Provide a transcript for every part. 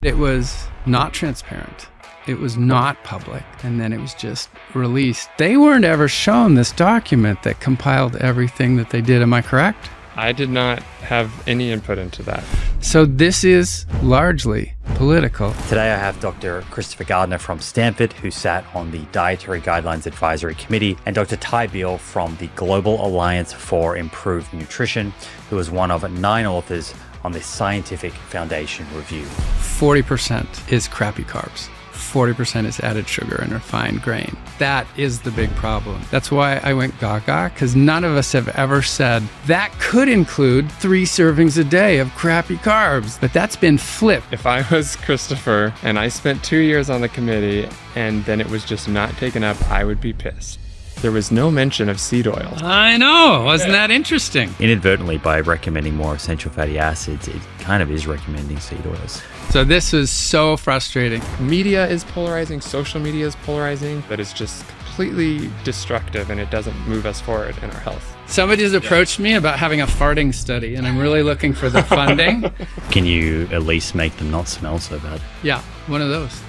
It was not transparent. It was not public. And then it was just released. They weren't ever shown this document that compiled everything that they did. Am I correct? I did not have any input into that. So this is largely political. Today I have Dr. Christopher Gardner from Stanford, who sat on the Dietary Guidelines Advisory Committee, and Dr. Beal from the Global Alliance for Improved Nutrition, who is one of 9 authors on the Scientific Foundation Review. 40% is crappy carbs. 40% is added sugar and refined grain. That is the big problem. That's why I went gaga, because none of us have ever said that could include 3 servings a day of crappy carbs, but that's been flipped. If I was Christopher and I spent 2 years on the committee and then it was just not taken up, I would be pissed. There was no mention of seed oil. I know, wasn't that interesting? Inadvertently, by recommending more essential fatty acids, it kind of is recommending seed oils. So this was so frustrating. Media is polarizing, social media is polarizing, that is just completely destructive and it doesn't move us forward in our health. Somebody's approached me about having a farting study and I'm really looking for the funding. Can you at least make them not smell so bad? Yeah, one of those.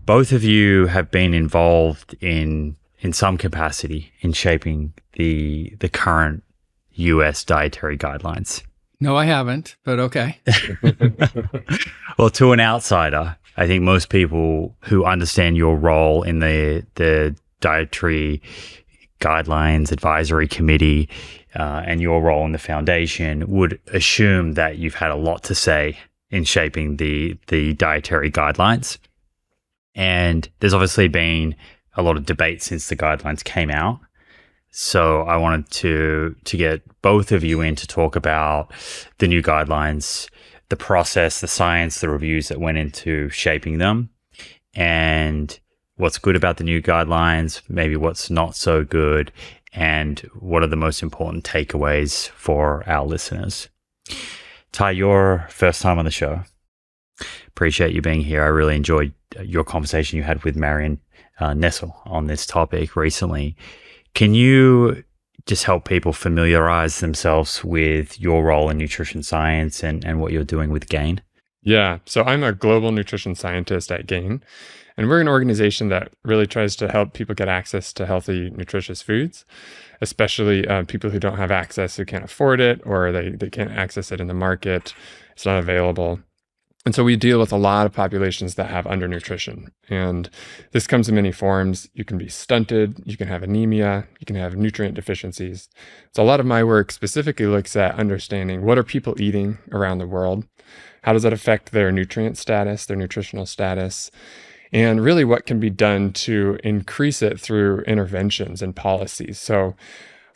Both of you have been involved in some capacity in shaping the current US dietary guidelines. No, I haven't, but okay. Well, to an outsider, I think most people who understand your role in the Dietary Guidelines Advisory Committee and your role in the foundation would assume that you've had a lot to say in shaping the dietary guidelines. And there's obviously been a lot of debate since the guidelines came out. So I wanted to get both of you in to talk about the new guidelines, the process, the science, the reviews that went into shaping them, and what's good about the new guidelines, maybe what's not so good, and what are the most important takeaways for our listeners. Ty, your first time on the show. Appreciate you being here. I really enjoyed your conversation you had with Marion Nessel on this topic recently. Can you just help people familiarize themselves with your role in nutrition science and what you're doing with GAIN? Yeah, so I'm a global nutrition scientist at GAIN, and we're an organization that really tries to help people get access to healthy, nutritious foods, especially people who don't have access, who can't afford it, or they can't access it in the market. It's not available. And so we deal with a lot of populations that have undernutrition. And this comes in many forms. You can be stunted, you can have anemia, you can have nutrient deficiencies. So a lot of my work specifically looks at understanding what are people eating around the world? How does that affect their nutrient status, their nutritional status? And really what can be done to increase it through interventions and policies. So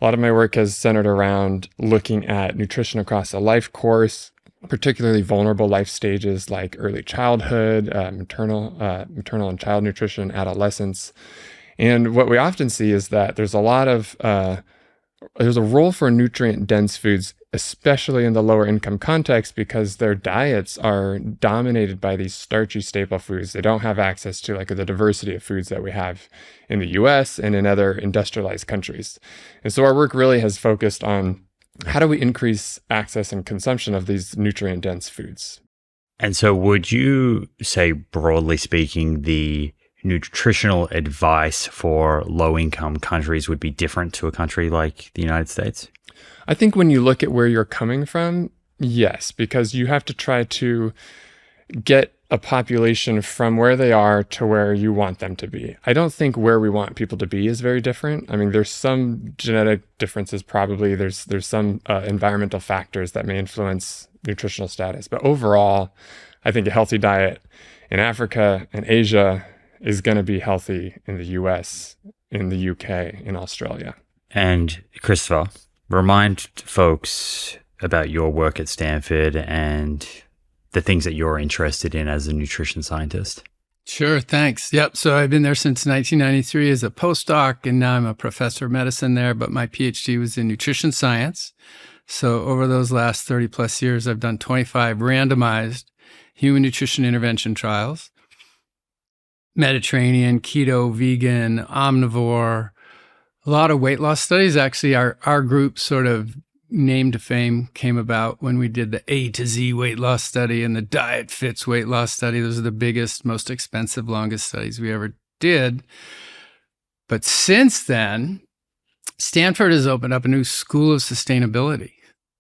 a lot of my work has centered around looking at nutrition across the life course, particularly vulnerable life stages like early childhood, maternal and child nutrition, adolescence. And what we often see is that there's a lot of, there's a role for nutrient-dense foods, especially in the lower income context, because their diets are dominated by these starchy staple foods. They don't have access to like the diversity of foods that we have in the US and in other industrialized countries. And so our work really has focused on how do we increase access and consumption of these nutrient-dense foods? And so would you say, broadly speaking, the nutritional advice for low-income countries would be different to a country like the United States? I think when you look at where you're coming from, yes, because you have to try to get a population from where they are to where you want them to be. I don't think where we want people to be is very different. I mean, there's some genetic differences probably. There's some environmental factors that may influence nutritional status. But overall, I think a healthy diet in Africa and Asia is going to be healthy in the US, in the UK, in Australia. And Christopher, remind folks about your work at Stanford and the things that you're interested in as a nutrition scientist. Sure, thanks. Yep, so I've been there since 1993 as a postdoc, and now I'm a professor of medicine there, but my PhD was in nutrition science. So over those last 30 plus years, I've done 25 randomized human nutrition intervention trials. Mediterranean, keto, vegan, omnivore, a lot of weight loss studies. Actually, our group sort of name to fame came about when we did the A to Z weight loss study and the Diet Fits weight loss study. Those are the biggest, most expensive, longest studies we ever did. But since then, Stanford has opened up a new school of sustainability.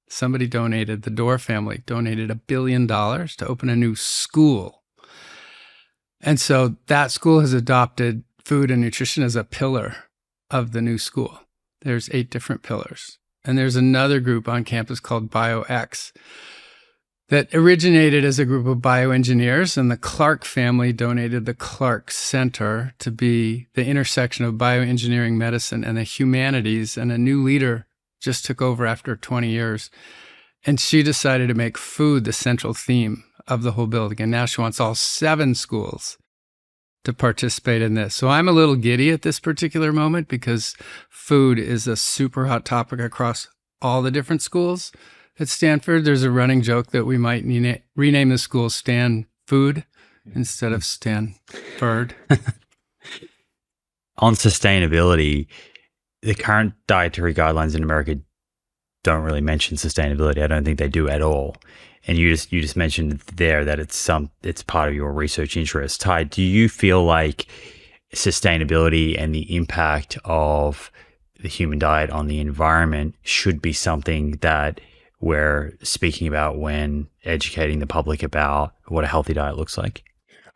Somebody donated, the Dorr family donated $1 billion to open a new school. And so that school has adopted food and nutrition as a pillar of the new school. There's 8 different pillars. And there's another group on campus called BioX that originated as a group of bioengineers, and the Clark family donated the Clark Center to be the intersection of bioengineering, medicine, and the humanities. And a new leader just took over after 20 years. And she decided to make food the central theme of the whole building. And now she wants all 7 schools to participate in this. So I'm a little giddy at this particular moment because food is a super hot topic across all the different schools at Stanford. There's a running joke that we might rename the school Stan Food instead of Stanford. On sustainability, the current dietary guidelines in America don't really mention sustainability. I don't think they do at all. And you just mentioned there that it's part of your research interest. Ty, do you feel like sustainability and the impact of the human diet on the environment should be something that we're speaking about when educating the public about what a healthy diet looks like?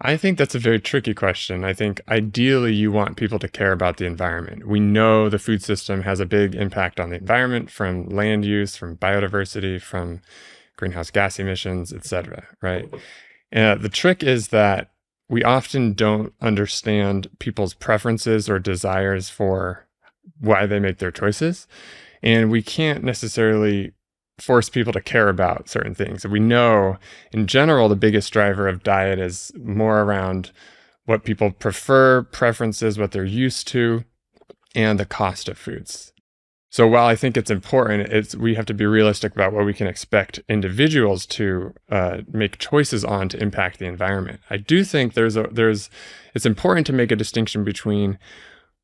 I think that's a very tricky question. I think ideally you want people to care about the environment. We know the food system has a big impact on the environment, from land use, from biodiversity, from greenhouse gas emissions, et cetera, right? The trick is that we often don't understand people's preferences or desires for why they make their choices. And we can't necessarily force people to care about certain things. We know in general, the biggest driver of diet is more around what people prefer, preferences, what they're used to, and the cost of foods. So while I think it's important, we have to be realistic about what we can expect individuals to make choices on to impact the environment. I do think it's important to make a distinction between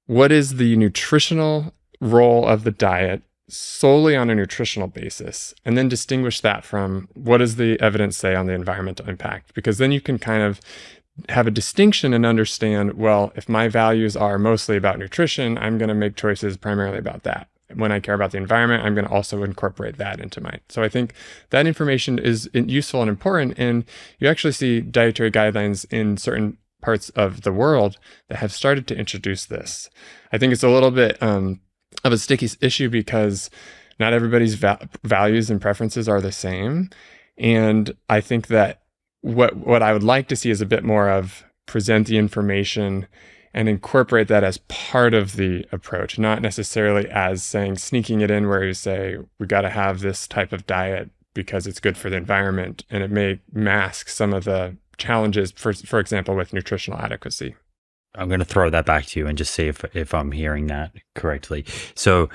what is the nutritional role of the diet solely on a nutritional basis, and then distinguish that from what does the evidence say on the environmental impact, because then you can kind of have a distinction and understand, well, if my values are mostly about nutrition, I'm going to make choices primarily about that. When I care about the environment, I'm going to also incorporate that into mine. So I think that information is useful and important. And you actually see dietary guidelines in certain parts of the world that have started to introduce this. I think it's a little bit of a sticky issue because not everybody's values and preferences are the same. And I think that what I would like to see is a bit more of present the information and incorporate that as part of the approach, not necessarily as sneaking it in where you say, we got to have this type of diet because it's good for the environment. And it may mask some of the challenges, for example, with nutritional adequacy. I'm going to throw that back to you and just see if I'm hearing that correctly. So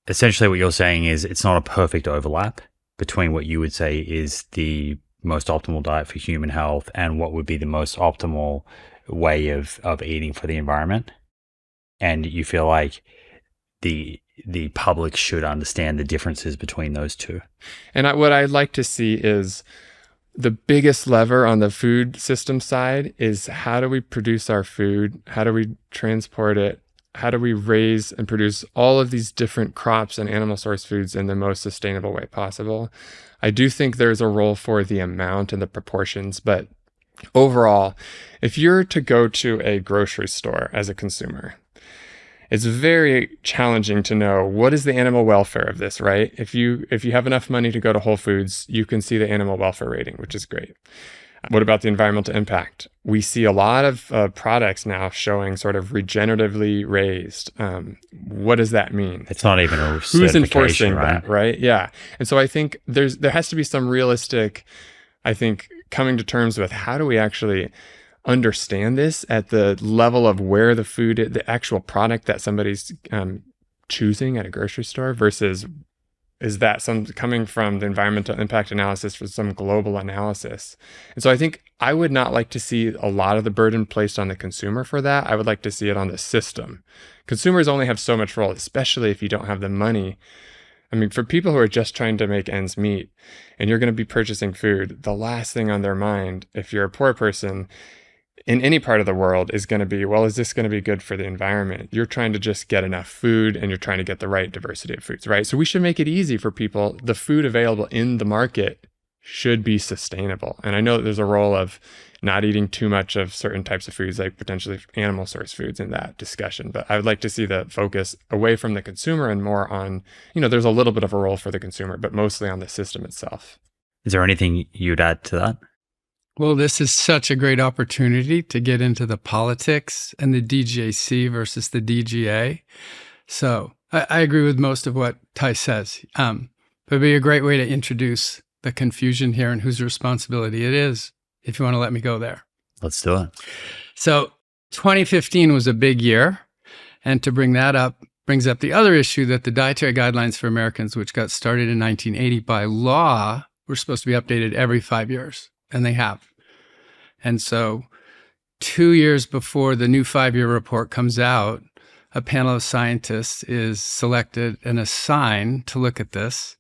essentially what you're saying is it's not a perfect overlap between what you would say is the most optimal diet for human health and what would be the most optimal way of eating for the environment. And you feel like the public should understand the differences between those two. And what I'd like to see is the biggest lever on the food system side is how do we produce our food? How do we transport it? How do we raise and produce all of these different crops and animal source foods in the most sustainable way possible? I do think there's a role for the amount and the proportions, but overall, if you're to go to a grocery store as a consumer, it's very challenging to know what is the animal welfare of this, right? If you have enough money to go to Whole Foods, you can see the animal welfare rating, which is great. What about the environmental impact? We see a lot of products now showing sort of regeneratively raised. What does that mean? It's not even a who's enforcing right? that, right? Yeah. And so I think there has to be some realistic, coming to terms with how do we actually understand this at the level of where the food, the actual product that somebody's choosing at a grocery store versus is that some coming from the environmental impact analysis for some global analysis. And so I think I would not like to see a lot of the burden placed on the consumer for that. I would like to see it on the system. Consumers only have so much role, especially if you don't have the money I mean, for people who are just trying to make ends meet and you're going to be purchasing food, the last thing on their mind, if you're a poor person in any part of the world, is going to be, well, is this going to be good for the environment? You're trying to just get enough food and you're trying to get the right diversity of foods, right? So we should make it easy for people. The food available in the market should be sustainable. And I know that there's a role of not eating too much of certain types of foods, like potentially animal source foods, in that discussion. But I would like to see the focus away from the consumer and more on, there's a little bit of a role for the consumer, but mostly on the system itself. Is there anything you'd add to that? Well, this is such a great opportunity to get into the politics and the DGAC versus the DGA. So I agree with most of what Ty says. But it'd be a great way to introduce the confusion here and whose responsibility it is, if you want to let me go there. Let's do it. So 2015 was a big year. And to bring that up, brings up the other issue that the Dietary Guidelines for Americans, which got started in 1980 by law, were supposed to be updated every 5 years. And they have. And so 2 years before the new 5-year report comes out, a panel of scientists is selected and assigned to look at this.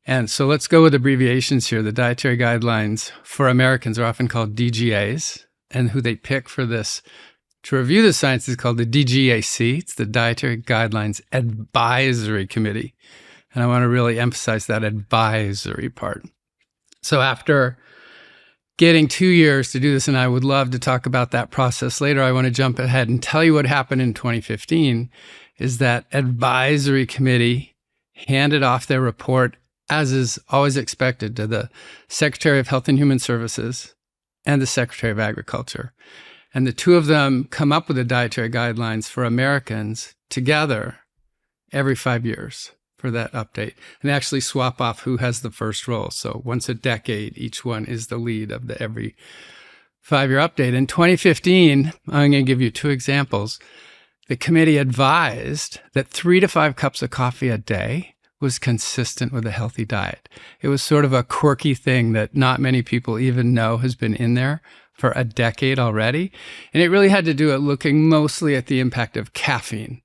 And so let's go with abbreviations here. The Dietary Guidelines for Americans are often called DGAs, and who they pick for this to review the science is called the DGAC. It's the Dietary Guidelines Advisory Committee. And I want to really emphasize that advisory part. So after getting 2 years to do this, and I would love to talk about that process later, I want to jump ahead and tell you what happened in 2015 is that advisory committee handed off their report, as is always expected, to the Secretary of Health and Human Services and the Secretary of Agriculture. And the two of them come up with the Dietary Guidelines for Americans together every 5 years for that update. And they actually swap off who has the first role. So once a decade, each one is the lead of the every 5-year update. In 2015, I'm going to give you two examples. The committee advised that 3 to 5 cups of coffee a day was consistent with a healthy diet. It was sort of a quirky thing that not many people even know has been in there for a decade already. And it really had to do with looking mostly at the impact of caffeine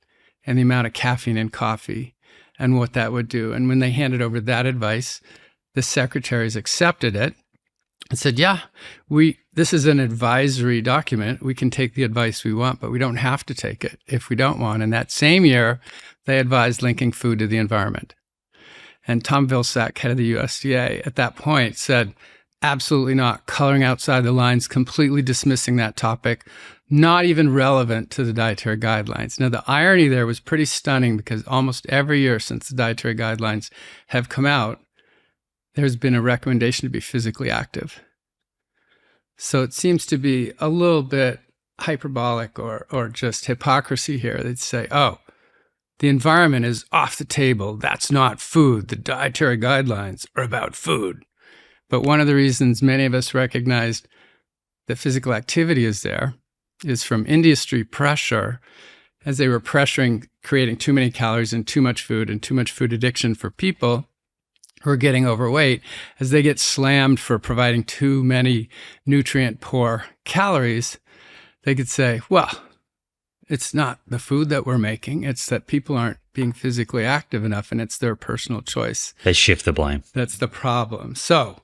and the amount of caffeine in coffee and what that would do. And when they handed over that advice, the secretaries accepted it and said, yeah, this is an advisory document. We can take the advice we want, but we don't have to take it if we don't want. And that same year, they advised linking food to the environment. And Tom Vilsack, head of the USDA, at that point said, absolutely not, coloring outside the lines, completely dismissing that topic, not even relevant to the Dietary Guidelines. Now, the irony there was pretty stunning because almost every year since the Dietary Guidelines have come out, there's been a recommendation to be physically active. So it seems to be a little bit hyperbolic or just hypocrisy here. They'd say, oh, the environment is off the table. That's not food. The Dietary Guidelines are about food. But one of the reasons many of us recognized that physical activity is there is from industry pressure, as they were pressuring creating too many calories and too much food addiction for people who are getting overweight, as they get slammed for providing too many nutrient-poor calories. They could say, well, it's not the food that we're making. It's that people aren't being physically active enough, and it's their personal choice. They shift the blame. That's the problem. So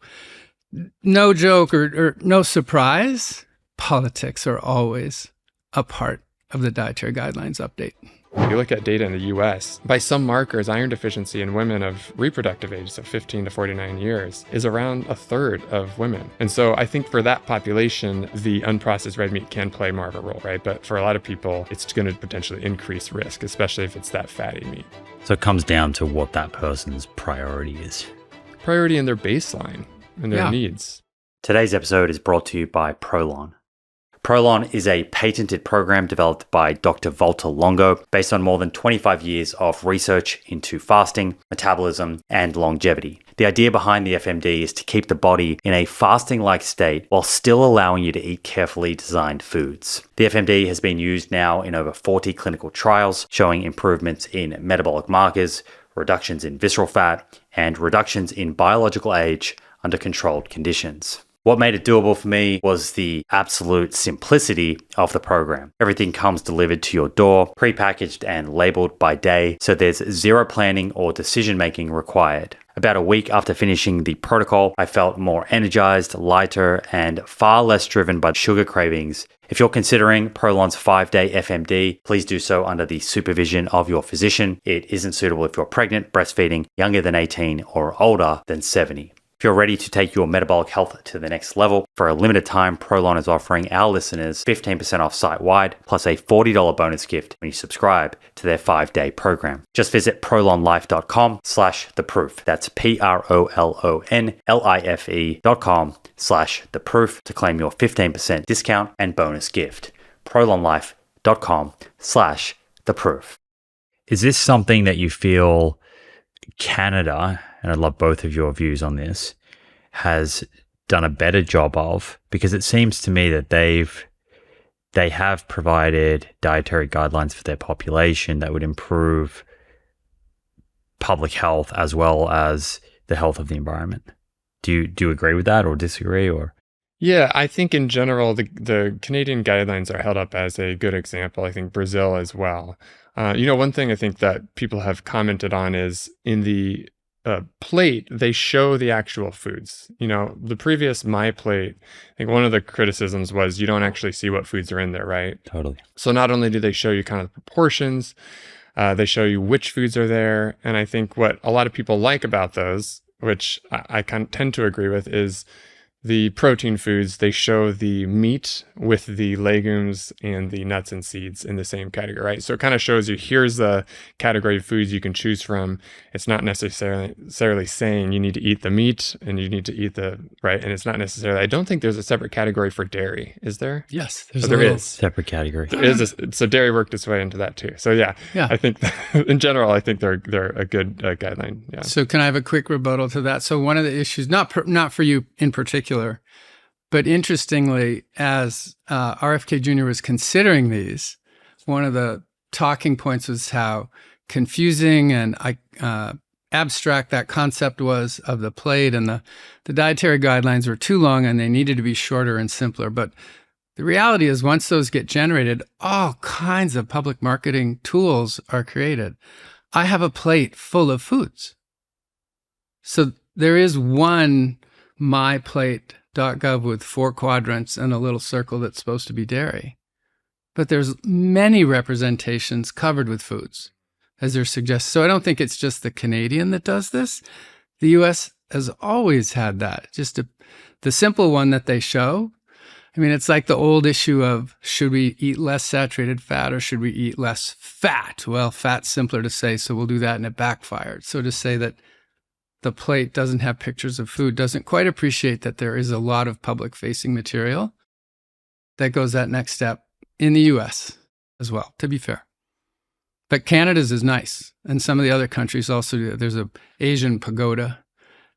no joke or no surprise, politics are always a part of the Dietary Guidelines update. If you look at data in the US, by some markers, iron deficiency in women of reproductive age, so 15 to 49 years, is around a third of women. And so I think for that population, the unprocessed red meat can play more of a role, right? But for a lot of people, it's going to potentially increase risk, especially if it's that fatty meat. So it comes down to what that person's priority is. Priority in their baseline and their needs. Today's episode is brought to you by Prolon. Prolon is a patented program developed by Dr. Walter Longo based on more than 25 years of research into fasting, metabolism, and longevity. The idea behind the FMD is to keep the body in a fasting-like state while still allowing you to eat carefully designed foods. The FMD has been used now in over 40 clinical trials, showing improvements in metabolic markers, reductions in visceral fat, and reductions in biological age under controlled conditions. What made it doable for me was the absolute simplicity of the program. Everything comes delivered to your door, prepackaged and labeled by day, so there's zero planning or decision making required. About a week after finishing the protocol, I felt more energized, lighter, and far less driven by sugar cravings. If you're considering Prolon's 5-day FMD, please do so under the supervision of your physician. It isn't suitable if you're pregnant, breastfeeding, younger than 18, or older than 70. If you're ready to take your metabolic health to the next level, for a limited time, Prolon is offering our listeners 15% off site-wide, plus a $40 bonus gift when you subscribe to their 5-day program. Just visit prolonlife.com/theproof. That's prolonlife.com/theproof to claim your 15% discount and bonus gift. prolonlife.com/theproof. Is this something that you feel Canada, and I'd love both of your views on this, has done a better job of? Because it seems to me that they have provided dietary guidelines for their population that would improve public health as well as the health of the environment. Do you agree with that or disagree? Or Yeah, I think in general, the Canadian guidelines are held up as a good example. I think Brazil as well. One thing I think that people have commented on is in the plate, they show the actual foods. The previous My Plate, I think one of the criticisms was you don't actually see what foods are in there, right? Totally. So not only do they show you kind of the proportions, they show you which foods are there. And I think what a lot of people like about those, which I tend to agree with, is the protein foods. They show the meat with the legumes and the nuts and seeds in the same category, right? So it kind of shows you, here's the category of foods you can choose from. It's not necessarily saying you need to eat the meat and you need to eat right? And it's not necessarily, I don't think there's a separate category for dairy. Is there? Yes, there is. Separate category. There is. So dairy worked its way into that too. So yeah. I think in general, I think they're a good guideline. Yeah. So can I have a quick rebuttal to that? So one of the issues, not for you in particular, but interestingly, as RFK Jr. was considering these, one of the talking points was how confusing and abstract that concept was of the plate, and the dietary guidelines were too long and they needed to be shorter and simpler. But the reality is, once those get generated, all kinds of public marketing tools are created. I have a plate full of foods. So there is one myplate.gov with 4 quadrants and a little circle that's supposed to be dairy. But there's many representations covered with foods, as they're suggested. So I don't think it's just the Canadian that does this. The US has always had that. Just the simple one that they show. I mean, it's like the old issue of, should we eat less saturated fat or should we eat less fat? Well, fat's simpler to say, so we'll do that, and it backfired. So to say that the plate doesn't have pictures of food doesn't quite appreciate that there is a lot of public-facing material that goes that next step in the US as well, to be fair. But Canada's is nice, and some of the other countries also do. There's a Asian pagoda,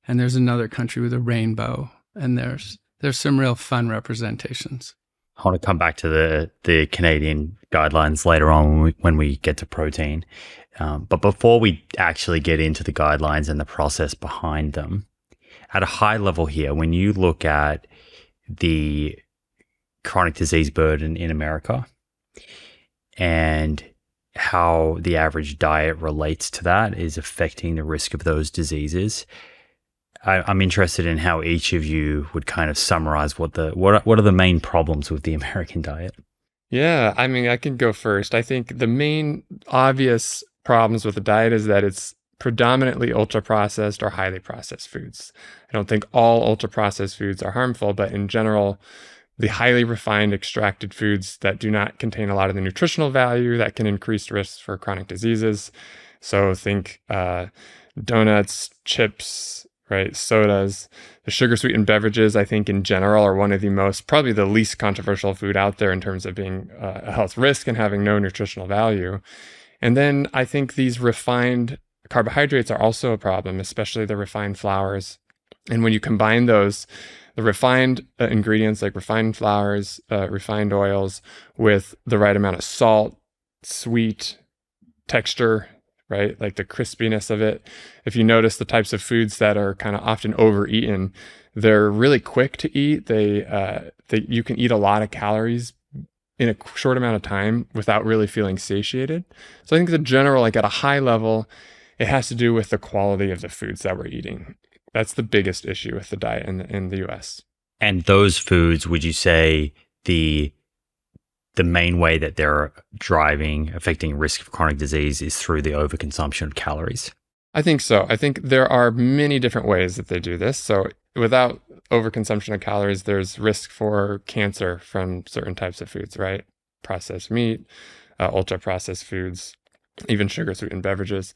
and there's another country with a rainbow, and there's some real fun representations. I want to come back to the Canadian guidelines later on when we get to protein. But before we actually get into the guidelines and the process behind them, at a high level here, when you look at the chronic disease burden in America and how the average diet relates to that is affecting the risk of those diseases, I'm interested in how each of you would kind of summarize what are the main problems with the American diet. Yeah, I mean, I can go first. I think the main obvious problems with the diet is that it's predominantly ultra-processed or highly processed foods. I don't think all ultra-processed foods are harmful, but in general, the highly refined extracted foods that do not contain a lot of the nutritional value that can increase risks for chronic diseases. So think donuts, chips, right, sodas. The sugar-sweetened beverages, I think in general, are one of probably the least controversial food out there in terms of being a health risk and having no nutritional value. And then I think these refined carbohydrates are also a problem, especially the refined flours. And when you combine those, the refined ingredients like refined flours, refined oils, with the right amount of salt, sweet, texture, right? Like the crispiness of it. If you notice the types of foods that are kind of often overeaten, they're really quick to eat. You can eat a lot of calories in a short amount of time without really feeling satiated. So I think the general, like at a high level, it has to do with the quality of the foods that we're eating. That's the biggest issue with the diet in the US. And those foods, would you say the main way that they're affecting risk of chronic disease is through the overconsumption of calories? I think so. I think there are many different ways that they do this. So without overconsumption of calories, there's risk for cancer from certain types of foods, right? Processed meat, ultra processed foods, even sugar sweetened beverages.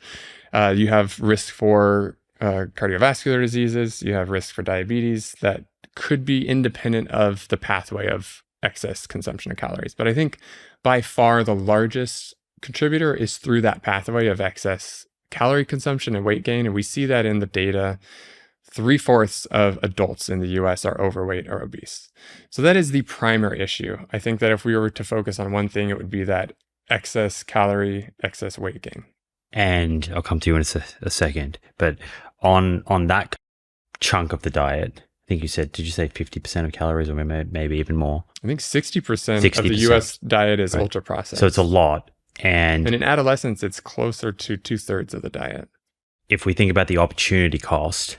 You have risk for cardiovascular diseases. You have risk for diabetes that could be independent of the pathway of excess consumption of calories. But I think by far the largest contributor is through that pathway of excess calorie consumption and weight gain. And we see that in the data. 3/4 of adults in the US are overweight or obese. So that is the primary issue. I think that if we were to focus on one thing, it would be that excess calorie, excess weight gain. And I'll come to you in a second. But on that chunk of the diet, I think did you say 50% of calories or maybe even more? I think 60% of the US diet is ultra processed. So it's a lot. And in adolescence, it's closer to 2/3 of the diet. If we think about the opportunity cost,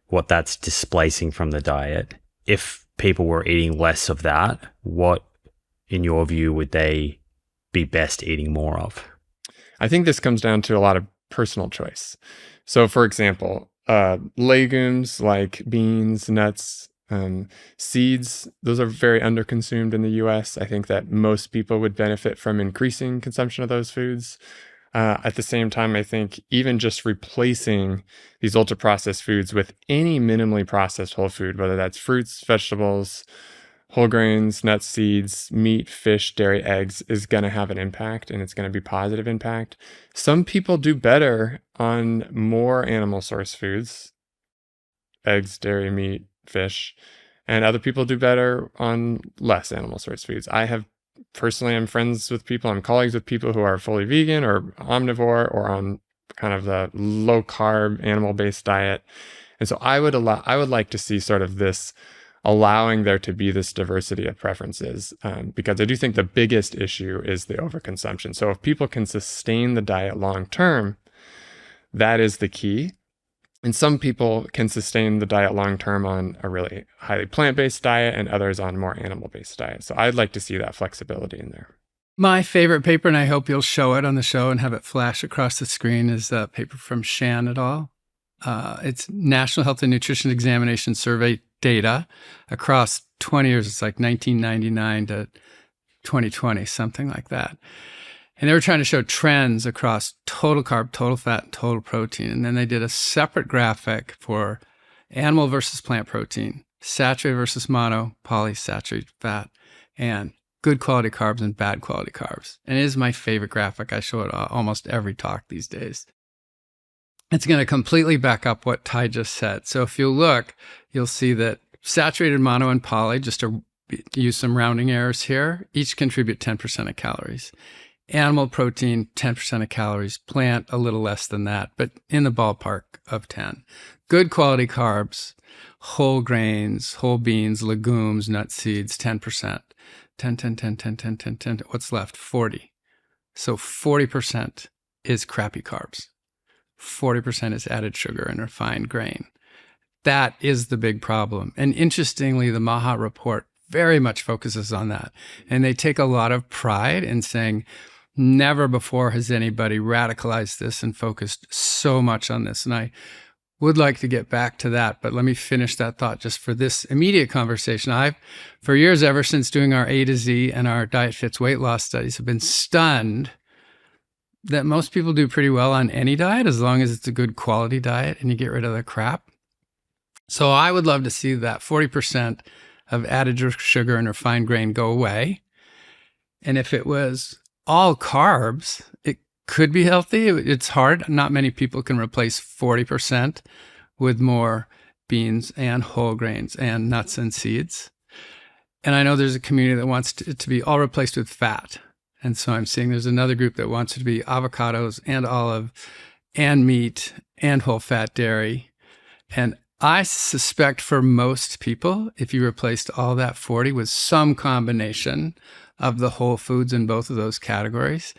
what that's displacing from the diet, if people were eating less of that, what, in your view, would they be best eating more of? I think this comes down to a lot of personal choice. So, for example, legumes like beans, nuts, seeds, those are very underconsumed in the US. I think that most people would benefit from increasing consumption of those foods. At the same time, I think even just replacing these ultra processed foods with any minimally processed whole food, whether that's fruits, vegetables, whole grains, nuts, seeds, meat, fish, dairy, eggs, is going to have an impact, and it's going to be positive impact. Some people do better on more animal source foods, eggs, dairy, meat, fish, and other people do better on less animal source foods. Personally, I'm friends with people, I'm colleagues with people who are fully vegan or omnivore or on kind of the low carb animal based diet. And so I would like to see sort of this allowing there to be this diversity of preferences, because I do think the biggest issue is the overconsumption. So if people can sustain the diet long term, that is the key. And some people can sustain the diet long-term on a really highly plant-based diet and others on more animal-based diet. So I'd like to see that flexibility in there. My favorite paper, and I hope you'll show it on the show and have it flash across the screen, is a paper from Shan et al. It's National Health and Nutrition Examination Survey data across 20 years. It's like 1999 to 2020, something like that. And they were trying to show trends across total carb, total fat, and total protein. And then they did a separate graphic for animal versus plant protein, saturated versus mono, polysaturated fat, and good quality carbs and bad quality carbs. And it is my favorite graphic. I show it almost every talk these days. It's going to completely back up what Ty just said. So if you look, you'll see that saturated mono and poly, just to use some rounding errors here, each contribute 10% of calories. Animal protein, 10% of calories. Plant, a little less than that, but in the ballpark of 10. Good quality carbs, whole grains, whole beans, legumes, nuts, seeds, 10%. 10. What's left? 40. So 40% is crappy carbs. 40% is added sugar and refined grain. That is the big problem. And interestingly, the Maha report very much focuses on that. And they take a lot of pride in saying, never before has anybody radicalized this and focused so much on this. And I would like to get back to that, but let me finish that thought just for this immediate conversation. I've, for years, ever since doing our A to Z and our Diet Fits weight loss studies, have been stunned that most people do pretty well on any diet as long as it's a good quality diet and you get rid of the crap. So I would love to see that 40% of added sugar and refined grain go away. And if it was all carbs, it could be healthy. It's hard. Not many people can replace 40% with more beans and whole grains and nuts and seeds. And I know there's a community that wants it to be all replaced with fat. And so I'm seeing there's another group that wants it to be avocados and olive and meat and whole fat dairy. And I suspect for most people, if you replaced all that 40 with some combination of the whole foods in both of those categories,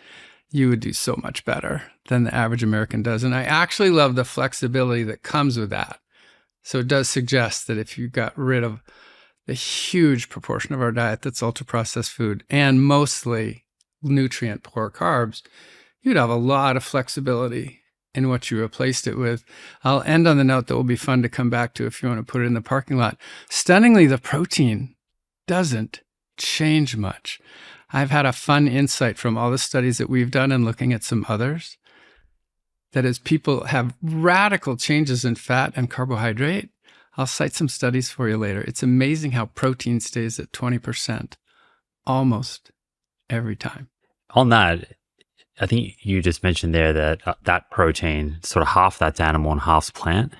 you would do so much better than the average American does. And I actually love the flexibility that comes with that. So it does suggest that if you got rid of the huge proportion of our diet that's ultra-processed food and mostly nutrient-poor carbs, you'd have a lot of flexibility in what you replaced it with. I'll end on the note that will be fun to come back to if you want to put it in the parking lot. Stunningly, the protein doesn't change much. I've had a fun insight from all the studies that we've done and looking at some others, that as people have radical changes in fat and carbohydrate, I'll cite some studies for you later. It's amazing how protein stays at 20% almost every time. On that, I think you just mentioned there that that protein, sort of half that's animal and half's plant.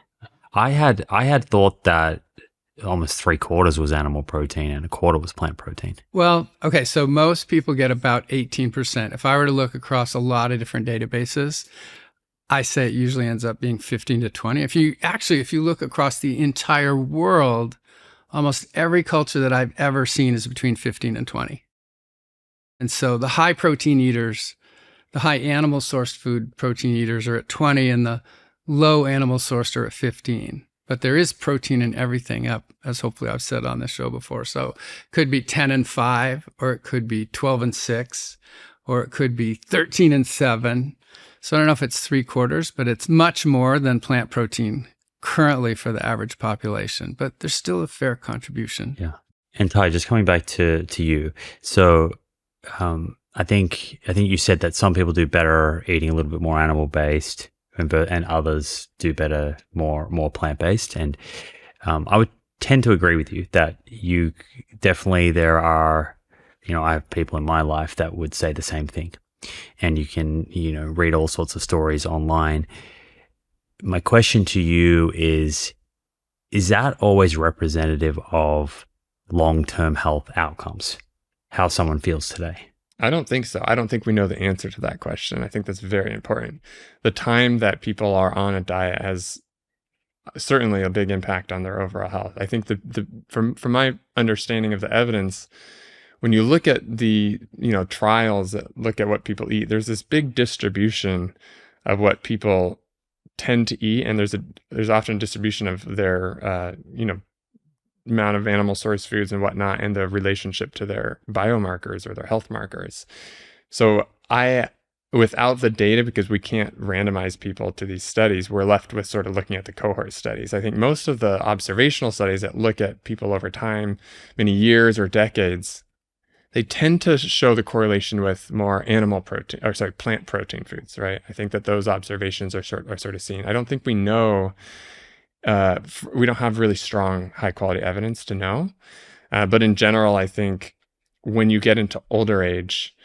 I had thought that almost 3/4 was animal protein and 1/4 was plant protein. Well, okay, so most people get about 18%. If I were to look across a lot of different databases, I say it usually ends up being 15 to 20. If you look across the entire world, almost every culture that I've ever seen is between 15 and 20. And so the high protein eaters, the high animal sourced food protein eaters are at 20 and the low animal sourced are at 15. But there is protein in everything up, as hopefully I've said on this show before. So it could be 10 and 5, or it could be 12 and 6, or it could be 13 and 7. So I don't know if it's 3/4, but it's much more than plant protein currently for the average population. But there's still a fair contribution. Yeah. And Ty, just coming back to you. So I think you said that some people do better eating a little bit more animal based, and others do better more plant based. And I would tend to agree with you that you definitely, there are, I have people in my life that would say the same thing. And you can, read all sorts of stories online. My question to you is that always representative of long-term health outcomes, how someone feels today? I don't think so. I don't think we know the answer to that question. I think that's very important. The time that people are on a diet has certainly a big impact on their overall health. I think from my understanding of the evidence, when you look at the trials that look at what people eat, there's this big distribution of what people tend to eat, and there's often distribution of their amount of animal source foods and whatnot, and the relationship to their biomarkers or their health markers. So without the data, because we can't randomize people to these studies, we're left with sort of looking at the cohort studies. I think most of the observational studies that look at people over time, many years or decades, they tend to show the correlation with more plant protein foods, right? I think that those observations are sort of seen. I don't think we know. We don't have really strong, high quality evidence to know. But in general, I think when you get into older age,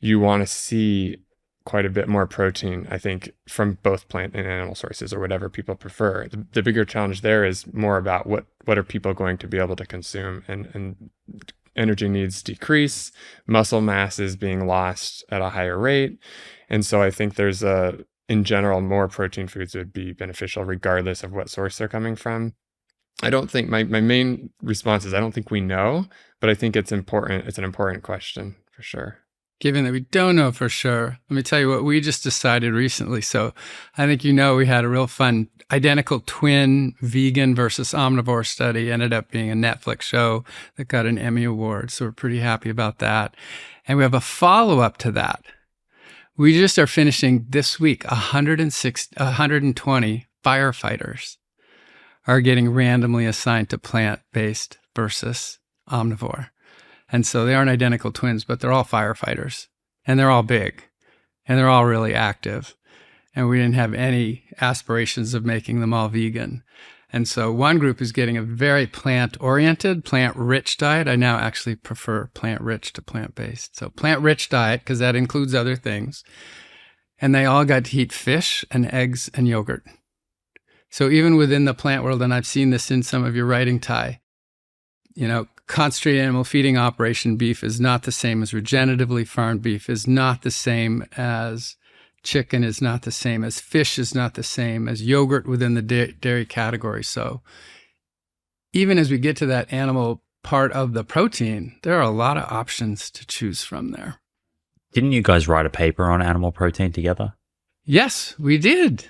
you want to see quite a bit more protein, I think, from both plant and animal sources, or whatever people prefer. The bigger challenge there is more about what are people going to be able to consume, and energy needs decrease, muscle mass is being lost at a higher rate. And so I think there's in general, more protein foods would be beneficial regardless of what source they're coming from. I don't think my main response is I don't think we know, but I think it's important. It's an important question for sure. Given that we don't know for sure, let me tell you what we just decided recently. So I think we had a real fun identical twin vegan versus omnivore study. Ended up being a Netflix show that got an Emmy Award. So we're pretty happy about that. And we have a follow-up to that. We just are finishing this week, 120 firefighters are getting randomly assigned to plant-based versus omnivore. And so they aren't identical twins, but they're all firefighters, and they're all big, and they're all really active. And we didn't have any aspirations of making them all vegan. And so one group is getting a very plant-oriented, plant-rich diet. I now actually prefer plant-rich to plant-based. So plant-rich diet, because that includes other things. And they all got to eat fish and eggs and yogurt. So even within the plant world, and I've seen this in some of your writing, Ty, concentrated animal feeding operation beef is not the same as regeneratively farmed beef, is not the same as chicken, is not the same as fish, is not the same as yogurt within the dairy category. So even as we get to that animal part of the protein, there are a lot of options to choose from there. Didn't you guys write a paper on animal protein together? Yes, we did.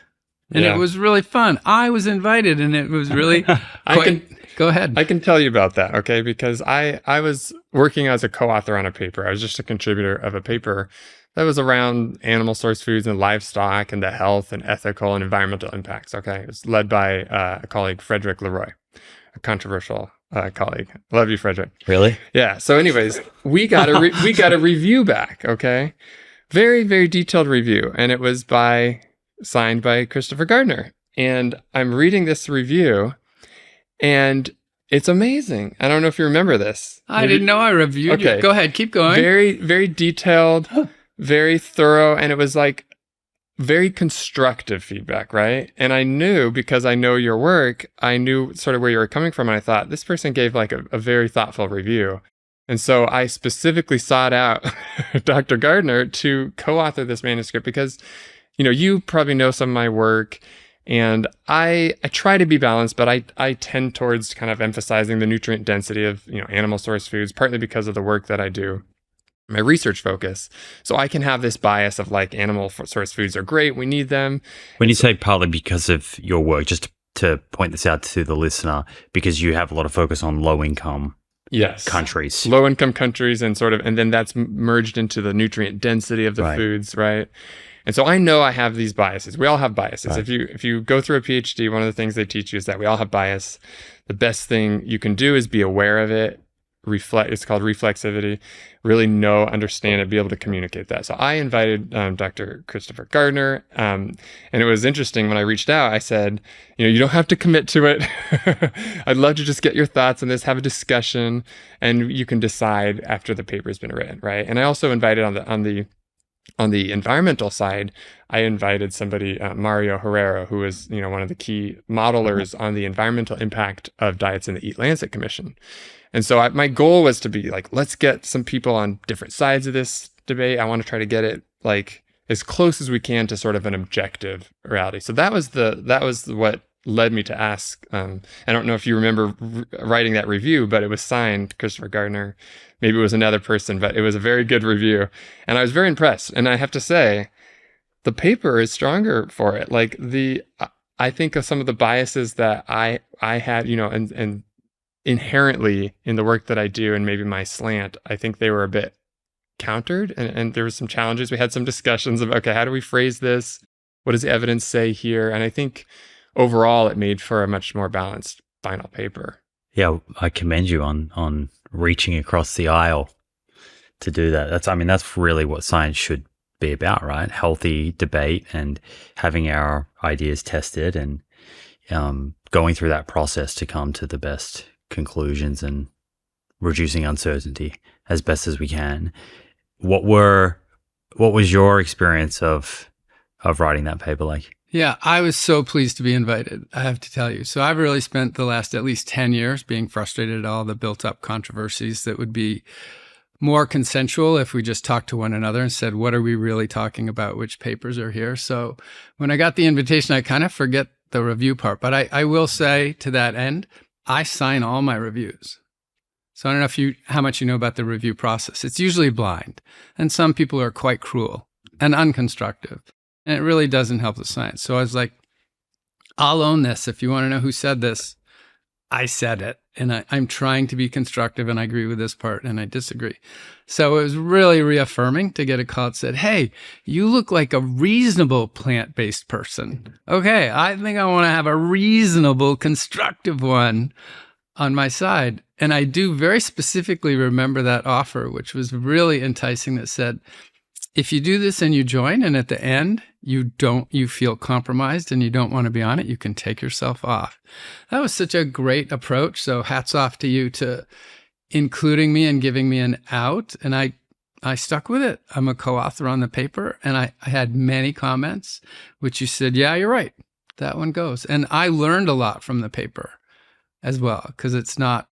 And it was really fun. I was invited, and it was really go ahead. I can tell you about that, okay? Because I was working as a co-author on a paper. I was just a contributor of a paper that was around animal source foods and livestock and the health and ethical and environmental impacts, okay? It was led by a colleague, Frederick Leroy, a controversial colleague. Love you, Frederick. Really? Yeah. So anyways, we got a review back, okay? Very, very detailed review. And it was signed by Christopher Gardner. And I'm reading this review, and it's amazing. I don't know if you remember this. I didn't know I reviewed you. Go ahead, keep going. Very, very detailed, very thorough, and it was like very constructive feedback, right? And I knew, because I know your work, I knew sort of where you were coming from, and I thought, this person gave like a very thoughtful review. And so I specifically sought out Dr. Gardner to co-author this manuscript because, you probably know some of my work, and I try to be balanced, but I tend towards kind of emphasizing the nutrient density of, animal source foods, partly because of the work that I do, my research focus. So I can have this bias of like animal source foods are great, we need them. When you say partly because of your work, just to point this out to the listener, because you have a lot of focus on low income countries, low income countries, and then that's merged into the nutrient density of the foods, right? And so I know I have these biases. We all have biases. Right. If you go through a PhD, one of the things they teach you is that we all have bias. The best thing you can do is be aware of it. It's called reflexivity. Really understand it, be able to communicate that. So I invited Dr. Christopher Gardner, and it was interesting when I reached out. I said, you don't have to commit to it. I'd love to just get your thoughts on this, have a discussion, and you can decide after the paper's been written, right? And I also invited on the environmental side, I invited somebody, Mario Herrera, who is, one of the key modelers on the environmental impact of diets in the Eat Lancet Commission. And so my goal was to be like, let's get some people on different sides of this debate. I want to try to get it like as close as we can to sort of an objective reality. So that was what led me to ask. I don't know if you remember writing that review, but it was signed Christopher Gardner. Maybe it was another person, but it was a very good review. And I was very impressed. And I have to say, the paper is stronger for it. Like I think of some of the biases that I had, and inherently in the work that I do and maybe my slant, I think they were a bit countered, and there were some challenges. We had some discussions of, okay, how do we phrase this? What does the evidence say here? And I think overall it made for a much more balanced final paper. Yeah, I commend you on reaching across the aisle to do that. That's really what science should be about, right? Healthy debate and having our ideas tested and going through that process to come to the best conclusions and reducing uncertainty as best as we can. What was your experience of writing that paper like? Yeah, I was so pleased to be invited, I have to tell you. So I've really spent the last at least 10 years being frustrated at all the built up controversies that would be more consensual if we just talked to one another and said, what are we really talking about? Which papers are here? So when I got the invitation, I kind of forget the review part, but I will say to that end, I sign all my reviews. So I don't know how much you know about the review process. It's usually blind, and some people are quite cruel and unconstructive, and it really doesn't help the science. So I was like, I'll own this. If you want to know who said this, I said it, and I'm trying to be constructive, and I agree with this part, and I disagree. So it was really reaffirming to get a call that said, hey, you look like a reasonable plant-based person. Okay, I think I want to have a reasonable, constructive one on my side. And I do very specifically remember that offer, which was really enticing, that said, if you do this and you join, and at the end you feel compromised and you don't want to be on it, you can take yourself off. That was such a great approach. So hats off to you to including me and giving me an out. And I stuck with it. I'm a co-author on the paper, and I had many comments, which you said, yeah, you're right. That one goes. And I learned a lot from the paper as well, because it's not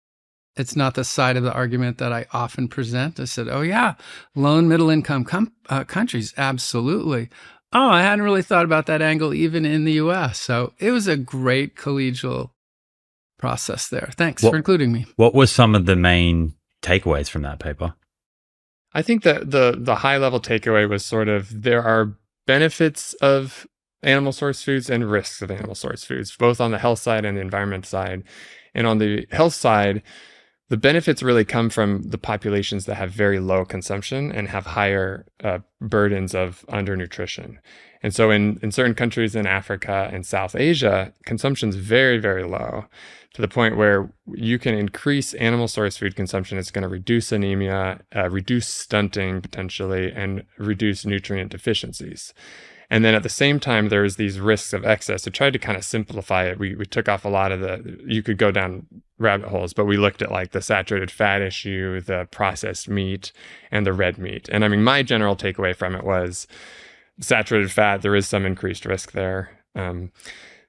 It's not the side of the argument that I often present. I said, oh, yeah, low and middle income countries, absolutely. Oh, I hadn't really thought about that angle even in the US. So it was a great collegial process there. Thanks for including me. What were some of the main takeaways from that paper? I think that the high level takeaway was sort of there are benefits of animal source foods and risks of animal source foods, both on the health side and the environment side. And on the health side, the benefits really come from the populations that have very low consumption and have higher burdens of undernutrition. And so in certain countries in Africa and South Asia, consumption is very, very low, to the point where you can increase animal source food consumption. It's going to reduce anemia, reduce stunting potentially, and reduce nutrient deficiencies. And then at the same time, there's these risks of excess. To try to kind of simplify it, we took off a lot of you could go down rabbit holes, but we looked at like the saturated fat issue, the processed meat, and the red meat. And I mean, my general takeaway from it was saturated fat, there is some increased risk there.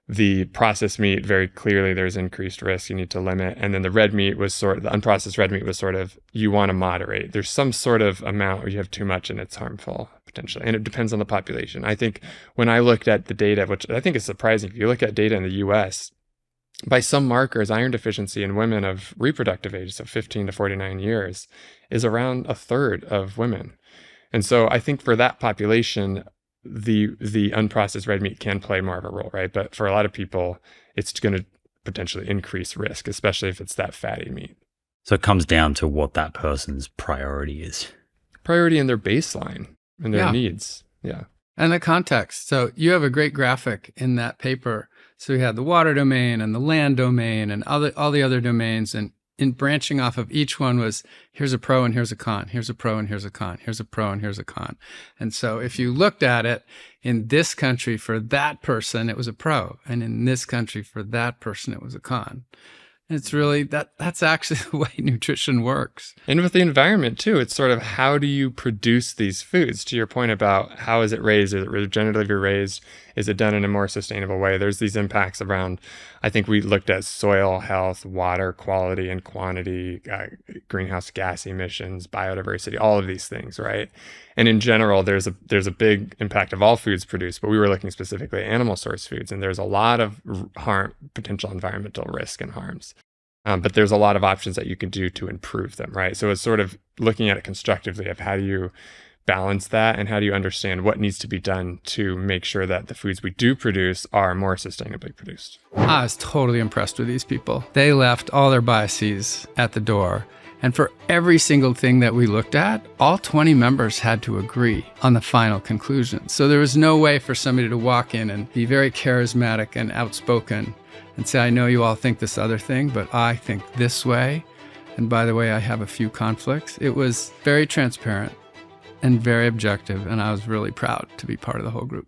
The processed meat, very clearly, there's increased risk you need to limit. And then the red meat was the unprocessed red meat was sort of, you want to moderate. There's some sort of amount where you have too much and it's harmful, potentially. And it depends on the population. I think when I looked at the data, which I think is surprising, if you look at data in the US, by some markers, iron deficiency in women of reproductive age, so 15 to 49 years, is around a third of women. And so I think for that population, the unprocessed red meat can play more of a role, right? But for a lot of people, it's going to potentially increase risk, especially if it's that fatty meat. So it comes down to what that person's priority is. Priority in their baseline and their needs. Yeah. And the context. So you have a great graphic in that paper. So we had the water domain and the land domain and all the other domains. And in branching off of each one was, here's a pro and here's a con, here's a pro and here's a con, here's a pro and here's a con. And so if you looked at it in this country for that person, it was a pro. And in this country for that person, it was a con. It's really, that's actually the way nutrition works. And with the environment too, it's sort of how do you produce these foods? To your point about how is it raised? Is it regeneratively raised? Is it done in a more sustainable way? There's these impacts around, I think we looked at soil health, water quality and quantity, greenhouse gas emissions, biodiversity, all of these things, right? And in general, there's a big impact of all foods produced, but we were looking specifically at animal source foods, and there's a lot of potential environmental risk and harms. But there's a lot of options that you can do to improve them, right? So it's sort of looking at it constructively of how do you balance that and how do you understand what needs to be done to make sure that the foods we do produce are more sustainably produced. I was totally impressed with these people. They left all their biases at the door. And for every single thing that we looked at, all 20 members had to agree on the final conclusion. So there was no way for somebody to walk in and be very charismatic and outspoken and say, I know you all think this other thing, but I think this way. And by the way, I have a few conflicts. It was very transparent and very objective, and I was really proud to be part of the whole group.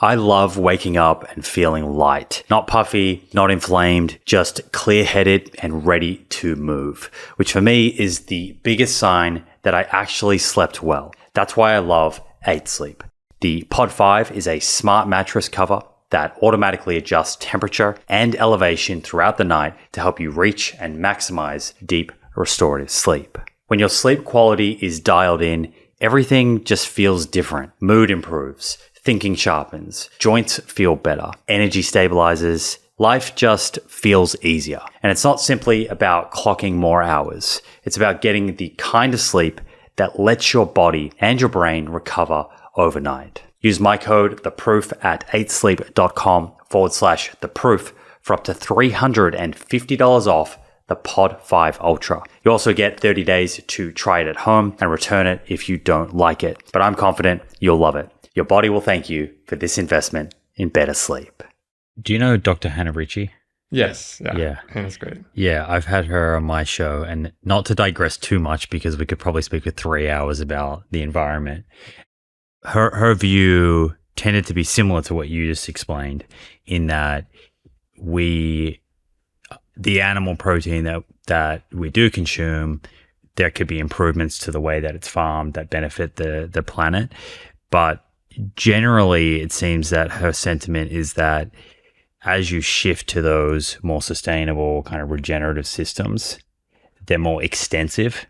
I love waking up and feeling light, not puffy, not inflamed, just clear-headed and ready to move, which for me is the biggest sign that I actually slept well. That's why I love 8 Sleep. The Pod 5 is a smart mattress cover that automatically adjusts temperature and elevation throughout the night to help you reach and maximize deep restorative sleep. When your sleep quality is dialed in, everything just feels different. Mood improves. Thinking sharpens, joints feel better, energy stabilizes, life just feels easier. And it's not simply about clocking more hours. It's about getting the kind of sleep that lets your body and your brain recover overnight. Use my code THEPROOF at 8sleep.com/theproof for up to $350 off the Pod 5 Ultra. You also get 30 days to try it at home and return it if you don't like it. But I'm confident you'll love it. Your body will thank you for this investment in better sleep. Do you know Dr. Hannah Ritchie? Yes. Yeah. Hannah's great. Yeah, I've had her on my show, and not to digress too much because we could probably speak for 3 hours about the environment. Her view tended to be similar to what you just explained, in that the animal protein that we do consume, there could be improvements to the way that it's farmed that benefit the planet. But generally, it seems that her sentiment is that as you shift to those more sustainable kind of regenerative systems, they're more extensive.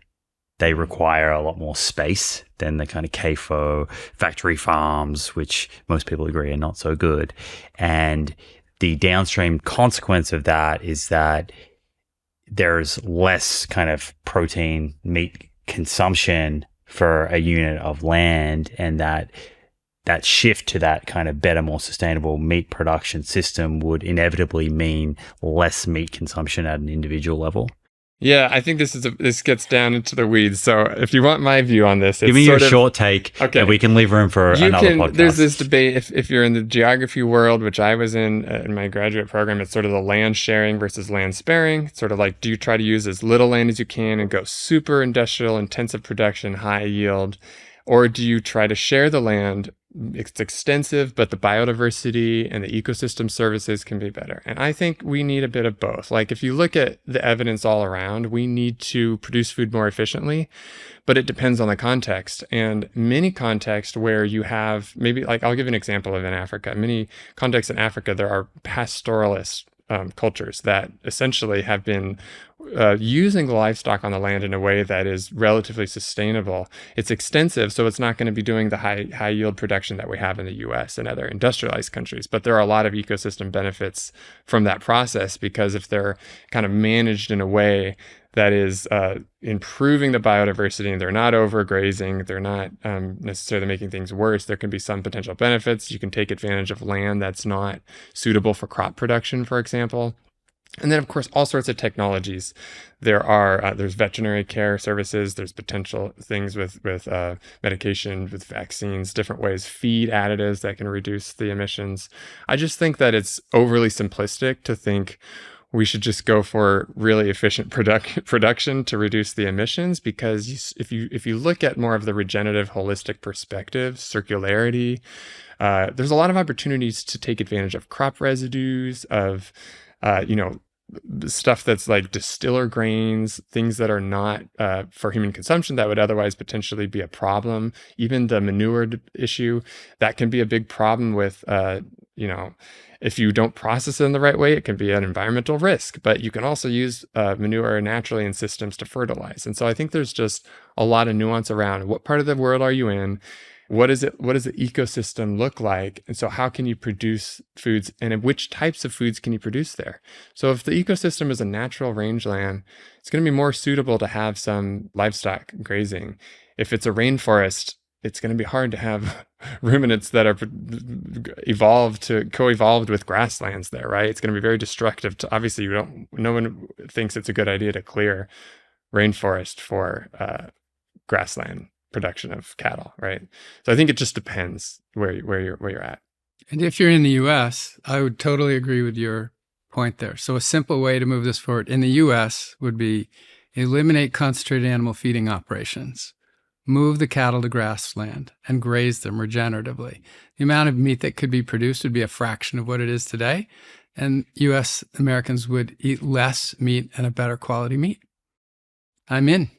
They require a lot more space than the kind of CAFO factory farms, which most people agree are not so good. And the downstream consequence of that is that there's less kind of protein meat consumption for a unit of land, and that shift to that kind of better, more sustainable meat production system would inevitably mean less meat consumption at an individual level. Yeah, I think this gets down into the weeds. So if you want my view on this, give me your short take, okay. And we can leave room for another podcast. There's this debate if you're in the geography world, which I was in my graduate program. It's sort of the land sharing versus land sparing. It's sort of like, do you try to use as little land as you can and go super industrial, intensive production, high yield, or do you try to share the land? It's extensive, but the biodiversity and the ecosystem services can be better. And I think we need a bit of both. Like if you look at the evidence all around, we need to produce food more efficiently, but it depends on the context. And many contexts where you have maybe, like I'll give an example of in Africa. Many contexts in Africa, there are pastoralist cultures that essentially have been using the livestock on the land in a way that is relatively sustainable. It's extensive, so it's not going to be doing the high yield production that we have in the US and other industrialized countries. But there are a lot of ecosystem benefits from that process, because if they're kind of managed in a way that is improving the biodiversity and they're not overgrazing, they're not necessarily making things worse, there can be some potential benefits. You can take advantage of land that's not suitable for crop production, for example. And then, of course, all sorts of technologies. There's veterinary care services. There's potential things with medication, with vaccines, different ways, feed additives that can reduce the emissions. I just think that it's overly simplistic to think we should just go for really efficient production to reduce the emissions, because if you look at more of the regenerative, holistic perspective, circularity, there's a lot of opportunities to take advantage of crop residues, of stuff that's like distiller grains, things that are not for human consumption that would otherwise potentially be a problem. Even the manure issue, that can be a big problem with, if you don't process it in the right way, it can be an environmental risk. But you can also use manure naturally in systems to fertilize. And so I think there's just a lot of nuance around what part of the world are you in? What does the ecosystem look like? And so how can you produce foods, and which types of foods can you produce there? So if the ecosystem is a natural rangeland, it's going to be more suitable to have some livestock grazing. If it's a rainforest, it's going to be hard to have ruminants that are co-evolved with grasslands there, right? It's going to be very destructive to, obviously no one thinks it's a good idea to clear rainforest for grassland production of cattle, right? So I think it just depends where you're at. And if you're in the US, I would totally agree with your point there. So a simple way to move this forward in the US would be eliminate concentrated animal feeding operations, move the cattle to grassland and graze them regeneratively. The amount of meat that could be produced would be a fraction of what it is today. And US Americans would eat less meat and a better quality meat. I'm in.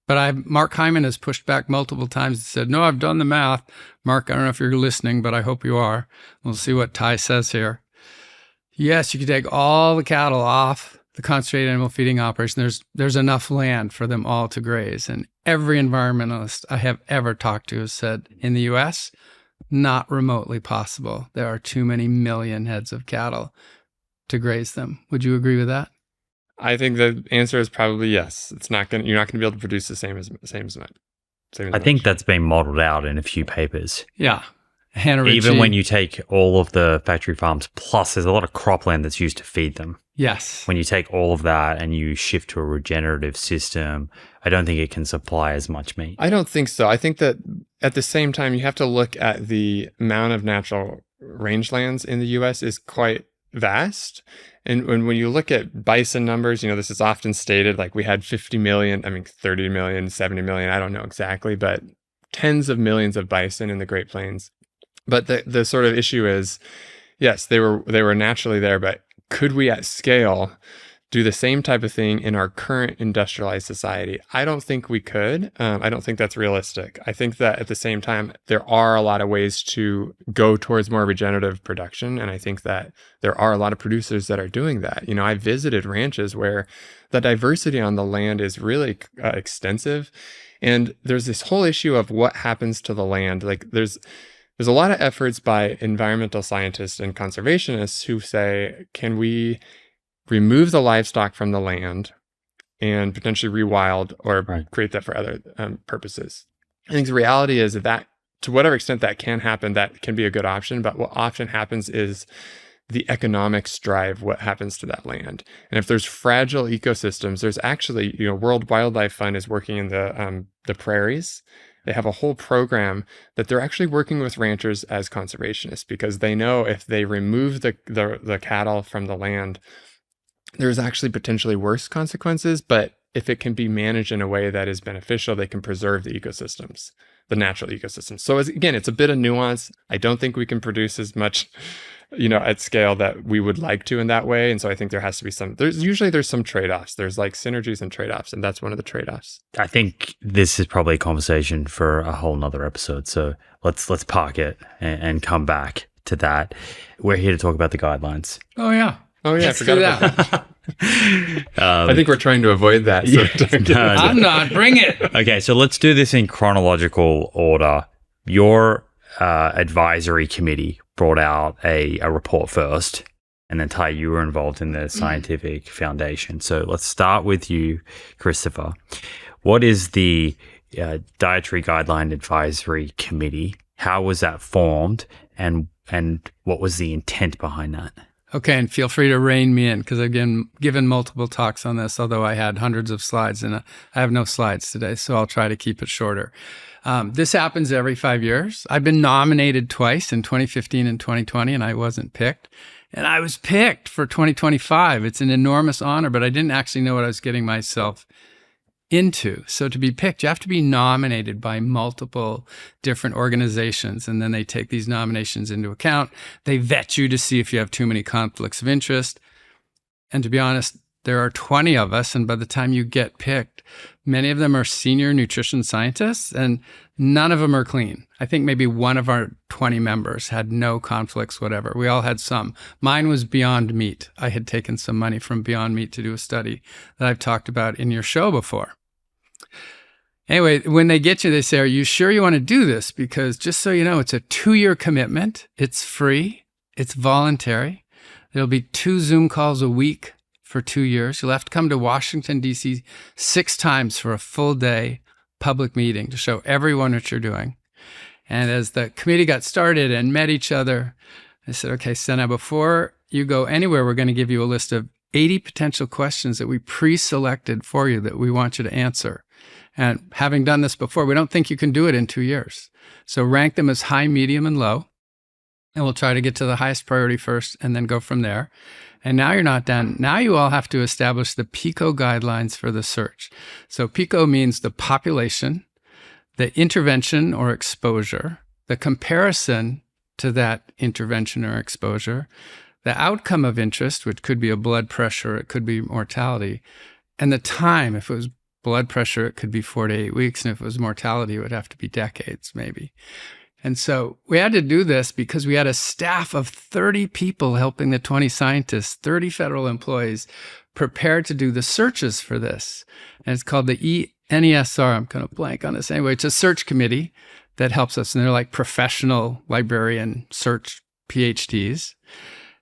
But Mark Hyman has pushed back multiple times and said, no, I've done the math. Mark, I don't know if you're listening, but I hope you are. We'll see what Ty says here. Yes, you can take all the cattle off the concentrated animal feeding operation. There's enough land for them all to graze. And every environmentalist I have ever talked to has said, in the US, not remotely possible. There are too many million heads of cattle to graze them. Would you agree with that? I think the answer is probably yes. You're not going to be able to produce the same as much. I think that's been modeled out in a few papers. Yeah. Even when you take all of the factory farms, plus there's a lot of cropland that's used to feed them. Yes. When you take all of that and you shift to a regenerative system, I don't think it can supply as much meat. I don't think so. I think that at the same time, you have to look at the amount of natural rangelands in the US is quite vast. And when you look at bison numbers, this is often stated, like we had 50 million, 30 million, 70 million, I don't know exactly, but tens of millions of bison in the Great Plains. But the sort of issue is, yes, they were naturally there, but could we at scale do the same type of thing in our current industrialized society? I don't think we could. I don't think that's realistic. I think that at the same time, there are a lot of ways to go towards more regenerative production. And I think that there are a lot of producers that are doing that. I visited ranches where the diversity on the land is really extensive. And there's this whole issue of what happens to the land. Like there's a lot of efforts by environmental scientists and conservationists who say, can we remove the livestock from the land and potentially rewild or create that for other purposes? I think the reality is that to whatever extent that can happen, that can be a good option. But what often happens is the economics drive what happens to that land. And if there's fragile ecosystems, there's actually, World Wildlife Fund is working in the prairies. They have a whole program that they're actually working with ranchers as conservationists, because they know if they remove the cattle from the land, there's actually potentially worse consequences. But if it can be managed in a way that is beneficial, they can preserve the ecosystems, the natural ecosystems. So again, it's a bit of nuance. I don't think we can produce as much, at scale that we would like to in that way. And so I think there has to be there's some trade-offs. There's like synergies and trade-offs, and that's one of the trade-offs. I think this is probably a conversation for a whole nother episode. So let's park it and come back to that. We're here to talk about the guidelines. Oh yeah. I forgot about that. I think we're trying to avoid that. So I'm not. Bring it. Okay, so let's do this in chronological order. Your advisory committee brought out a report first, and then Ty, you were involved in the scientific foundation. So let's start with you, Christopher. What is the Dietary Guideline Advisory Committee? How was that formed, and what was the intent behind that? Okay, and feel free to rein me in, because I've given multiple talks on this, although I had hundreds of slides, and I have no slides today, so I'll try to keep it shorter. This happens every 5 years. I've been nominated twice, in 2015 and 2020, and I wasn't picked. And I was picked for 2025. It's an enormous honor, but I didn't actually know what I was getting myself into. So to be picked, you have to be nominated by multiple different organizations, and then they take these nominations into account. They vet you to see if you have too many conflicts of interest. And to be honest, there are 20 of us, and by the time you get picked, many of them are senior nutrition scientists, and none of them are clean. I think maybe one of our 20 members had no conflicts, whatever. We all had some. Mine was Beyond Meat. I had taken some money from Beyond Meat to do a study that I've talked about in your show before. Anyway, when they get you, they say, are you sure you want to do this? Because just so you know, it's a 2-year commitment. It's free. It's voluntary. There'll be 2 Zoom calls a week for 2 years. You'll have to come to Washington, D.C. 6 times for a full day public meeting to show everyone what you're doing. And as the committee got started and met each other, I said, okay, Senna, before you go anywhere, we're going to give you a list of 80 potential questions that we pre-selected for you that we want you to answer. And having done this before, we don't think you can do it in 2 years. So rank them as high, medium, and low. And we'll try to get to the highest priority first and then go from there. And now you're not done. Now you all have to establish the PICO guidelines for the search. So PICO means the population, the intervention or exposure, the comparison to that intervention or exposure, the outcome of interest, which could be a blood pressure, it could be mortality, and the time. If it was blood pressure, it could be 4 to 8 weeks. And if it was mortality, it would have to be decades, maybe. And so we had to do this because we had a staff of 30 people helping the 20 scientists, 30 federal employees prepared to do the searches for this. And it's called the NESR. I'm going to blank on this anyway. It's a search committee that helps us. And they're like professional librarian search PhDs.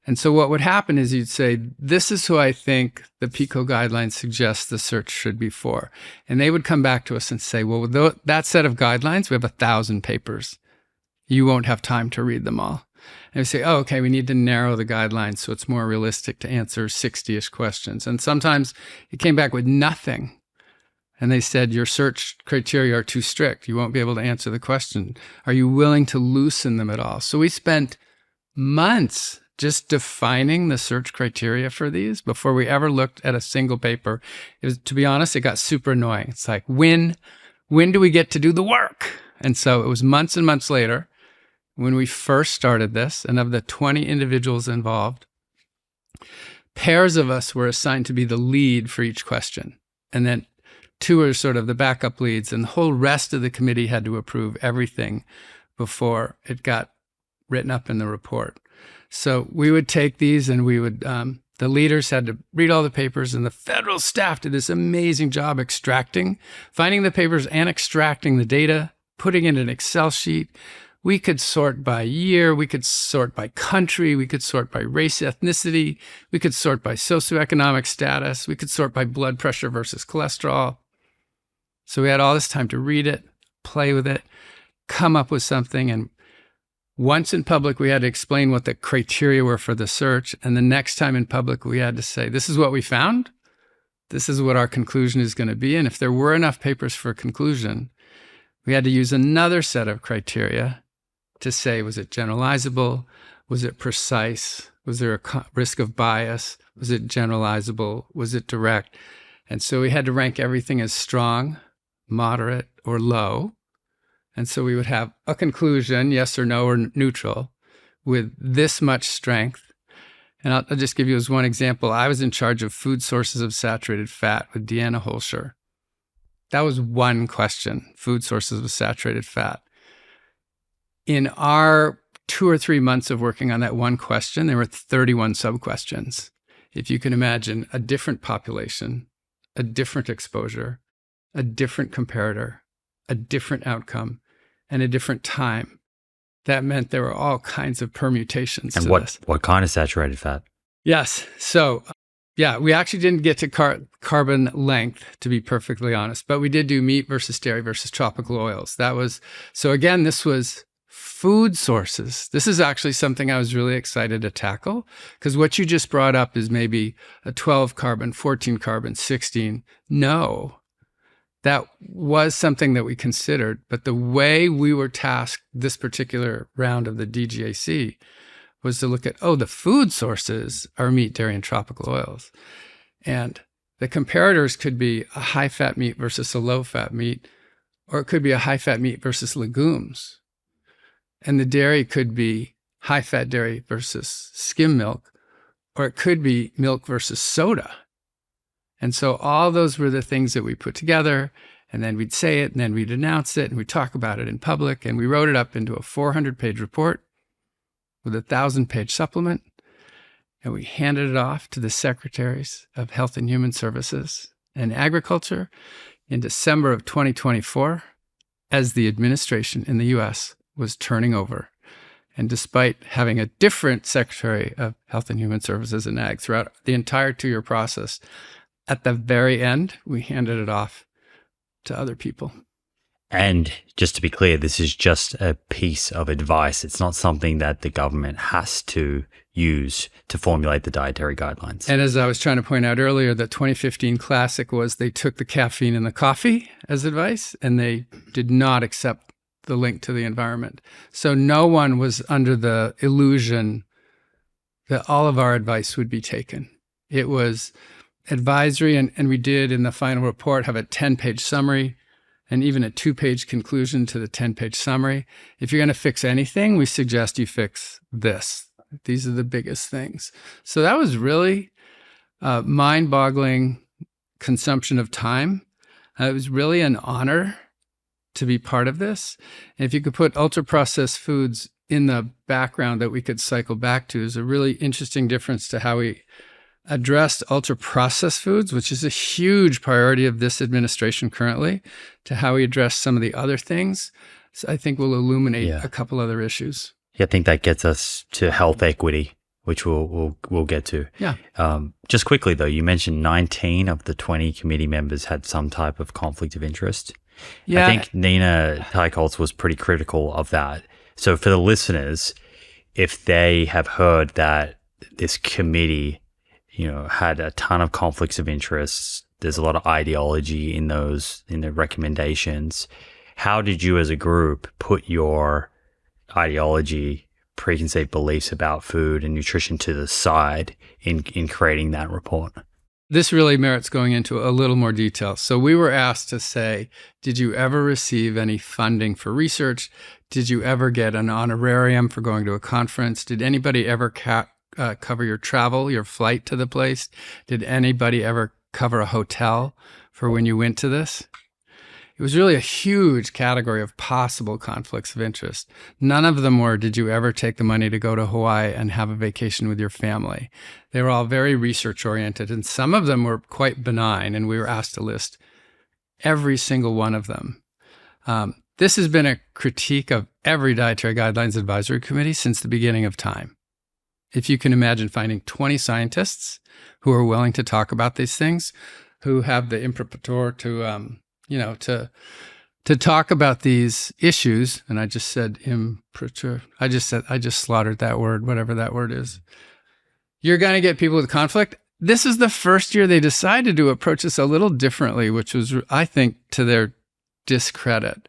And so what would happen is you'd say, this is who I think the PICO guidelines suggest the search should be for. And they would come back to us and say, well, with that set of guidelines, we have 1,000 papers. You won't have time to read them all. And we say, oh, okay, we need to narrow the guidelines so it's more realistic to answer 60-ish questions. And sometimes it came back with nothing. And they said, your search criteria are too strict. You won't be able to answer the question. Are you willing to loosen them at all? So we spent months just defining the search criteria for these before we ever looked at a single paper. It was, to be honest, it got super annoying. It's like, when do we get to do the work? And so it was months and months later when we first started this, and of the 20 individuals involved, pairs of us were assigned to be the lead for each question. And then 2 are sort of the backup leads, and the whole rest of the committee had to approve everything before it got written up in the report. So we would take these and we would, the leaders had to read all the papers, and the federal staff did this amazing job finding the papers and extracting the data, putting it in an Excel sheet. We could sort by year, we could sort by country, we could sort by race, ethnicity, we could sort by socioeconomic status, we could sort by blood pressure versus cholesterol. So we had all this time to read it, play with it, come up with something. And once in public, we had to explain what the criteria were for the search. And the next time in public, we had to say, this is what we found. This is what our conclusion is going to be. And if there were enough papers for a conclusion, we had to use another set of criteria to say, was it generalizable? Was it precise? Was there a risk of bias? Was it generalizable? Was it direct? And so we had to rank everything as strong, moderate, or low. And so we would have a conclusion, yes or no, or neutral, with this much strength. And I'll just give you as one example. I was in charge of food sources of saturated fat with Deanna Holscher. That was one question, food sources of saturated fat. In our 2 or 3 months of working on that one question, there were 31 sub-questions. If you can imagine a different population, a different exposure, a different comparator, a different outcome, and a different time, that meant there were all kinds of permutations. And to this. What kind of saturated fat? Yes. So, yeah, we actually didn't get to carbon length, to be perfectly honest, but we did do meat versus dairy versus tropical oils. So again, this was food sources. This is actually something I was really excited to tackle, because what you just brought up is maybe a 12 carbon, 14 carbon, 16. No, that was something that we considered, but the way we were tasked this particular round of the DGAC was to look at, the food sources are meat, dairy, and tropical oils. And the comparators could be a high-fat meat versus a low-fat meat, or it could be a high-fat meat versus legumes. And the dairy could be high-fat dairy versus skim milk, or it could be milk versus soda. And so all those were the things that we put together, and then we'd say it, and then we'd announce it, and we'd talk about it in public, and we wrote it up into a 400-page report with a 1,000-page supplement, and we handed it off to the Secretaries of Health and Human Services and Agriculture in December of 2024, as the administration in the U.S. was turning over. And despite having a different Secretary of Health and Human Services and Ag throughout the entire 2-year process, at the very end, we handed it off to other people. And just to be clear, this is just a piece of advice. It's not something that the government has to use to formulate the dietary guidelines. And as I was trying to point out earlier, the 2015 classic was they took the caffeine in the coffee as advice, and they did not accept the link to the environment. So no one was under the illusion that all of our advice would be taken. It was advisory, and we did in the final report have a 10-page summary and even a 2-page conclusion to the 10-page summary. If you're going to fix anything, we suggest you fix this. These are the biggest things. So that was really mind-boggling consumption of time. It was really an honor to be part of this. And if you could put ultra-processed foods in the background that we could cycle back to, is a really interesting difference to how we addressed ultra-processed foods, which is a huge priority of this administration currently, to how we address some of the other things. So I think we'll illuminate a couple other issues. Yeah, I think that gets us to health equity, which we'll get to. Yeah. Just quickly though, you mentioned 19 of the 20 committee members had some type of conflict of interest. Yeah. I think Nina Teicholz was pretty critical of that. So for the listeners, if they have heard that this committee, had a ton of conflicts of interest, there's a lot of ideology in the recommendations. How did you as a group put your ideology, preconceived beliefs about food and nutrition to the side in creating that report? This really merits going into a little more detail. So we were asked to say, did you ever receive any funding for research? Did you ever get an honorarium for going to a conference? Did anybody ever cover your travel, your flight to the place? Did anybody ever cover a hotel for when you went to this? It was really a huge category of possible conflicts of interest. None of them were, did you ever take the money to go to Hawaii and have a vacation with your family? They were all very research oriented, and some of them were quite benign, and we were asked to list every single one of them. This has been a critique of every Dietary Guidelines Advisory Committee since the beginning of time. If you can imagine finding 20 scientists who are willing to talk about these things, who have the imprimatur to talk about these issues, and I just said imprimatur. I just slaughtered that word, whatever that word is. You're going to get people with conflict. This is the first year they decided to approach this a little differently, which was, I think, to their discredit.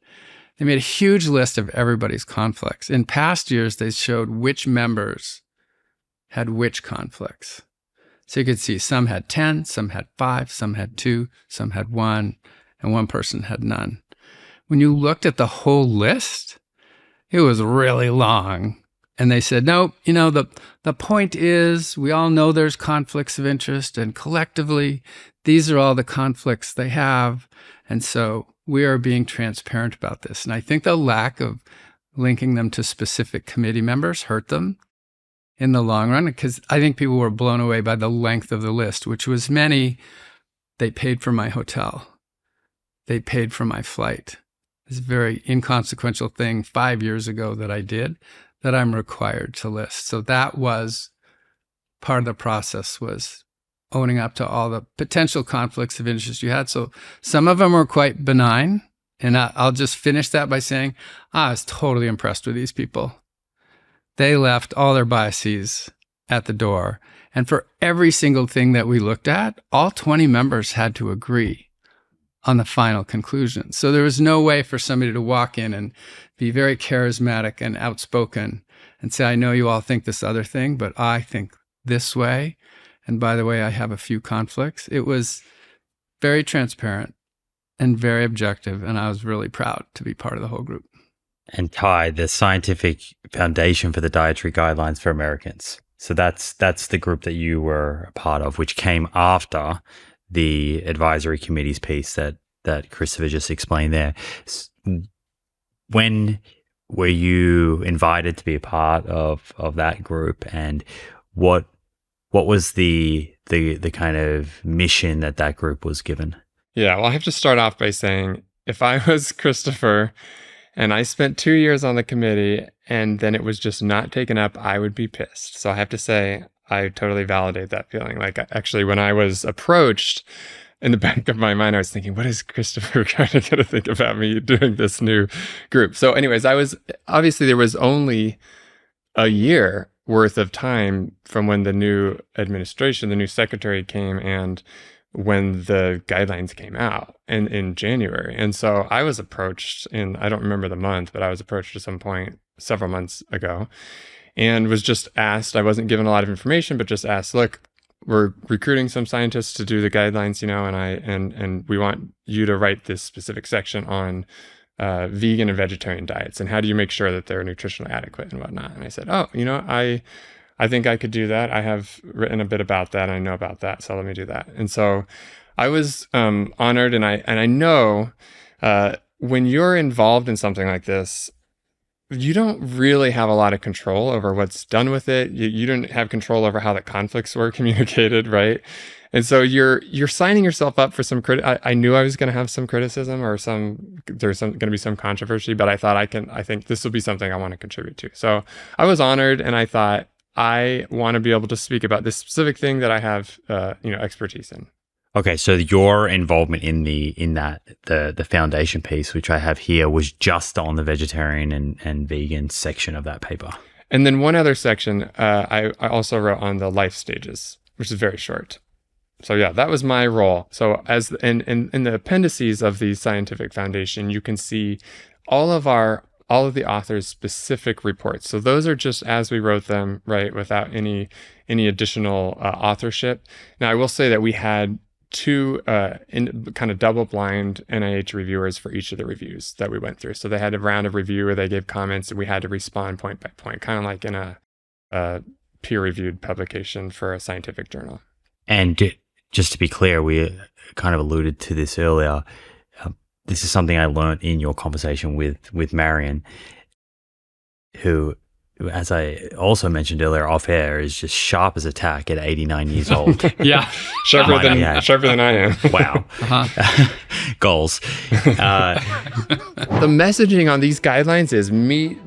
They made a huge list of everybody's conflicts. In past years, they showed which members had which conflicts. So you could see some had 10, some had 5, some had 2, some had 1, and one person had none. When you looked at the whole list, it was really long. And they said, no, the point is we all know there's conflicts of interest, and collectively, these are all the conflicts they have. And so we are being transparent about this. And I think the lack of linking them to specific committee members hurt them in the long run, because I think people were blown away by the length of the list, which was many. They paid for my hotel. They paid for my flight. It's a very inconsequential thing 5 years ago that I did that I'm required to list. So that was part of the process, was owning up to all the potential conflicts of interest you had. So some of them were quite benign. And I'll just finish that by saying, I was totally impressed with these people. They left all their biases at the door. And for every single thing that we looked at, all 20 members had to agree on the final conclusion. So there was no way for somebody to walk in and be very charismatic and outspoken and say, I know you all think this other thing, but I think this way. And by the way, I have a few conflicts. It was very transparent and very objective. And I was really proud to be part of the whole group. And Kai, the scientific foundation for the Dietary Guidelines for Americans. So that's the group that you were a part of, which came after the advisory committee's piece that Christopher just explained there. When were you invited to be a part of that group, and what was the kind of mission that group was given? Yeah, well, I have to start off by saying, if I was Christopher and I spent 2 years on the committee and then it was just not taken up, I would be pissed. So I have to say, I totally validate that feeling. Like, actually, when I was approached, in the back of my mind, I was thinking, what is Christopher kind of going to think about me doing this new group? So anyways, obviously there was only a year worth of time from when the new administration, the new secretary came, and when the guidelines came out in January. And so I was approached I don't remember the month, but I was approached at some point several months ago and was just asked, I wasn't given a lot of information, but just asked, look, we're recruiting some scientists to do the guidelines, and we want you to write this specific section on vegan and vegetarian diets, and how do you make sure that they're nutritionally adequate and whatnot. And I said, I think I could do that. I have written a bit about that. I know about that, so let me do that. And so I was honored, and I know when you're involved in something like this, you don't really have a lot of control over what's done with it. You don't have control over how the conflicts were communicated, right? And so you're signing yourself up for some I knew I was going to have some criticism, or there's going to be some controversy, but I thought I think this will be something I want to contribute to. So I was honored, and I thought, I want to be able to speak about this specific thing that I have, expertise in. Okay, so your involvement in the foundation piece, which I have here, was just on the vegetarian and vegan section of that paper. And then one other section I also wrote on the life stages, which is very short. So yeah, that was my role. So as in the appendices of the scientific foundation, you can see all of the authors' specific reports. So those are just as we wrote them, right, without any additional authorship. Now I will say that we had two kind of double-blind NIH reviewers for each of the reviews that we went through. So they had a round of review where they gave comments, and we had to respond point by point, kind of like in a peer-reviewed publication for a scientific journal. And just to be clear, we kind of alluded to this earlier. This is something I learned in your conversation with Marion, who, as I also mentioned earlier off air, is just sharp as a tack at 89 years old. Yeah. Sharper than I am. Wow. Goals. The messaging on these guidelines is meat,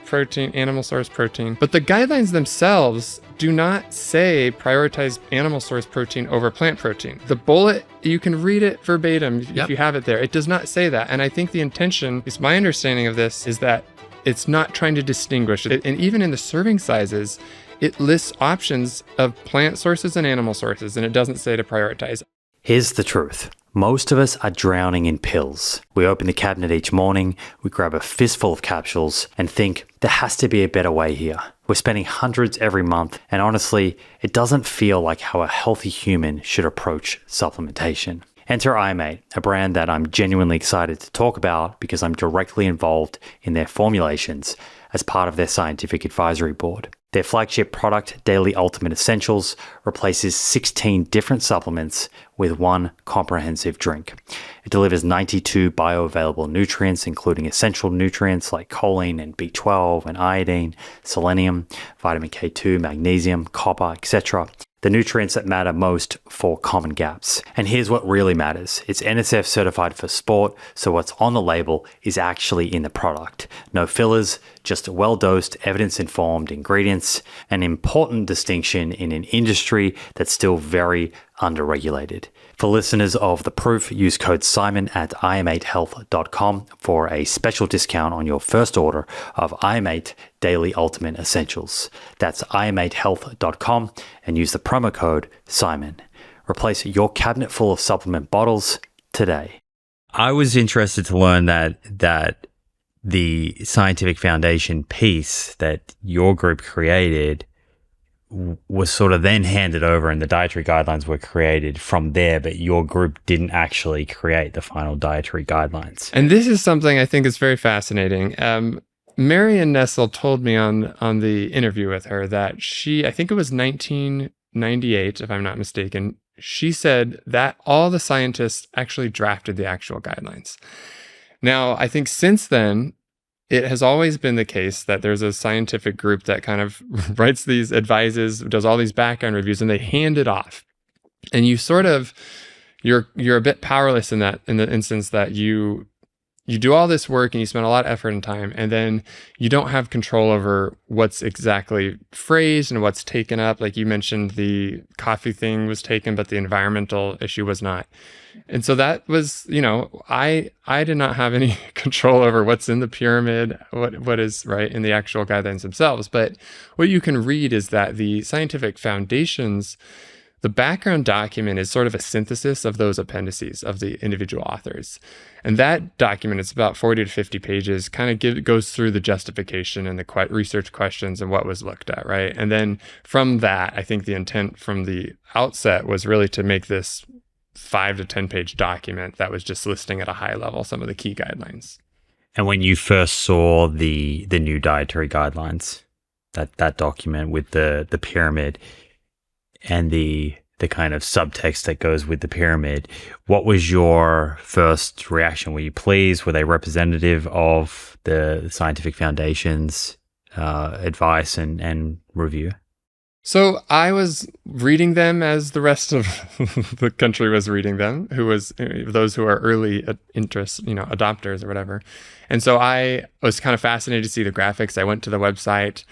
protein, animal source protein. But the guidelines themselves do not say prioritize animal source protein over plant protein. The bullet, you can read it verbatim if you have it there. It does not say that. And I think the intention, at least my understanding of this, is that it's not trying to distinguish. And even in the serving sizes, it lists options of plant sources and animal sources, and it doesn't say to prioritize. Here's the truth. Most of us are drowning in pills. We open the cabinet each morning, we grab a fistful of capsules and think there has to be a better way here. We're spending hundreds every month, and honestly, it doesn't feel like how a healthy human should approach supplementation. Enter iMate, a brand that I'm genuinely excited to talk about because I'm directly involved in their formulations as part of their scientific advisory board. Their flagship product, Daily Ultimate Essentials, replaces 16 different supplements with one comprehensive drink. It delivers 92 bioavailable nutrients, including essential nutrients like choline and B12 and iodine, selenium, vitamin K2, magnesium, copper, etc. The nutrients that matter most for common gaps. And here's what really matters. It's NSF certified for sport, so what's on the label is actually in the product. No fillers, just well-dosed, evidence-informed ingredients, an important distinction in an industry that's still very underregulated. For listeners of The Proof, use code Simon at iamatehealth.com for a special discount on your first order of iAmate Daily Ultimate Essentials. That's iamatehealth.com and use the promo code Simon. Replace your cabinet full of supplement bottles today. I was interested to learn that the scientific foundation piece that your group created was sort of then handed over and the dietary guidelines were created from there, but your group didn't actually create the final dietary guidelines. And this is something I think is very fascinating. Marion Nessel told me on the interview with her that I think it was 1998, if I'm not mistaken, she said that all the scientists actually drafted the actual guidelines. Now, I think since then, it has always been the case that there's a scientific group that kind of writes these advices, does all these background reviews, and they hand it off. And you sort of, you're a bit powerless in the instance that you do all this work and you spend a lot of effort and time, and then you don't have control over what's exactly phrased and what's taken up. Like you mentioned, the coffee thing was taken, but the environmental issue was not. And so that was, I did not have any control over what's in the pyramid, what is right in the actual guidelines themselves. But what you can read is that the scientific foundations, the background document is sort of a synthesis of those appendices of the individual authors. And that document, it's about 40 to 50 pages, kind of goes through the justification and the research questions and what was looked at, right? And then from that, I think the intent from the outset was really to make this 5 to 10 page document that was just listing at a high level some of the key guidelines. And when you first saw the new dietary guidelines, that document with the pyramid and the kind of subtext that goes with the pyramid, what was your first reaction? Were you pleased? Were they representative of the scientific foundation's advice and review? So I was reading them as the rest of the country was reading them, who was those who are early interest, adopters or whatever. And so I was kind of fascinated to see the graphics. I went to the website.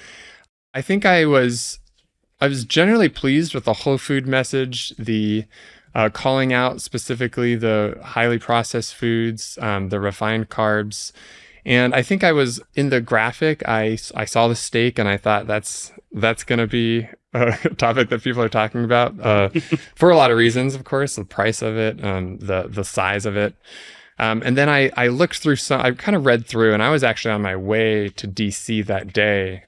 I think I was generally pleased with the whole food message, the calling out specifically the highly processed foods, the refined carbs. And I think I was in the graphic, I saw the steak and I thought that's going to be a topic that people are talking about for a lot of reasons, of course, the price of it, the size of it. And then I looked through I kind of read through, and I was actually on my way to DC that day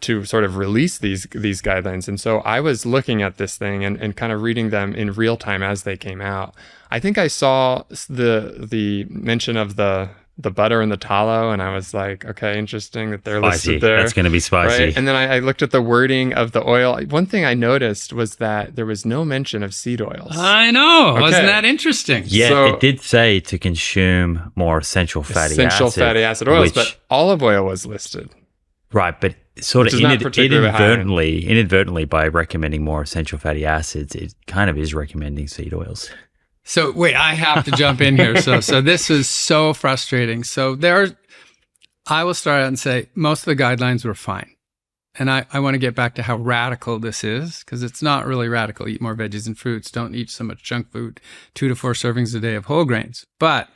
to sort of release these guidelines. And so I was looking at this thing and kind of reading them in real time as they came out. I think I saw the mention of the the butter and the tallow, and I was like, okay, interesting that they're Spicy. listed there. That's going to be spicy. Right? And then I looked at the wording of the oil. One thing I noticed was that there was no mention of seed oils. I know. Okay. Wasn't that interesting? Yeah, So- it did say to consume more essential fatty fatty acid oils, which- but olive oil was listed. right, but sort Which of is not particularly high. inadvertently by recommending more essential fatty acids, it kind of is recommending seed oils. So wait, I have to jump in here. So this is so frustrating. So I will start out and say most of the guidelines were fine. And I want to get back to how radical this is, because it's not really radical. Eat more veggies and fruits. Don't eat so much junk food. 2 to 4 servings a day of whole grains. But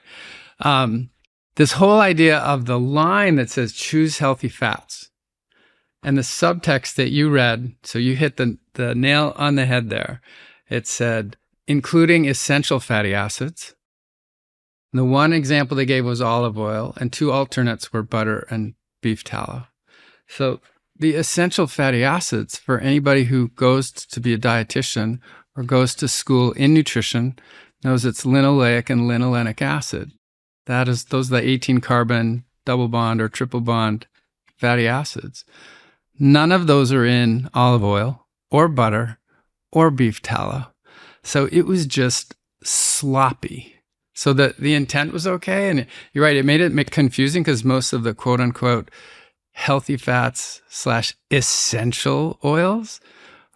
this whole idea of the line that says choose healthy fats and the subtext that you read, so you hit the nail on the head there. It said, including essential fatty acids. The one example they gave was olive oil, and 2 alternates were butter and beef tallow. So the essential fatty acids, for anybody who goes to be a dietitian or goes to school in nutrition, knows it's linoleic and linolenic acid. Those are the 18 carbon double bond or triple bond fatty acids. None of those are in olive oil or butter or beef tallow. So it was just sloppy. So the intent was okay. And you're right, it made it confusing because most of the quote unquote healthy fats / essential oils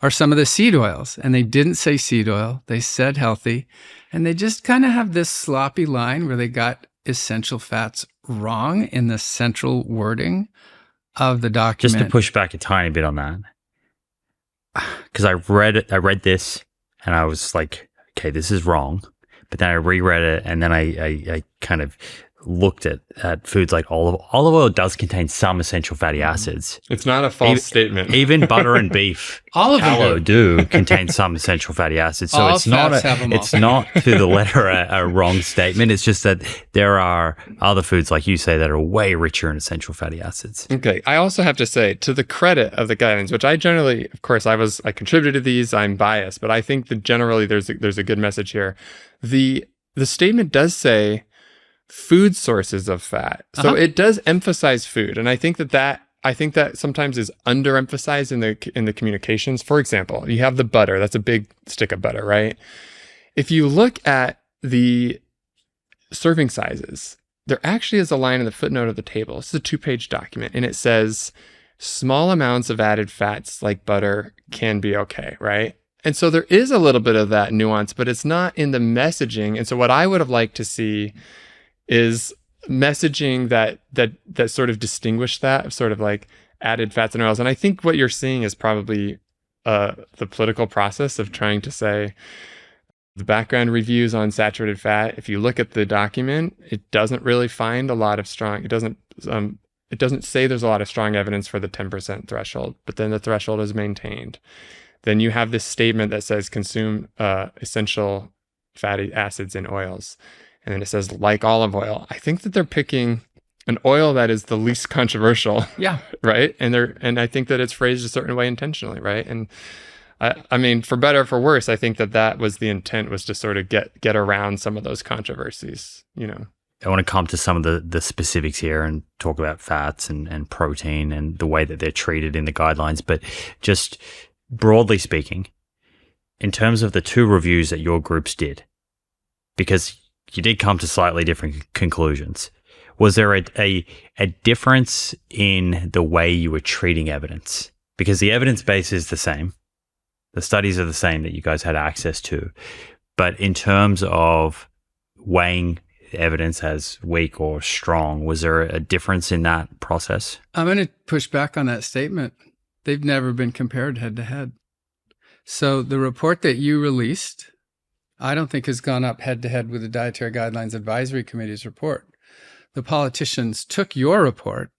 are some of the seed oils. And they didn't say seed oil. They said healthy. And they just kind of have this sloppy line where they got essential fats wrong in the central wording of the document. Just to push back a tiny bit on that, because I read this and I was like, okay, this is wrong. But then I reread it and then I kind of looked at foods like olive oil does contain some essential fatty acids. It's not a false statement. Even butter and beef tallow do contain some essential fatty acids. So All it's not fats have them all. it's not to the letter a wrong statement. It's just that there are other foods, like you say, that are way richer in essential fatty acids. Okay. I also have to say, to the credit of the guidelines, which I generally, of course, I contributed to these, I'm biased, but I think that generally there's a good message here. The statement does say food sources of fat. So it does emphasize food. And I think that sometimes is underemphasized in the communications. For example, you have the butter. That's a big stick of butter, right? If you look at the serving sizes, there actually is a line in the footnote of the table. This is a 2-page document, and it says small amounts of added fats like butter can be okay, right? And so there is a little bit of that nuance, but it's not in the messaging. And so what I would have liked to see is messaging that sort of distinguish that, sort of like added fats and oils. And I think what you're seeing is probably the political process of trying to say the background reviews on saturated fat. If you look at the document, it doesn't really find a lot of strong. It doesn't say there's a lot of strong evidence for the 10% threshold, but then the threshold is maintained. Then you have this statement that says consume essential fatty acids in oils. And then it says like olive oil. I think that they're picking an oil that is the least controversial. Yeah. Right. And I think that it's phrased a certain way intentionally. Right. And I mean, for better or for worse, I think that was the intent, was to sort of get around some of those controversies, you know. I want to come to some of the specifics here and talk about fats and protein and the way that they're treated in the guidelines. But just broadly speaking, in terms of the 2 reviews that your groups did, because you did come to slightly different conclusions, was there a difference in the way you were treating evidence? Because the evidence base is the same. The studies are the same that you guys had access to. But in terms of weighing evidence as weak or strong, was there a difference in that process? I'm going to push back on that statement. They've never been compared head to head. So the report that you released, I don't think has gone up head to head with the Dietary Guidelines Advisory Committee's report. The politicians took your report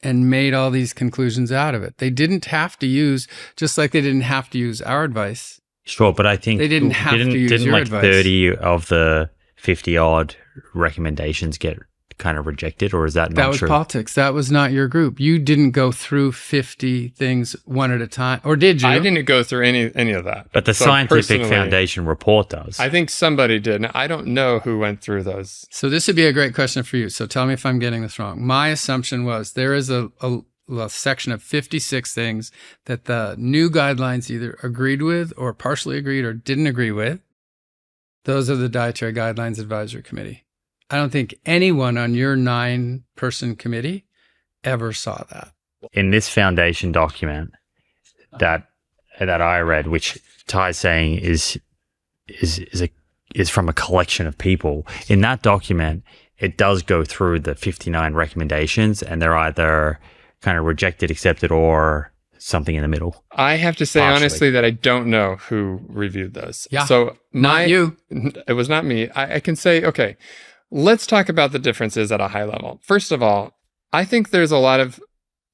and made all these conclusions out of it. They didn't have to use, just like they didn't have to use our advice. Sure, but I think they didn't have to use your like advice. 30 of the 50 odd recommendations get kind of rejected, or is that not That was true? politics. That was not your group. You didn't go through 50 things one at a time, or did you? I didn't go through any of that. But the So Scientific personally, Foundation report does. I think somebody did. Now, I don't know who went through those. So this would be a great question for you. So tell me if I'm getting this wrong. My assumption was there is a section of 56 things that the new guidelines either agreed with or partially agreed or didn't agree with. Those are the Dietary Guidelines Advisory Committee. I don't think anyone on your 9-person committee ever saw that. In this foundation document that I read, which Ty's saying is from a collection of people, in that document, it does go through the 59 recommendations, and they're either kind of rejected, accepted, or something in the middle. I have to say Partially. honestly that I don't know who reviewed those. Yeah, So not you. It was not me. I can say, okay, let's talk about the differences at a high level. First of all, I think there's a lot of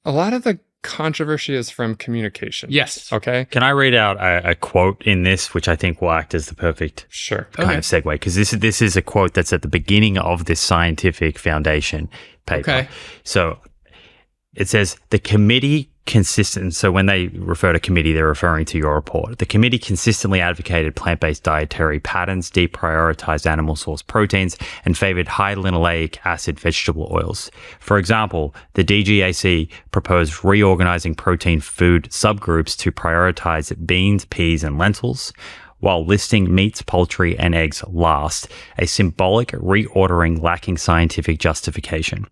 the controversy is from communication. Yes. Okay. Can I read out a quote in this, which I think will act as the perfect Sure. kind Okay. of segue? Because this is a quote that's at the beginning of this Scientific Foundation paper. Okay. So it says, the committee consistent. So when they refer to committee, they're referring to your report. The committee consistently advocated plant-based dietary patterns, deprioritized animal source proteins, and favored high linoleic acid vegetable oils. For example, the DGAC proposed reorganizing protein food subgroups to prioritize beans, peas, and lentils, while listing meats, poultry, and eggs last, a symbolic reordering lacking scientific justification.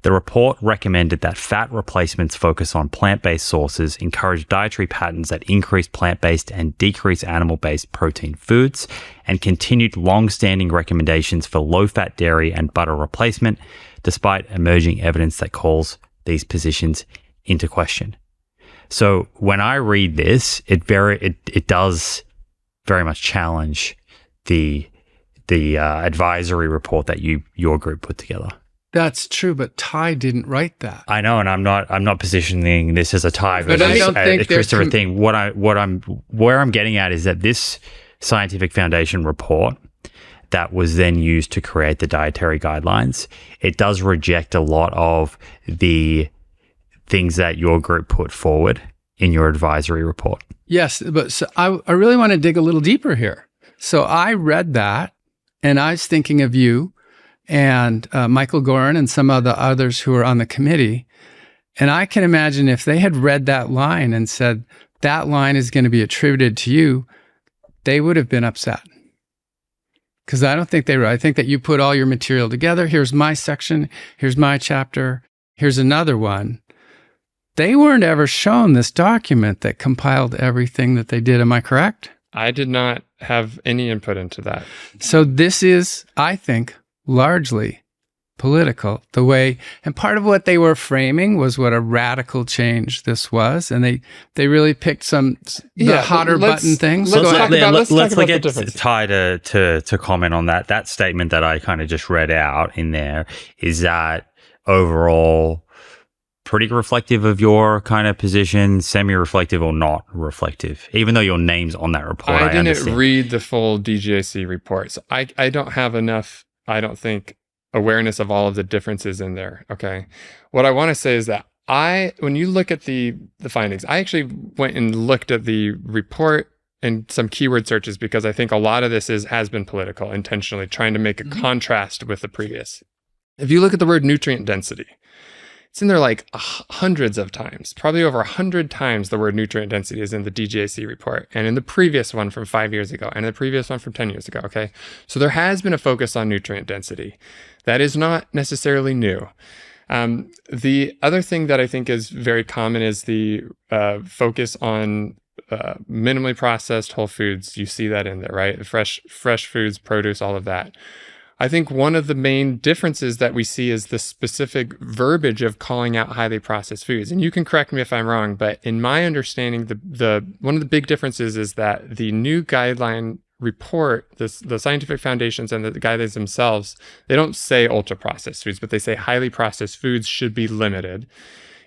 The report recommended that fat replacements focus on plant-based sources, encourage dietary patterns that increase plant-based and decrease animal-based protein foods, and continued long-standing recommendations for low-fat dairy and butter replacement, despite emerging evidence that calls these positions into question. So when I read this, it does very much challenge the advisory report that your group put together. That's true, but Ty didn't write that. I know, and I'm not positioning this as a Ty But versus I don't think a Christopher they're thing. Where I'm getting at is that this Scientific Foundation report that was then used to create the dietary guidelines, it does reject a lot of the things that your group put forward in your advisory report. Yes, but so I really want to dig a little deeper here. So I read that, and I was thinking of you and Michael Gorin and some of the others who are on the committee. And I can imagine if they had read that line and said, that line is going to be attributed to you, they would have been upset. Because I don't think they were. I think that you put all your material together. Here's my section. Here's my chapter. Here's another one. They weren't ever shown this document that compiled everything that they did. Am I correct? I did not have any input into that. So this is, I think, largely political, the way, and part of what they were framing was what a radical change this was, and they really picked the hotter button things. Let's Go talk ahead. about the get difference. Ty to comment on that. That statement that I kind of just read out in there, is that overall pretty reflective of your kind of position, semi-reflective or not reflective, even though your name's on that report. I didn't understand. read the full DGAC report, so I don't have enough, I don't think, awareness of all of the differences in there. Okay. What I want to say is that when you look at the findings, I actually went and looked at the report and some keyword searches, because I think a lot of this has been political, intentionally trying to make a contrast with the previous. If you look at the word nutrient density, it's in there like hundreds of times, probably over 100 times the word nutrient density is in the DGAC report, and in the previous one from 5 years ago, and the previous one from 10 years ago, okay? So there has been a focus on nutrient density. That is not necessarily new. The other thing that I think is very common is the focus on minimally processed whole foods. You see that in there, right? Fresh foods, produce, all of that. I think one of the main differences that we see is the specific verbiage of calling out highly processed foods. And you can correct me if I'm wrong, but in my understanding, the one of the big differences is that the new guideline report, the scientific foundations and the guidelines themselves, they don't say ultra processed foods, but they say highly processed foods should be limited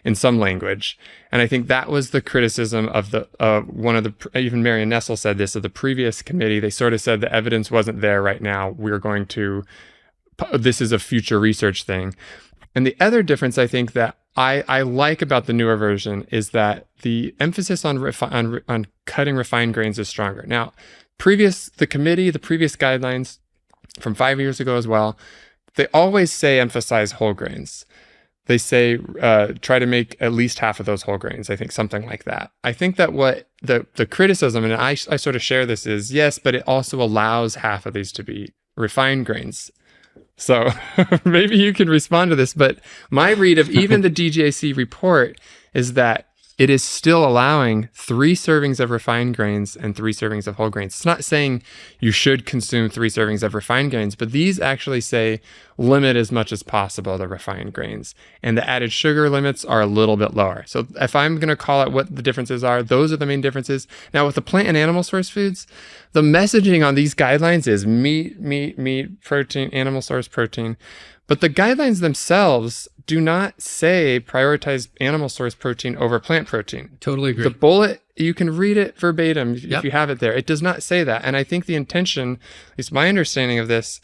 in some language. And I think that was the criticism of even Marion Nessel said this, of the previous committee. They sort of said the evidence wasn't there right now. We're going to this is a future research thing. And the other difference I think that I like about the newer version is that the emphasis on cutting refined grains is stronger. Now, the previous guidelines from 5 years ago as well, they always say emphasize whole grains. They say try to make at least half of those whole grains. I think something like that. I think that what the criticism, and I sort of share this, is yes, but it also allows half of these to be refined grains. So maybe you can respond to this, but my read of even the DGAC report is that it is still allowing 3 servings of refined grains and 3 servings of whole grains. It's not saying you should consume 3 servings of refined grains, but these actually say limit as much as possible the refined grains. And the added sugar limits are a little bit lower. So if I'm going to call out what the differences are, those are the main differences. Now with the plant and animal source foods, the messaging on these guidelines is meat, protein, animal source protein. But the guidelines themselves do not say prioritize animal source protein over plant protein. Totally agree. The bullet, you can read it verbatim Yep. if you have it there. It does not say that. And I think the intention, at least my understanding of this,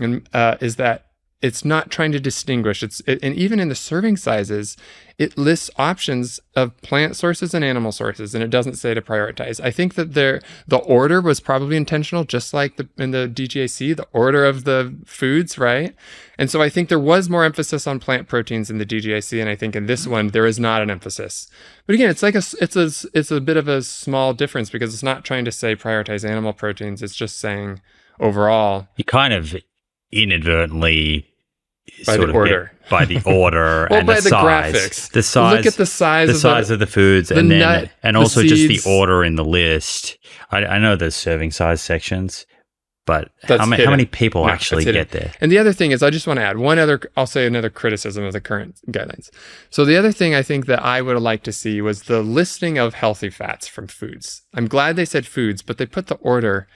is that it's not trying to distinguish. And even in the serving sizes, it lists options of plant sources and animal sources, and it doesn't say to prioritize. I think that the order was probably intentional, just like in the DGAC, the order of the foods, right? And so I think there was more emphasis on plant proteins in the DGAC, and I think in this one there is not an emphasis. But again, it's a bit of a small difference because it's not trying to say prioritize animal proteins. It's just saying overall. You kind of inadvertently By the order. By the order Well, and by the the size. graphics. The size. Look at the size of the foods, the and then nut, and the also just seeds. the order in the list. I know there's serving size sections, but That's how hidden. many people No, actually that's get hidden. there? And the other thing is, I just want to add another criticism of the current guidelines. So the other thing I think that I would like to see was the listing of healthy fats from foods. I'm glad they said foods, but they put the order.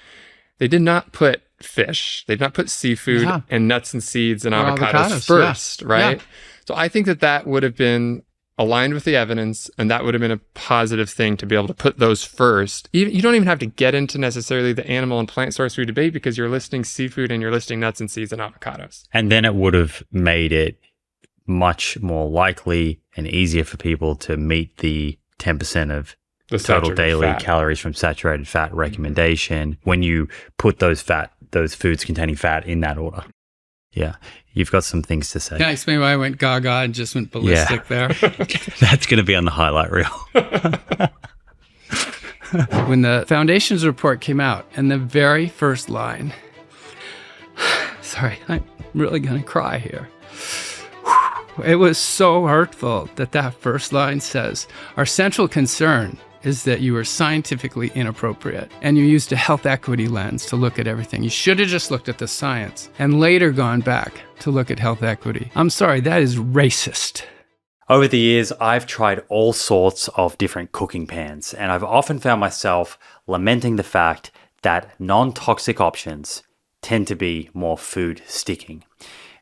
They did not put fish. They did not put seafood Yeah. and nuts and seeds and Or avocados avocados, first, yeah. right? Yeah. So I think that would have been aligned with the evidence, and that would have been a positive thing to be able to put those first. You don't even have to get into necessarily the animal and plant source food debate because you're listing seafood and you're listing nuts and seeds and avocados. And then it would have made it much more likely and easier for people to meet the 10% of The total saturated daily fat. calories from saturated fat recommendation when you put those foods containing fat in that order. Yeah, you've got some things to say. Can I explain why I went gaga and just went ballistic there? That's going to be on the highlight reel. When the Foundation's report came out, and the very first line, sorry, I'm really going to cry here. It was so hurtful that first line says, our central concern is that you were scientifically inappropriate and you used a health equity lens to look at everything. You should have just looked at the science and later gone back to look at health equity. I'm sorry, that is racist. Over the years, I've tried all sorts of different cooking pans, and I've often found myself lamenting the fact that non-toxic options tend to be more food sticking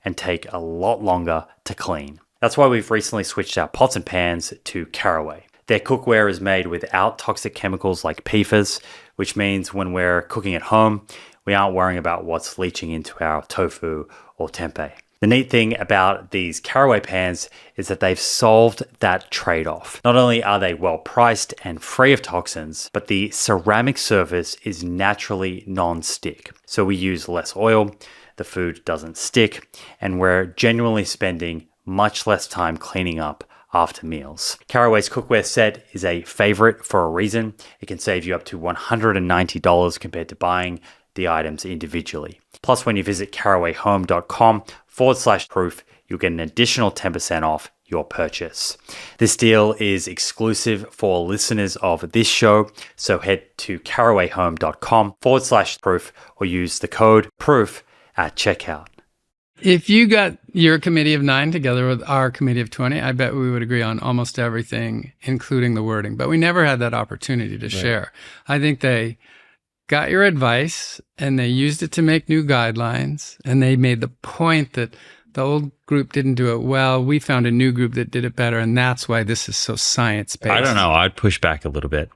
and take a lot longer to clean. That's why we've recently switched our pots and pans to Caraway. Their cookware is made without toxic chemicals like PFAS, which means when we're cooking at home, we aren't worrying about what's leaching into our tofu or tempeh. The neat thing about these Caraway pans is that they've solved that trade-off. Not only are they well priced and free of toxins, but the ceramic surface is naturally non-stick. So we use less oil, the food doesn't stick, and we're genuinely spending much less time cleaning up after meals. Caraway's cookware set is a favorite for a reason. It can save you up to $190 compared to buying the items individually. Plus, when you visit carawayhome.com/proof, you'll get an additional 10% off your purchase. This deal is exclusive for listeners of this show, so head to carawayhome.com/proof or use the code PROOF at checkout. If you got your committee of 9 together with our committee of 20, I bet we would agree on almost everything, including the wording. But we never had that opportunity to share. I think they got your advice and they used it to make new guidelines. And they made the point that the old group didn't do it well. We found a new group that did it better. And that's why this is so science-based. I don't know. I'd push back a little bit.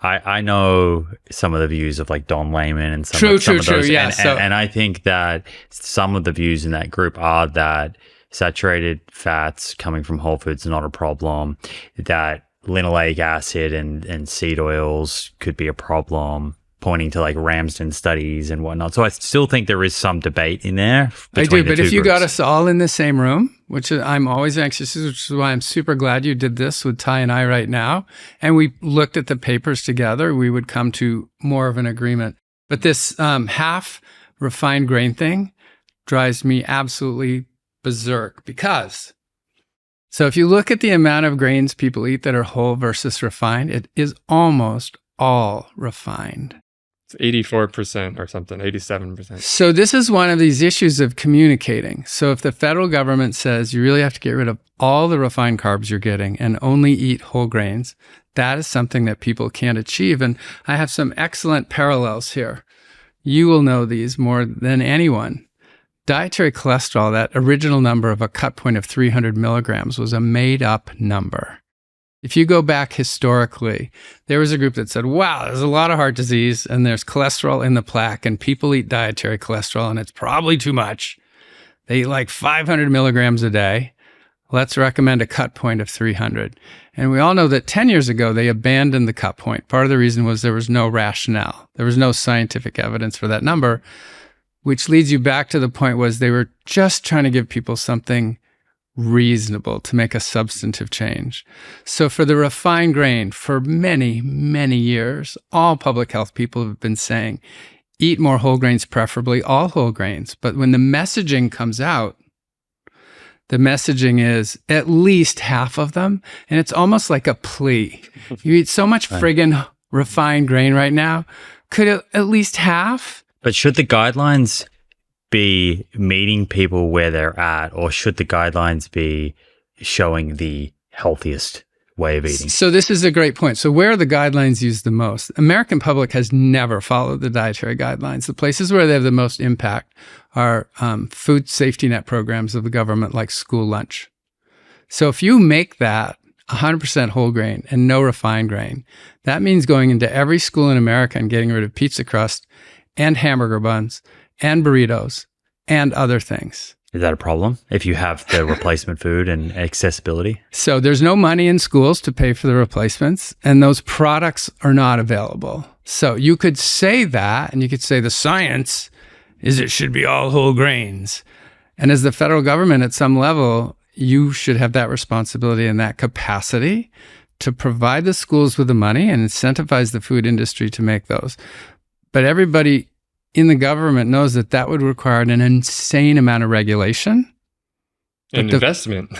I know some of the views of like Don Layman and some True, of those. yeah. And I think that some of the views in that group are that saturated fats coming from whole foods is not a problem, that linoleic acid and seed oils could be a problem, pointing to like Ramsden studies and whatnot. So I still think there is some debate in there. I do, but if you got groups. us all in the same room, which I'm always anxious, which is why I'm super glad you did this with Ty and I right now, and we looked at the papers together, we would come to more of an agreement. But this half refined grain thing drives me absolutely berserk because, so if you look at the amount of grains people eat that are whole versus refined, it is almost all refined. 84% or something, 87%. So this is one of these issues of communicating. So if the federal government says you really have to get rid of all the refined carbs you're getting and only eat whole grains, that is something that people can't achieve. And I have some excellent parallels here. You will know these more than anyone. Dietary cholesterol, that original number of a cut point of 300 milligrams, was a made-up number. If you go back historically, there was a group that said, wow, there's a lot of heart disease and there's cholesterol in the plaque and people eat dietary cholesterol and it's probably too much. They eat like 500 milligrams a day. Let's recommend a cut point of 300. And we all know that 10 years ago, they abandoned the cut point. Part of the reason was there was no rationale. There was no scientific evidence for that number, which leads you back to the point was they were just trying to give people something reasonable to make a substantive change. So for the refined grain, for many, many years, all public health people have been saying, eat more whole grains, preferably all whole grains. But when the messaging comes out, the messaging is at least half of them. And it's almost like a plea. You eat so much friggin' refined grain right now. Could it at least half? But should the guidelines be meeting people where they're at, or should the guidelines be showing the healthiest way of eating? So this is a great point. So where are the guidelines used the most? American public has never followed the dietary guidelines. The places where they have the most impact are food safety net programs of the government, like school lunch. So if you make that 100% whole grain and no refined grain, that means going into every school in America and getting rid of pizza crust and hamburger buns and burritos and other things. Is that a problem if you have the replacement food and accessibility? So there's no money in schools to pay for the replacements, and those products are not available. So you could say that, and you could say the science is it should be all whole grains. And as the federal government at some level, you should have that responsibility and that capacity to provide the schools with the money and incentivize the food industry to make those. But everybody in the government knows that that would require an insane amount of regulation. Investment.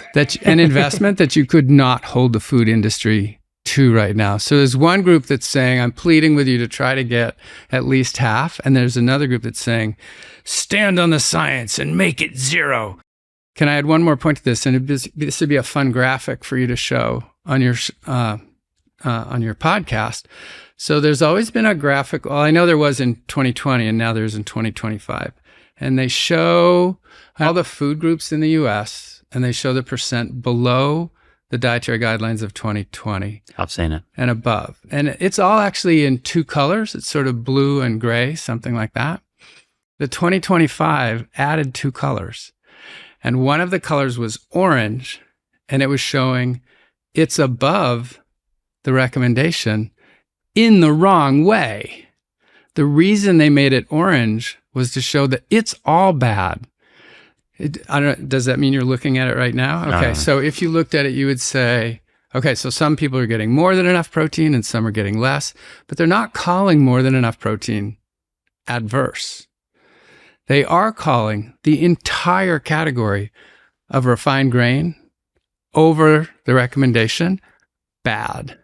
An investment that you could not hold the food industry to right now. So there's one group that's saying, I'm pleading with you to try to get at least half. And there's another group that's saying, stand on the science and make it zero. Can I add one more point to this? And this would be a fun graphic for you to show on your podcast. So there's always been a graphic. Well, I know there was in 2020 and now there's in 2025. And they show all the food groups in the US and they show the percent below the dietary guidelines of 2020. I've seen it. And above. And it's all actually in two colors. It's sort of blue and gray, something like that. The 2025 added two colors. And one of the colors was orange, and it was showing it's above the recommendation in the wrong way. The reason they made it orange was to show that it's all bad. I don't. Does that mean you're looking at it right now? Okay, No. So if you looked at it, you would say, okay, so some people are getting more than enough protein and some are getting less, but they're not calling more than enough protein adverse. They are calling the entire category of refined grain over the recommendation bad.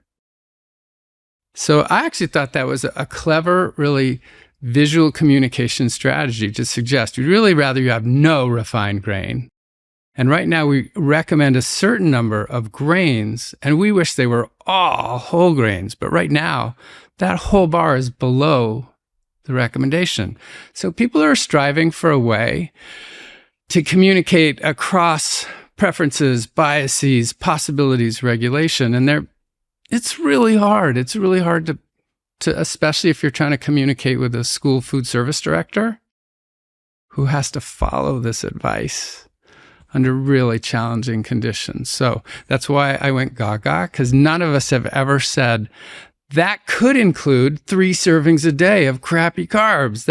So I actually thought that was a clever, really visual communication strategy to suggest we'd really rather you have no refined grain. And right now we recommend a certain number of grains, and we wish they were all whole grains. But right now, that whole bar is below the recommendation. So people are striving for a way to communicate across preferences, biases, possibilities, regulation. And it's really hard. It's really hard to especially if you're trying to communicate with a school food service director who has to follow this advice under really challenging conditions. So that's why I went gaga, because none of us have ever said that could include 3 servings a day of crappy carbs.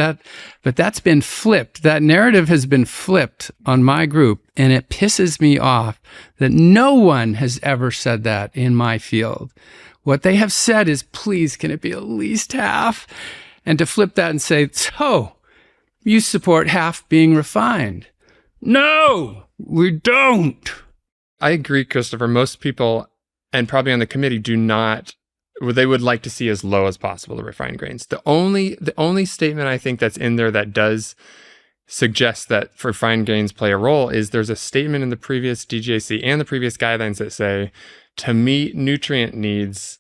But that's been flipped. That narrative has been flipped on my group, and it pisses me off that no one has ever said that in my field. What they have said is, please, can it be at least half? And to flip that and say, so you support half being refined. No, we don't. I agree, Christopher. Most people, and probably on the committee, do not, they would like to see as low as possible the refined grains. The only statement I think that's in there that does suggest that refined grains play a role is there's a statement in the previous DGAC and the previous guidelines that say to meet nutrient needs,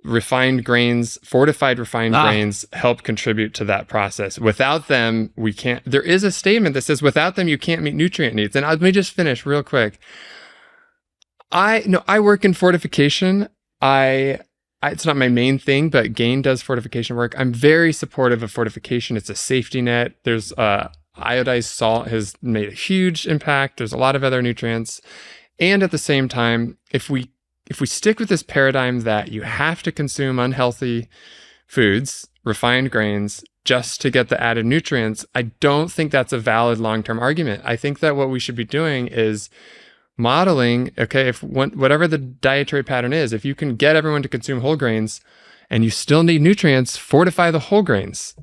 refined grains, fortified refined grains help contribute to that process. Without them, we can't. There is a statement that says without them, you can't meet nutrient needs. And let me just finish real quick. I work in fortification. It's not my main thing, but Gain does fortification work. I'm very supportive of fortification. It's a safety net. There's iodized salt has made a huge impact. There's a lot of other nutrients. And at the same time, if we stick with this paradigm that you have to consume unhealthy foods, refined grains, just to get the added nutrients, I don't think that's a valid long-term argument. I think that what we should be doing is modeling, okay, whatever the dietary pattern is, if you can get everyone to consume whole grains and you still need nutrients, fortify the whole grains.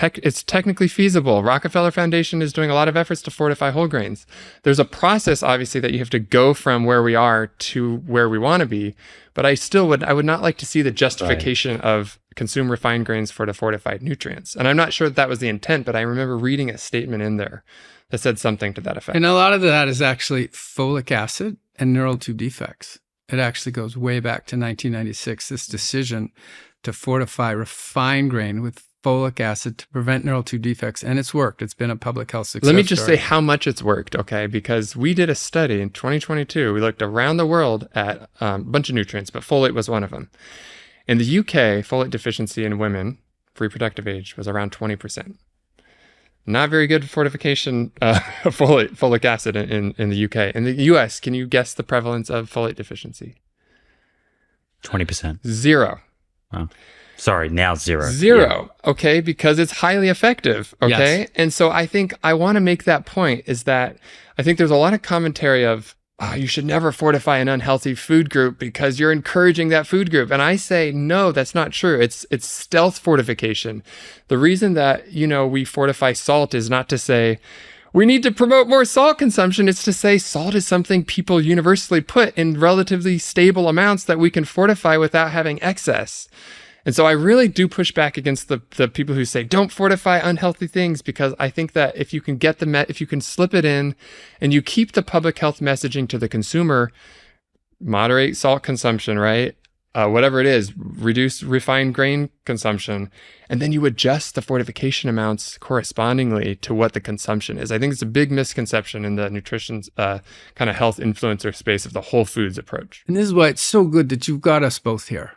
It's technically feasible. Rockefeller Foundation is doing a lot of efforts to fortify whole grains. There's a process, obviously, that you have to go from where we are to where we want to be. But I would not like to see the justification of consume refined grains for the fortified nutrients. And I'm not sure that was the intent, but I remember reading a statement in there that said something to that effect. And a lot of that is actually folic acid and neural tube defects. It actually goes way back to 1996, this decision to fortify refined grain with folic acid to prevent neural tube defects. And it's worked. It's been a public health success Let me just story. say how much it's worked, okay? Because we did a study in 2022. We looked around the world at a bunch of nutrients, but folate was one of them. In the UK, folate deficiency in women, reproductive age, was around 20%. Not very good fortification folic acid in the UK. In the US, can you guess the prevalence of folate deficiency? 20%. 0. Wow. Sorry, now 0. 0. Yeah. Okay, because it's highly effective. Okay. Yes. And so I think I want to make that point is that I think there's a lot of commentary of, you should never fortify an unhealthy food group because you're encouraging that food group. And I say, no, that's not true. It's stealth fortification. The reason that, we fortify salt is not to say we need to promote more salt consumption. It's to say salt is something people universally put in relatively stable amounts that we can fortify without having excess. And so I really do push back against the people who say, don't fortify unhealthy things, because I think that if you can if you can slip it in and you keep the public health messaging to the consumer, moderate salt consumption, right? Whatever it is, reduce refined grain consumption, and then you adjust the fortification amounts correspondingly to what the consumption is. I think it's a big misconception in the nutrition kind of health influencer space of the whole foods approach. And this is why it's so good that you've got us both here.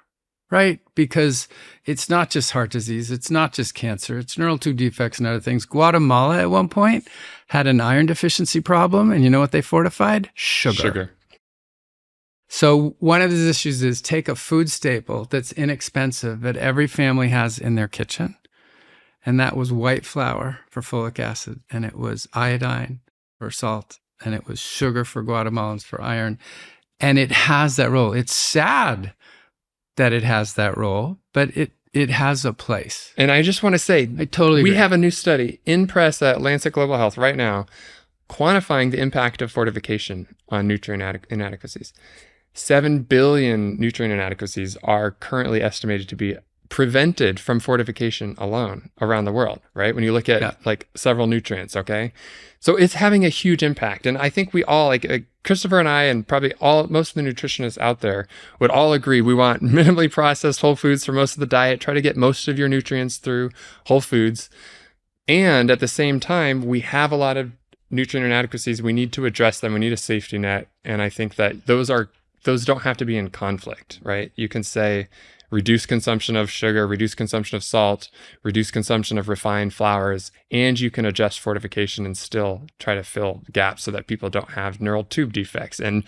Right? Because it's not just heart disease. It's not just cancer. It's neural tube defects and other things. Guatemala at one point had an iron deficiency problem. And you know what they fortified? Sugar. So one of the issues is take a food staple that's inexpensive that every family has in their kitchen. And that was white flour for folic acid. And it was iodine for salt. And it was sugar for Guatemalans for iron. And it has that role. It's sad that it has that role, but it has a place. And I just want to say, I totally agree. We have a new study in press at Lancet Global Health right now, quantifying the impact of fortification on nutrient inadequacies. 7 billion nutrient inadequacies are currently estimated to be prevented from fortification alone around the world, right? When you look at like several nutrients, okay? So it's having a huge impact. And I think we all, like Christopher and I, and probably most of the nutritionists out there would all agree we want minimally processed whole foods for most of the diet. Try to get most of your nutrients through whole foods. And at the same time, we have a lot of nutrient inadequacies. We need to address them. We need a safety net. And I think that those don't have to be in conflict, right? You can say reduce consumption of sugar, reduce consumption of salt, reduce consumption of refined flours, and you can adjust fortification and still try to fill gaps so that people don't have neural tube defects and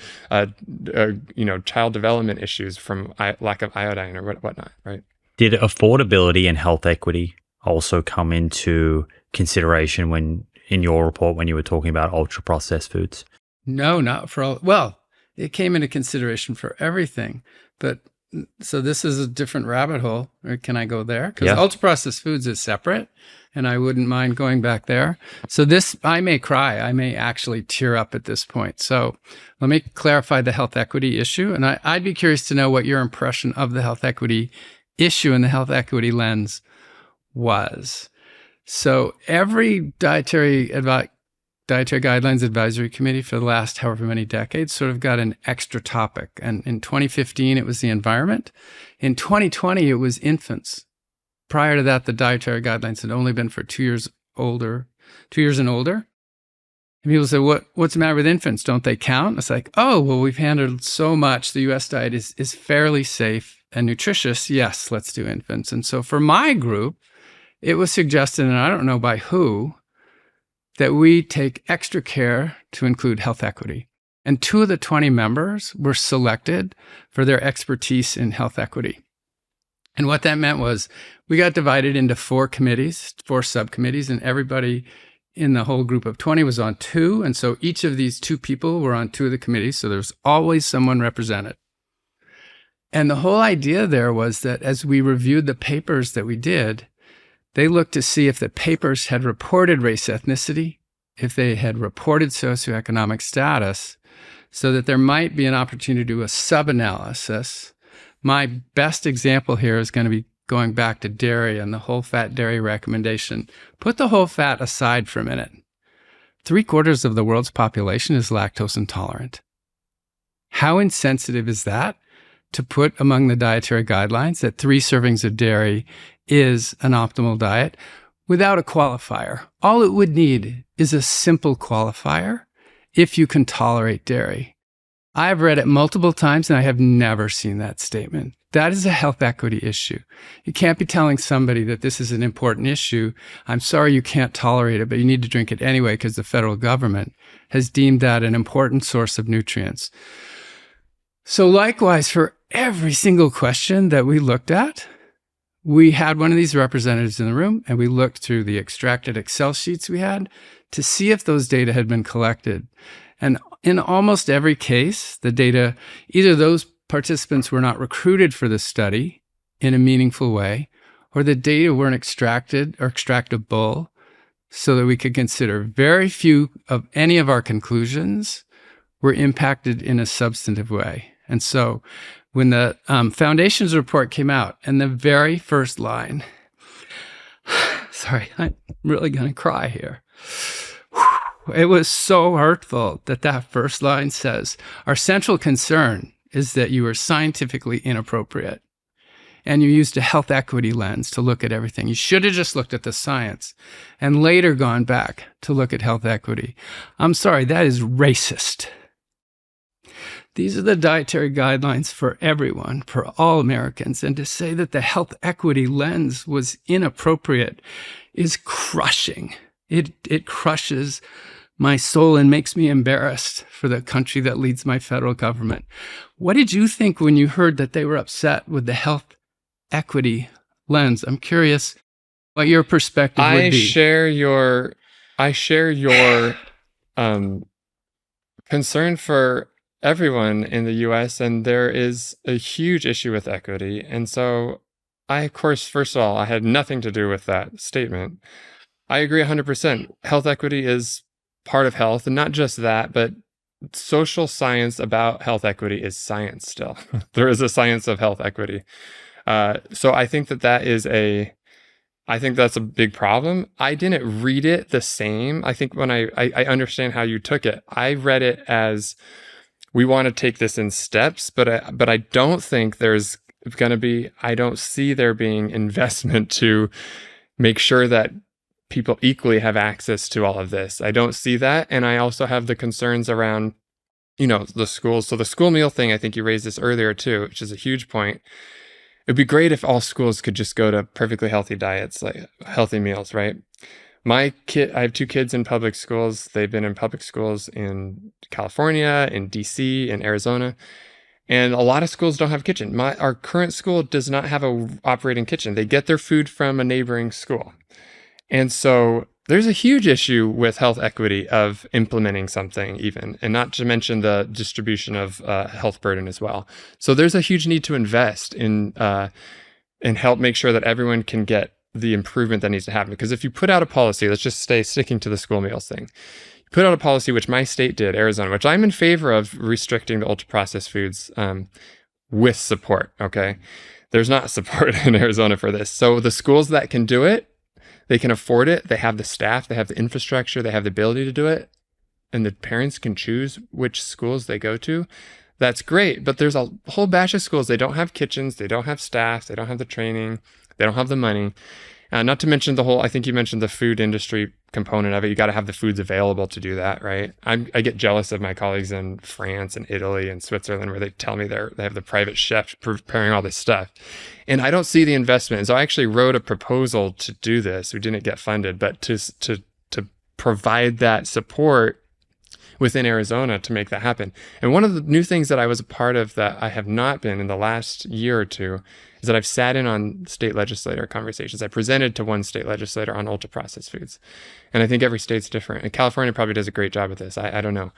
child development issues from lack of iodine or whatnot, right? Did affordability and health equity also come into consideration when in your report when you were talking about ultra processed foods? No, not for all. Well, it came into consideration for everything, but so this is a different rabbit hole. Or can I go there? Because ultra processed foods is separate, and I wouldn't mind going back there. So this, I may cry. I may actually tear up at this point. So let me clarify the health equity issue, and I'd be curious to know what your impression of the health equity issue and the health equity lens was. So every Dietary Guidelines Advisory Committee for the last however many decades sort of got an extra topic. And in 2015, it was the environment. In 2020, it was infants. Prior to that, the Dietary Guidelines had only been for 2 years and older. And people say, what's the matter with infants? Don't they count? It's like, oh, well, we've handled so much. The U.S. diet is fairly safe and nutritious. Yes, let's do infants. And so for my group, it was suggested, and I don't know by who, that we take extra care to include health equity. And 2 of the 20 members were selected for their expertise in health equity. And what that meant was we got divided into 4 committees, 4 subcommittees, and everybody in the whole group of 20 was on 2. And so each of these 2 people were on 2 of the committees. So there's always someone represented. And the whole idea there was that as we reviewed the papers that we did, they looked to see if the papers had reported race, ethnicity, if they had reported socioeconomic status, so that there might be an opportunity to do a sub-analysis. My best example here is going to be going back to dairy and the whole fat dairy recommendation. Put the whole fat aside for a minute. 3/4 of the world's population is lactose intolerant. How insensitive is that to put among the dietary guidelines that 3 servings of dairy is an optimal diet without a qualifier? All it would need is a simple qualifier if you can tolerate dairy. I've read it multiple times and I have never seen that statement. That is a health equity issue. You can't be telling somebody that this is an important issue. I'm sorry you can't tolerate it, but you need to drink it anyway because the federal government has deemed that an important source of nutrients. So likewise, for every single question that we looked at, we had one of these representatives in the room and we looked through the extracted Excel sheets we had to see if those data had been collected. And in almost every case, the data, either those participants were not recruited for the study in a meaningful way, or the data weren't extracted or extractable so that we could consider. Very few of any of our conclusions were impacted in a substantive way. And so when the Foundation's report came out and the very first line, sorry, I'm really going to cry here. It was so hurtful that first line says, our central concern is that you are scientifically inappropriate and you used a health equity lens to look at everything. You should have just looked at the science and later gone back to look at health equity. I'm sorry, that is racist. These are the dietary guidelines for everyone, for all Americans. And to say that the health equity lens was inappropriate is crushing. It crushes my soul and makes me embarrassed for the country that leads my federal government. What did you think when you heard that they were upset with the health equity lens? I'm curious what your perspective would be. I share your concern for everyone in the US, and there is a huge issue with equity. And so of course, first of all, I had nothing to do with that statement. I agree 100%. Health equity is part of health, and not just that, but social science about health equity is science still. There is a science of health equity. So I think that's a big problem. I didn't read it the same. I think when I understand how you took it, I read it as we want to take this in steps, but I don't think there's going to be, I don't see there being investment to make sure that people equally have access to all of this. I don't see that. And I also have the concerns around, the schools. So the school meal thing, I think you raised this earlier too, which is a huge point. it'd be great if all schools could just go to perfectly healthy diets, like healthy meals, right? I have 2 kids in public schools. They've been in public schools in California, in DC, in Arizona. And a lot of schools don't have a kitchen. Our current school does not have a operating kitchen. They get their food from a neighboring school. And so there's a huge issue with health equity of implementing something even, and not to mention the distribution of health burden as well. So there's a huge need to invest in and help make sure that everyone can get the improvement that needs to happen. Because if you put out a policy, let's just sticking to the school meals thing. You put out a policy, which my state did, Arizona, which I'm in favor of restricting the ultra processed foods with support. Okay. There's not support in Arizona for this. So the schools that can do it, they can afford it. They have the staff, they have the infrastructure, they have the ability to do it. And the parents can choose which schools they go to. That's great. But there's a whole batch of schools. They don't have kitchens. They don't have staff. They don't have the training. They don't have the money. Not to mention I think you mentioned the food industry component of it. You got to have the foods available to do that, right? I get jealous of my colleagues in France and Italy and Switzerland where they tell me they have the private chef preparing all this stuff. And I don't see the investment. And so I actually wrote a proposal to do this. We didn't get funded, but to provide that support within Arizona to make that happen. And one of the new things that I was a part of that I have not been in the last year or two is that I've sat in on state legislator conversations. I presented to one state legislator on ultra processed foods. And I think every state's different. And California probably does a great job with this. I don't know.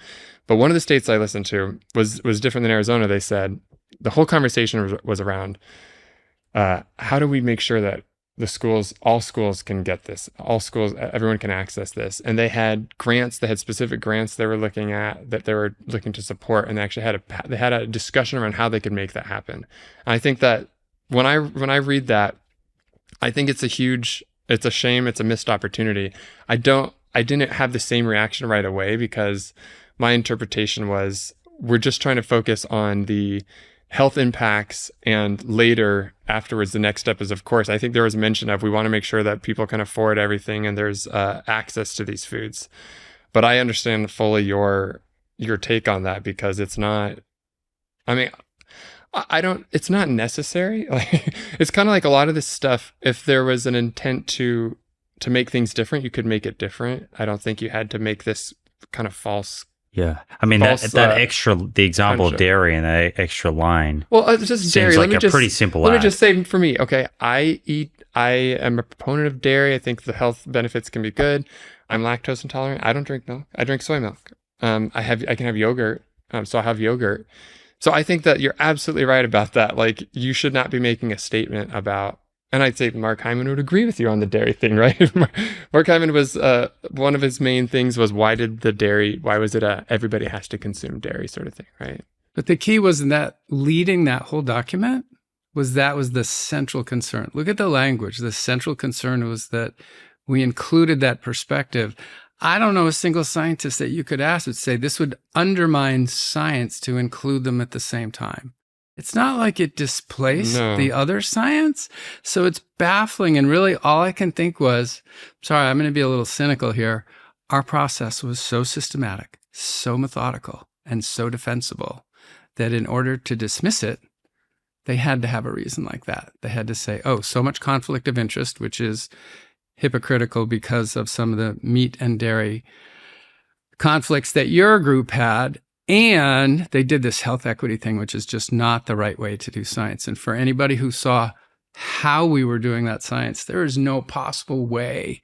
But one of the states I listened to was different than Arizona. They said the whole conversation was around how do we make sure that all schools can get this, all schools, everyone can access this. And they had grants, they had specific grants they were looking at that they were looking to support. And they actually had a discussion around how they could make that happen. And I think that when I read that, I think it's a shame. It's a missed opportunity. I didn't have the same reaction right away because my interpretation was we're just trying to focus on the health impacts, and later afterwards the next step is, of course, I think there was mention of we want to make sure that people can afford everything and there's access to these foods. But I understand fully your take on that because it's not, I mean, it's not necessary. Like, it's kind of like a lot of this stuff, if there was an intent to make things different, you could make it different. I don't think you had to make this kind of false. Yeah. I mean, the example of dairy and the extra line. Well, it's just dairy. Seems like a pretty simple Let me just say for me, okay, I am a proponent of dairy. I think the health benefits can be good. I'm lactose intolerant. I don't drink milk. I drink soy milk. I can have yogurt. So I have yogurt. So I think that you're absolutely right about that. Like, you should not be making a statement about, and I'd say Mark Hyman would agree with you on the dairy thing, right? Mark Hyman was, one of his main things was, why was it everybody has to consume dairy sort of thing, right? But the key was in that leading that whole document was the central concern. Look at the language. The central concern was that we included that perspective. I don't know a single scientist that you could ask would say this would undermine science to include them at the same time. It's not like it displaced the other science. So it's baffling. And really all I can think was, sorry, I'm going to be a little cynical here. Our process was so systematic, so methodical, and so defensible that in order to dismiss it, they had to have a reason like that. They had to say, oh, so much conflict of interest, which is hypocritical because of some of the meat and dairy conflicts that your group had. And they did this health equity thing, which is just not the right way to do science. And for anybody who saw how we were doing that science, there is no possible way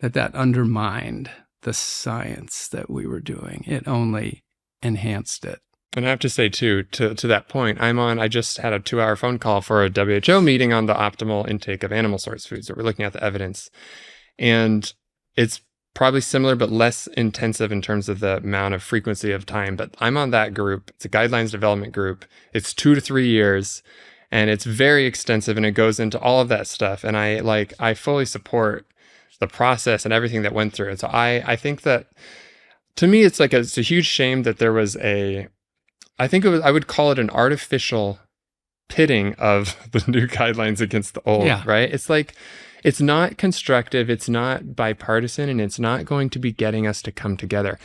that undermined the science that we were doing. It only enhanced it. And I have to say, too, to that point, I just had a 2-hour phone call for a WHO meeting on the optimal intake of animal source foods. So we're looking at the evidence. And it's probably similar, but less intensive in terms of the amount of frequency of time. But I'm on that group. It's a guidelines development group. It's 2 to 3 years, and it's very extensive, and it goes into all of that stuff. And I fully support the process and everything that went through it. So I think that, to me, it's a huge shame that there was I would call it an artificial pitting of the new guidelines against the old, right? It's like, it's not constructive, it's not bipartisan, and it's not going to be getting us to come together.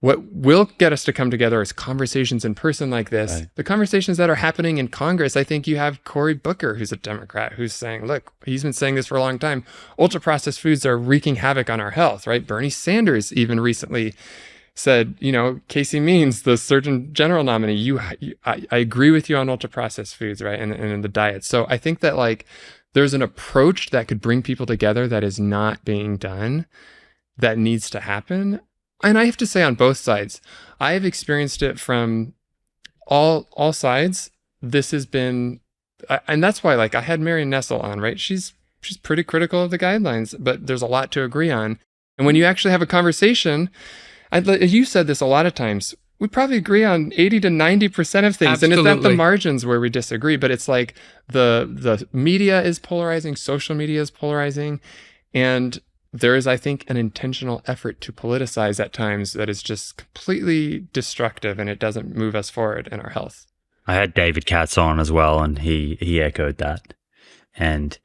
What will get us to come together is conversations in person like this. Right. The conversations that are happening in Congress, I think you have Cory Booker, who's a Democrat, who's saying, look, he's been saying this for a long time. Ultra-processed foods are wreaking havoc on our health, right? Bernie Sanders even recently said, Casey Means, the Surgeon General nominee, I agree with you on ultra-processed foods, right? And in the diet. So I think that like there's an approach that could bring people together that is not being done, that needs to happen. And I have to say on both sides, I have experienced it from all sides. This has been, and that's why like I had Marion Nessel on, right? She's pretty critical of the guidelines, but there's a lot to agree on. And when you actually have a conversation, you said this a lot of times, we probably agree on 80 to 90% of things. Absolutely. And it's at the margins where we disagree, but it's like the media is polarizing, social media is polarizing, and there is, I think, an intentional effort to politicize at times that is just completely destructive, and it doesn't move us forward in our health. I had David Katz on as well, and he echoed that. And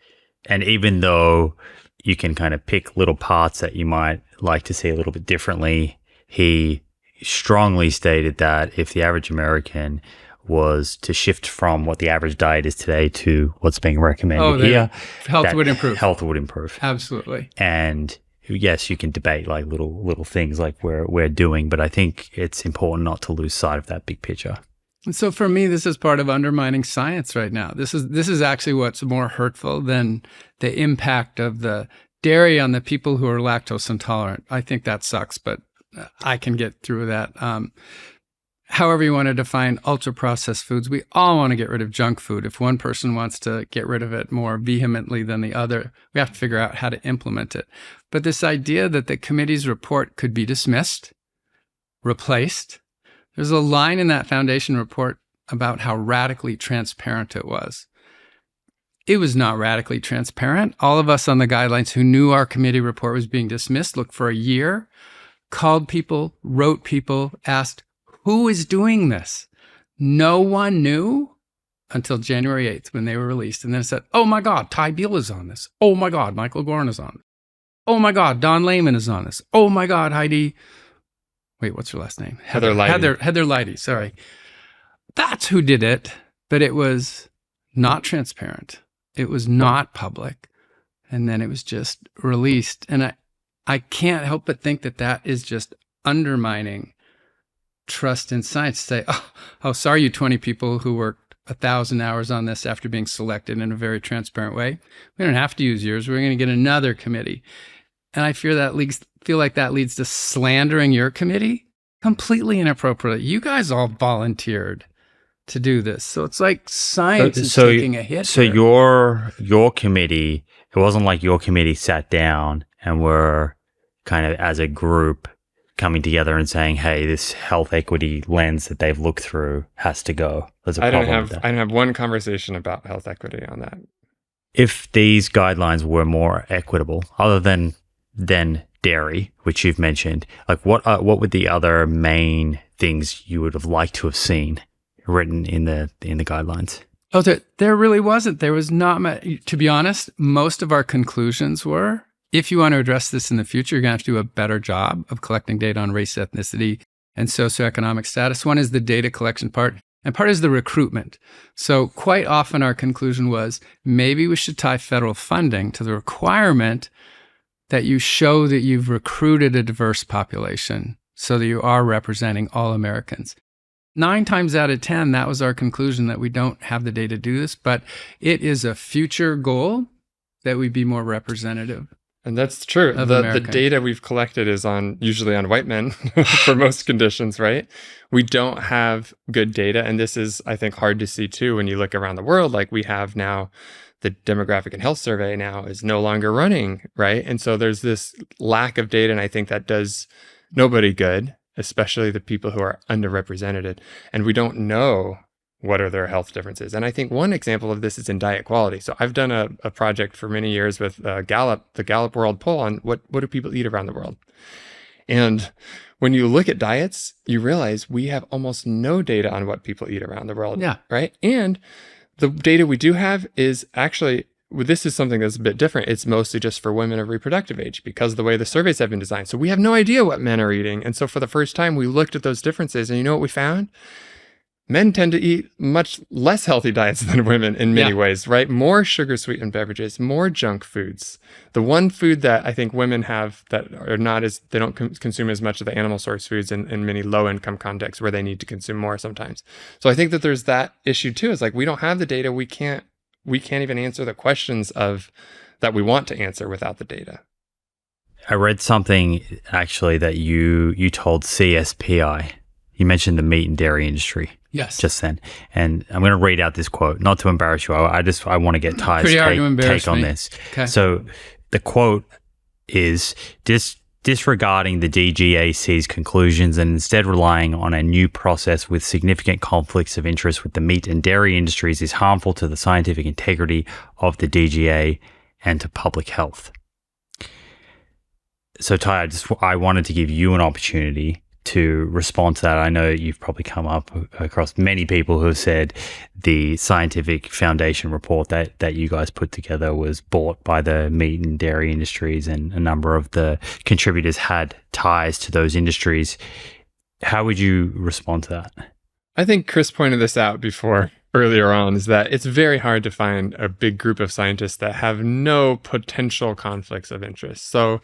even though you can kind of pick little parts that you might like to see a little bit differently, he strongly stated that if the average American was to shift from what the average diet is today to what's being recommended here, health would improve. Health would improve. Absolutely. And yes, you can debate like little things like we're doing, but I think it's important not to lose sight of that big picture. And so for me, this is part of undermining science right now. This is actually what's more hurtful than the impact of the dairy on the people who are lactose intolerant. I think that sucks, but I can get through that. However you want to define ultra-processed foods, we all want to get rid of junk food. If one person wants to get rid of it more vehemently than the other, we have to figure out how to implement it. But this idea that the committee's report could be dismissed, replaced, there's a line in that foundation report about how radically transparent it was. It was not radically transparent. All of us on the guidelines who knew our committee report was being dismissed looked for a year, called people, wrote people, asked, who is doing this? No one knew until January 8th when they were released. And then it said, oh my God, Ty Beal is on this. Oh my God, Michael Gorn is on this. Oh my God, Don Layman is on this. Oh my God, what's her last name? Heather Leidy. Heather Leidy, sorry. That's who did it, but it was not transparent. It was not public. And then it was just released. And I can't help but think that is just undermining trust in science. Say, oh, sorry, you 20 people who worked 1,000 hours on this after being selected in a very transparent way. We don't have to use yours. We're going to get another committee. And I feel like that leads to slandering your committee. Completely inappropriate. You guys all volunteered to do this. So it's like science is taking a hit. So here. your committee, it wasn't like your committee sat down and were kind of as a group coming together and saying, hey, this health equity lens that they've looked through has to go. There's a problem with that. I don't have one conversation about health equity on that. If these guidelines were more equitable, other than dairy, which you've mentioned, like what would the other main things you would have liked to have seen written in the guidelines? Oh, there really wasn't. There was not much. To be honest, most of our conclusions were, if you want to address this in the future, you're going to have to do a better job of collecting data on race, ethnicity, and socioeconomic status. One is the data collection part, and part is the recruitment. So quite often our conclusion was, maybe we should tie federal funding to the requirement that you show that you've recruited a diverse population so that you are representing all Americans. 9 times out of 10, that was our conclusion, that we don't have the data to do this, but it is a future goal that we be more representative. And that's true. The data we've collected is usually on white men for most conditions, right? We don't have good data. And this is, I think, hard to see too when you look around the world. Like we have now, the Demographic and Health Survey now is no longer running, right? And so there's this lack of data, and I think that does nobody good, especially the people who are underrepresented. And we don't know what are their health differences. And I think one example of this is in diet quality. So I've done a project for many years with Gallup, the Gallup World Poll, on what do people eat around the world. And when you look at diets, you realize we have almost no data on what people eat around the world. Yeah. Right. And the data we do have is actually this is something that's a bit different. It's mostly just for women of reproductive age because of the way the surveys have been designed. So we have no idea what men are eating. And so for the first time, we looked at those differences, and you know what we found? Men tend to eat much less healthy diets than women in many ways, right? More sugar-sweetened beverages, more junk foods. The one food that I think women have that are not as, they don't consume as much of the animal source foods in many low-income contexts where they need to consume more sometimes. So I think that there's that issue too. It's like, we don't have the data. We can't even answer the questions that we want to answer without the data. I read something actually that you told CSPI. You mentioned the meat and dairy industry. Yes. Just then. And I'm going to read out this quote, not to embarrass you. I want to get Ty's take on this. Okay. So the quote is disregarding the DGAC's conclusions and instead relying on a new process with significant conflicts of interest with the meat and dairy industries is harmful to the scientific integrity of the DGA and to public health. So Ty, I wanted to give you an opportunity to respond to that. I know you've probably come up across many people who have said the scientific foundation report that you guys put together was bought by the meat and dairy industries, and a number of the contributors had ties to those industries. How would you respond to that? I think Chris pointed this out earlier on, is that it's very hard to find a big group of scientists that have no potential conflicts of interest. So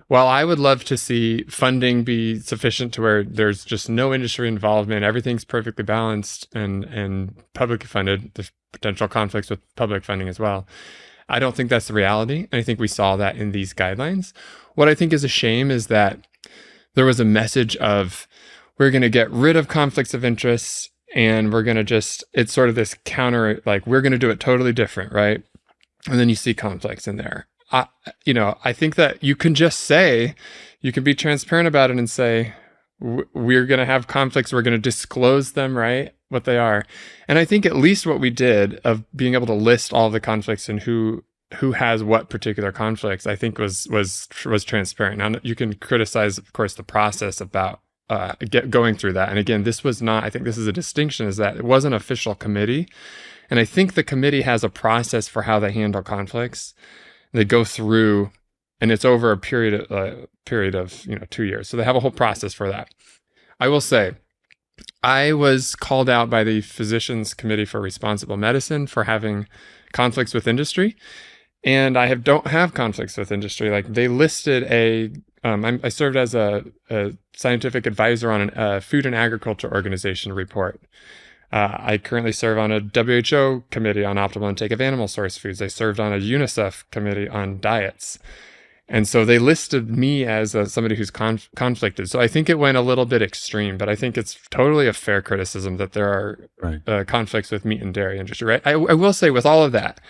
while I would love to see funding be sufficient to where there's just no industry involvement, everything's perfectly balanced and publicly funded, there's potential conflicts with public funding as well. I don't think that's the reality. And I think we saw that in these guidelines. What I think is a shame is that there was a message of, we're going to get rid of conflicts of interest, and we're going to it's sort of this counter, like, we're going to do it totally different, right? And then you see conflicts in there. I think that you can be transparent about it and say, we're going to have conflicts. We're going to disclose them, right? What they are. And I think at least what we did of being able to list all the conflicts and who has what particular conflicts, I think was transparent. Now, you can criticize, of course, the process about going through that. And again, this was not, I think this is a distinction, is that it was an official committee. And I think the committee has a process for how they handle conflicts. They go through, and it's over a period of 2 years. So they have a whole process for that. I will say, I was called out by the Physicians Committee for Responsible Medicine for having conflicts with industry. And I don't have conflicts with industry. Like, they listed I served as a scientific advisor on a Food and Agriculture Organization report. I currently serve on a WHO committee on optimal intake of animal source foods. I served on a UNICEF committee on diets. And so they listed me as somebody who's conflicted. So I think it went a little bit extreme, but I think it's totally a fair criticism that there are conflicts with meat and dairy industry, right? I will say, with all of that,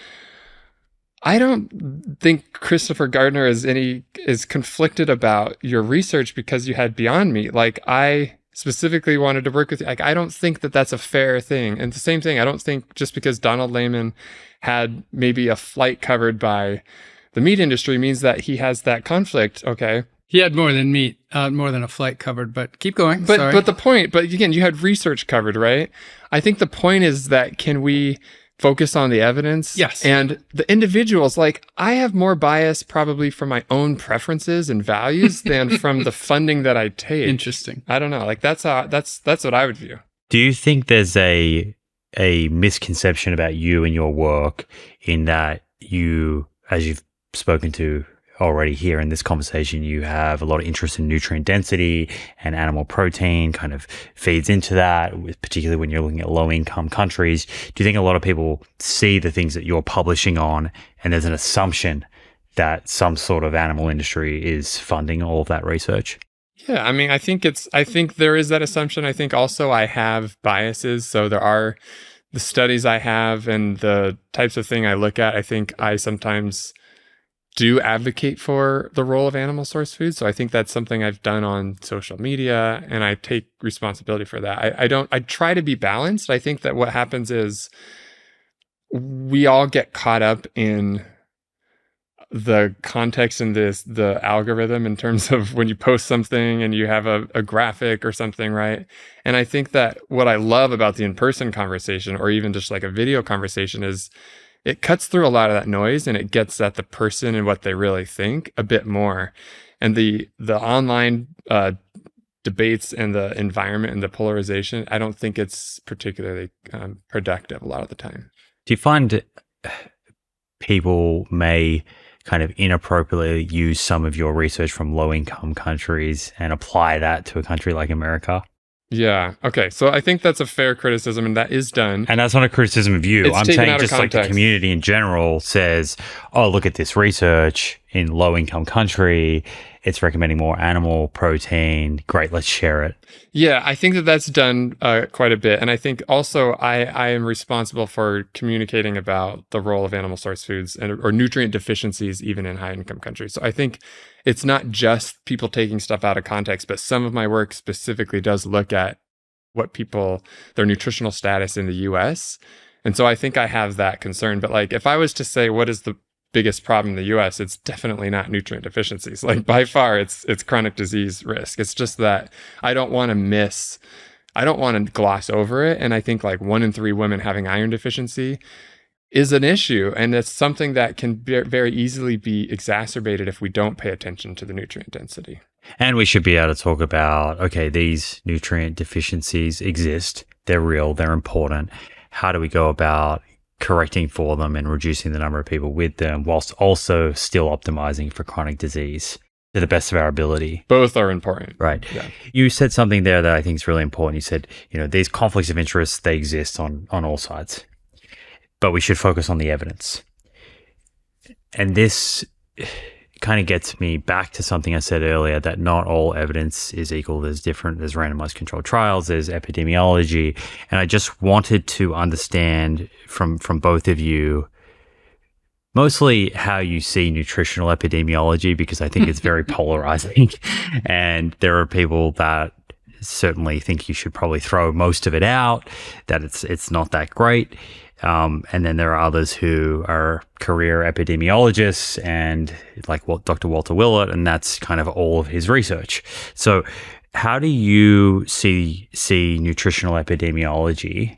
I don't think Christopher Gardner is conflicted about your research because you had Beyond Meat. Like, I specifically wanted to work with you. Like, I don't think that that's a fair thing. And the same thing, I don't think just because Donald Lehman had maybe a flight covered by the meat industry means that he has that conflict. Okay. He had more than meat, more than a flight covered, but keep going. But the point, but again, you had research covered, right? I think the point is that, can we focus on the evidence? Yes. And the individuals, like, I have more bias probably from my own preferences and values than from the funding that I take. Interesting. I don't know. Like, that's what I would view. Do you think there's a misconception about you and your work in that you, as you've spoken to already here in this conversation, you have a lot of interest in nutrient density, and animal protein kind of feeds into that, particularly when you're looking at low-income countries. Do you think a lot of people see the things that you're publishing on, and there's an assumption that some sort of animal industry is funding all of that research? Yeah, I mean, I think there is that assumption. I think also I have biases. So there are the studies I have and the types of thing I look at. I think I sometimes do advocate for the role of animal source foods. So I think that's something I've done on social media, and I take responsibility for that. I try to be balanced. I think that what happens is we all get caught up in the context and the algorithm in terms of when you post something and you have a graphic or something, right? And I think that what I love about the in-person conversation, or even just like a video conversation, is it cuts through a lot of that noise and it gets at the person and what they really think a bit more. And the online debates and the environment and the polarization, I don't think it's particularly productive a lot of the time. Do you find people may kind of inappropriately use some of your research from low-income countries and apply that to a country like America? Yeah. Okay. So I think that's a fair criticism, and that is done. And that's not a criticism of you. It's I'm taken saying out of just like the context. community in general says, oh, look at this research in low-income country. It's recommending more animal protein. Great, let's share it. Yeah, I think that that's done quite a bit. And I think also I am responsible for communicating about the role of animal source foods or nutrient deficiencies even in high income countries. So I think it's not just people taking stuff out of context, but some of my work specifically does look at what their nutritional status in the US. And so I think I have that concern. But like if I was to say what is the biggest problem in the US, it's definitely not nutrient deficiencies. Like by far it's chronic disease risk. It's just that I don't want to gloss over it. And I think like 1 in 3 women having iron deficiency is an issue. And it's something that can very easily be exacerbated if we don't pay attention to the nutrient density. And we should be able to talk about, okay, these nutrient deficiencies exist. They're real. They're important. How do we go about correcting for them and reducing the number of people with them whilst also still optimizing for chronic disease to the best of our ability? Both are important. Right. Yeah. You said something there that I think is really important. You said, these conflicts of interest, they exist on all sides, but we should focus on the evidence. And this kind of gets me back to something I said earlier, that not all evidence is equal. There's randomized controlled trials, there's epidemiology. And I just wanted to understand from both of you, mostly how you see nutritional epidemiology, because I think it's very polarizing. And there are people that certainly think you should probably throw most of it out, that it's not that great. And then there are others who are career epidemiologists and like Dr. Walter Willett, and that's kind of all of his research. So how do you see nutritional epidemiology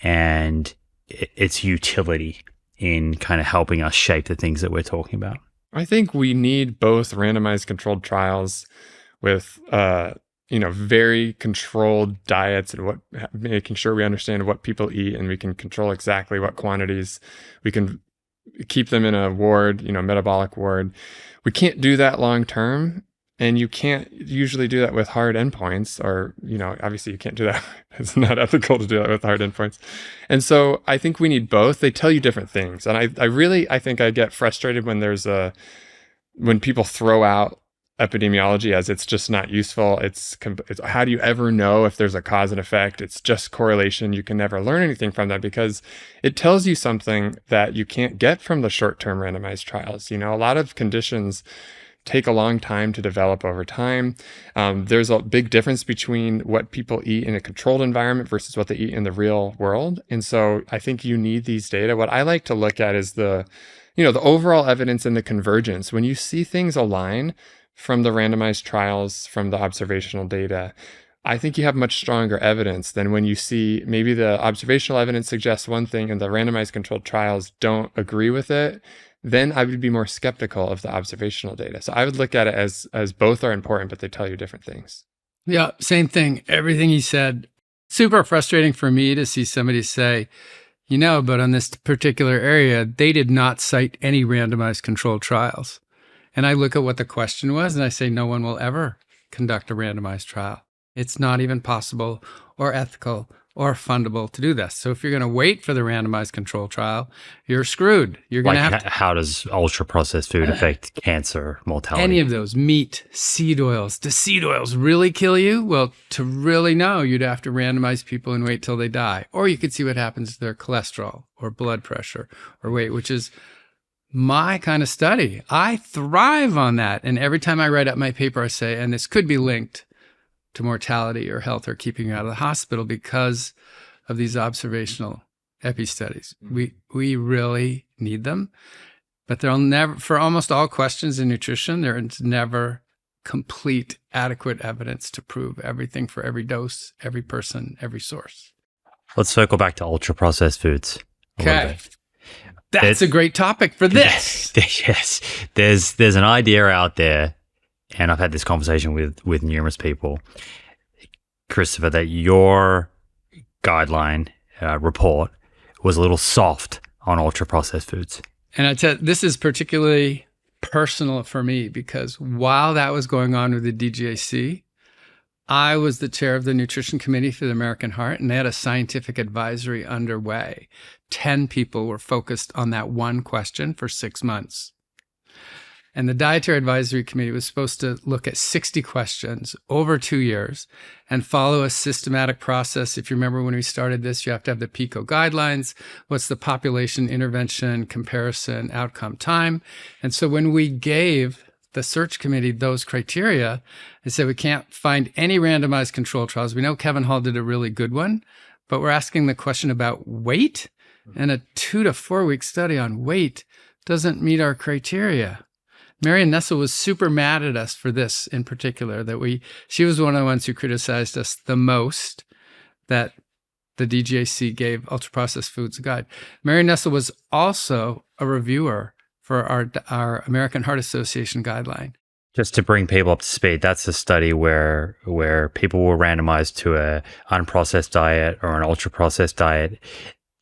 and its utility in kind of helping us shape the things that we're talking about? I think we need both randomized controlled trials with very controlled diets and making sure we understand what people eat and we can control exactly what quantities. We can keep them in a ward, metabolic ward. We can't do that long term, and you can't usually do that with hard endpoints, or obviously you can't do that. It's not ethical to do that with hard endpoints. And so I think we need both. They tell you different things, and I think I get frustrated when people throw out epidemiology as it's just not useful. It's how do you ever know if there's a cause and effect? It's just correlation. You can never learn anything from that because it tells you something that you can't get from the short-term randomized trials. A lot of conditions take a long time to develop over time. There's a big difference between what people eat in a controlled environment versus what they eat in the real world. And so I think you need these data. What I like to look at is the overall evidence and the convergence. When you see things align from the randomized trials, from the observational data, I think you have much stronger evidence than when you see maybe the observational evidence suggests one thing and the randomized controlled trials don't agree with it. Then I would be more skeptical of the observational data. So I would look at it as both are important, but they tell you different things. Yeah, same thing. Everything he said, super frustrating for me to see somebody say, but on this particular area, they did not cite any randomized controlled trials. And I look at what the question was and I say, no one will ever conduct a randomized trial. It's not even possible or ethical or fundable to do this. So if you're going to wait for the randomized control trial, you're screwed. You're going to have to... How does ultra-processed food affect cancer mortality? Any of those, meat, seed oils. Do seed oils really kill you? Well, to really know, you'd have to randomize people and wait till they die. Or you could see what happens to their cholesterol or blood pressure or weight, which is my kind of study. I thrive on that. And every time I write up my paper, I say, and this could be linked to mortality or health or keeping you out of the hospital because of these observational epi studies. We really need them, but there'll never, for almost all questions in nutrition, there is never complete, adequate evidence to prove everything for every dose, every person, every source. Let's circle back to ultra-processed foods. Okay. That's a great topic for this. Yes, there's an idea out there, and I've had this conversation with numerous people, Christopher, that your guideline report was a little soft on ultra processed foods. And I tell you, this is particularly personal for me because while that was going on with the DGAC, I was the chair of the nutrition committee for the American Heart, and they had a scientific advisory underway. 10 people were focused on that one question for 6 months. And the Dietary Advisory Committee was supposed to look at 60 questions over 2 years and follow a systematic process. If you remember when we started this, you have to have the PICO guidelines. What's the population intervention comparison outcome time? And so when we gave the search committee those criteria, they said we can't find any randomized control trials. We know Kevin Hall did a really good one, but we're asking the question about weight, and a 2 to 4 week study on weight doesn't meet our criteria. Marion Nessel was super mad at us for this in particular, that she was one of the ones who criticized us the most that the DGAC gave ultra-processed foods a guide. Marion Nessel was also a reviewer for our American Heart Association guideline. Just to bring people up to speed, that's a study where people were randomized to a unprocessed diet or an ultra-processed diet.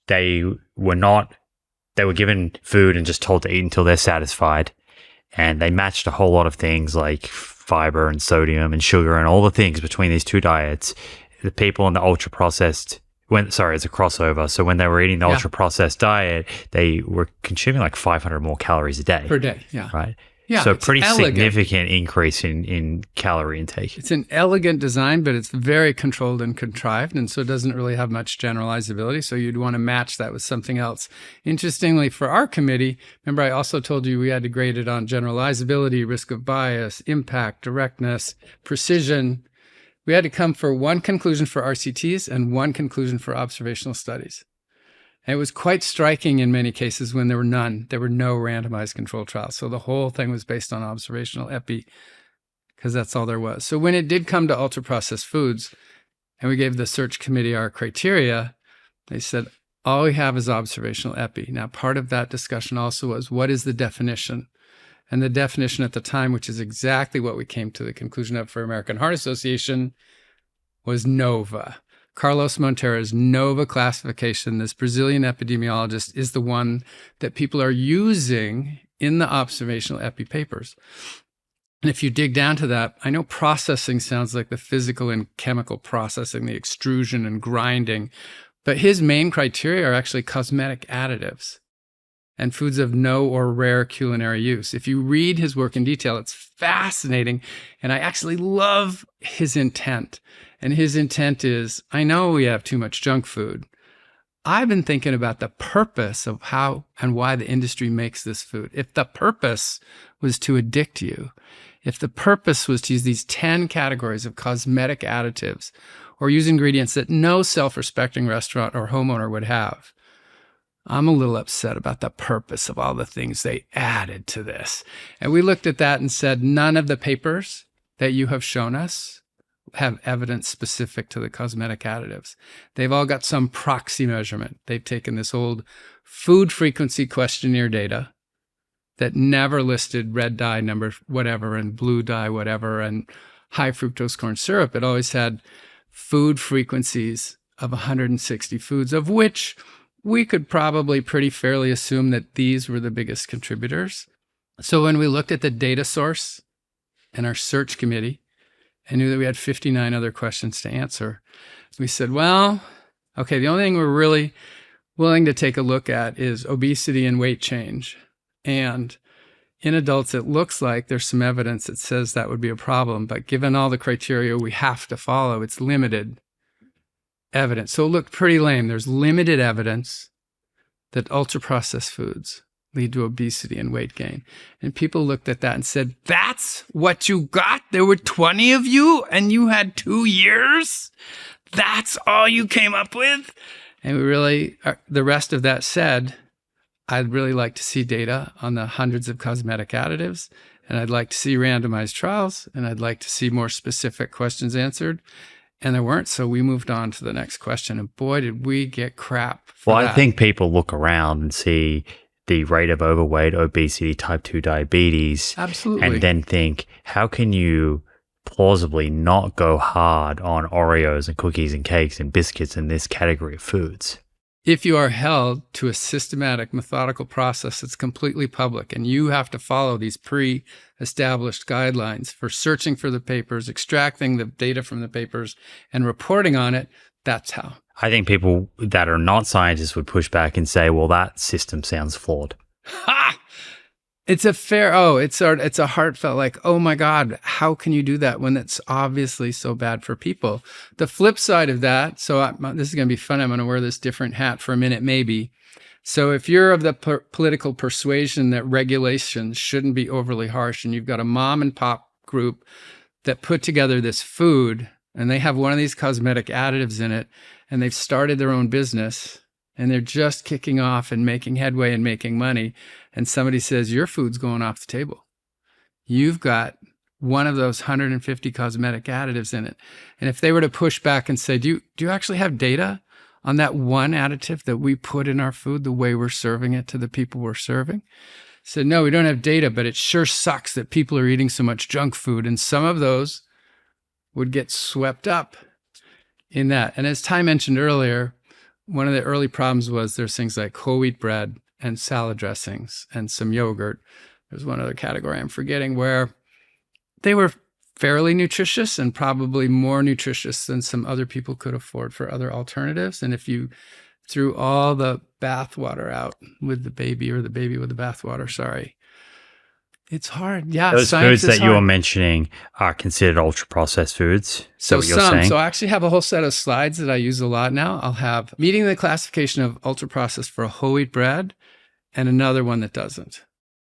They were given food and just told to eat until they're satisfied. And they matched a whole lot of things like fiber and sodium and sugar and all the things between these two diets. The people in the ultra-processed, it's a crossover. So when they were eating the ultra-processed diet, they were consuming like 500 more calories a day. Per day, yeah. Right? Yeah, so pretty significant increase in calorie intake. It's an elegant design, but it's very controlled and contrived, and so it doesn't really have much generalizability. So you'd want to match that with something else. Interestingly, for our committee, remember I also told you we had to grade it on generalizability, risk of bias, impact, directness, precision. We had to come for one conclusion for RCTs and one conclusion for observational studies. And it was quite striking in many cases when there were none. There were no randomized control trials. So the whole thing was based on observational epi because that's all there was. So when it did come to ultra-processed foods and we gave the search committee our criteria, they said, all we have is observational epi. Now, part of that discussion also was, what is the definition? And the definition at the time, which is exactly what we came to the conclusion of for American Heart Association, was NOVA. Carlos Montero's NOVA classification, this Brazilian epidemiologist, is the one that people are using in the observational epi papers. And if you dig down to that, I know processing sounds like the physical and chemical processing, the extrusion and grinding, but his main criteria are actually cosmetic additives and foods of no or rare culinary use. If you read his work in detail, it's fascinating. And I actually love his intent. And his intent is, I know we have too much junk food. I've been thinking about the purpose of how and why the industry makes this food. If the purpose was to addict you, if the purpose was to use these 10 categories of cosmetic additives or use ingredients that no self-respecting restaurant or homeowner would have, I'm a little upset about the purpose of all the things they added to this. And we looked at that and said, none of the papers that you have shown us have evidence specific to the cosmetic additives. They've all got some proxy measurement. They've taken this old food frequency questionnaire data that never listed red dye number whatever and blue dye whatever and high fructose corn syrup. It always had food frequencies of 160 foods, of which we could probably pretty fairly assume that these were the biggest contributors. So when we looked at the data source and our search committee, I knew that we had 59 other questions to answer. We said, well, okay, the only thing we're really willing to take a look at is obesity and weight change. And in adults, it looks like there's some evidence that says that would be a problem. But given all the criteria we have to follow, it's limited evidence. So it looked pretty lame. There's limited evidence that ultra-processed foods lead to obesity and weight gain. And people looked at that and said, that's what you got? There were 20 of you and you had 2 years? That's all you came up with? And we really, the rest of that said, I'd really like to see data on the hundreds of cosmetic additives, and I'd like to see randomized trials, and I'd like to see more specific questions answered. And there weren't. So we moved on to the next question. And boy, did we get crap for Well, that. I think people look around and see the rate of overweight, obesity, type 2 diabetes, Absolutely. and then think, how can you plausibly not go hard on Oreos and cookies and cakes and biscuits in this category of foods? If you are held to a systematic, methodical process that's completely public, and you have to follow these pre-established guidelines for searching for the papers, extracting the data from the papers, and reporting on it, that's how. I think people that are not scientists would push back and say, well, that system sounds flawed. Ha! It's a heartfelt, like, oh my God, how can you do that when it's obviously so bad for people? The flip side of that, this is going to be fun. I'm going to wear this different hat for a minute, maybe. So if you're of the political persuasion that regulations shouldn't be overly harsh, and you've got a mom and pop group that put together this food, and they have one of these cosmetic additives in it, and they've started their own business, and they're just kicking off and making headway and making money, and somebody says, your food's going off the table. You've got one of those 150 cosmetic additives in it. And if they were to push back and say, do you actually have data on that one additive that we put in our food, the way we're serving it to the people we're serving? Said, no, we don't have data, but it sure sucks that people are eating so much junk food. And some of those would get swept up in that. And as Ty mentioned earlier, one of the early problems was there's things like whole wheat bread and salad dressings and some yogurt. There's one other category I'm forgetting where they were fairly nutritious and probably more nutritious than some other people could afford for other alternatives. And if you threw all the bathwater out with the baby, or the baby with the bathwater, sorry, it's hard. Yeah, those foods that you were mentioning are considered ultra-processed foods. So I actually have a whole set of slides that I use a lot now. I'll have meeting the classification of ultra-processed for a whole wheat bread and another one that doesn't.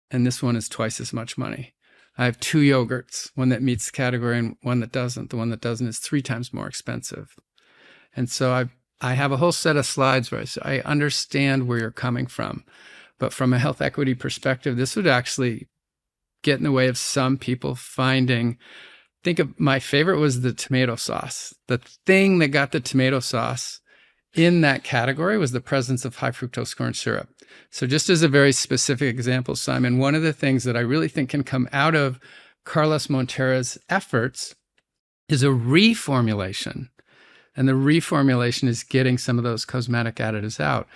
And this one is twice as much money. I have 2 yogurts, one that meets the category and one that doesn't. The one that doesn't is 3 times more expensive. And so I have a whole set of slides where I understand where you're coming from. But from a health equity perspective, this would actually get in the way of some people finding. Think of my favorite was the tomato sauce. The thing that got the tomato sauce in that category was the presence of high fructose corn syrup. So just as a very specific example, Simon, one of the things that I really think can come out of Carlos Montera's efforts is a reformulation. And the reformulation is getting some of those cosmetic additives out.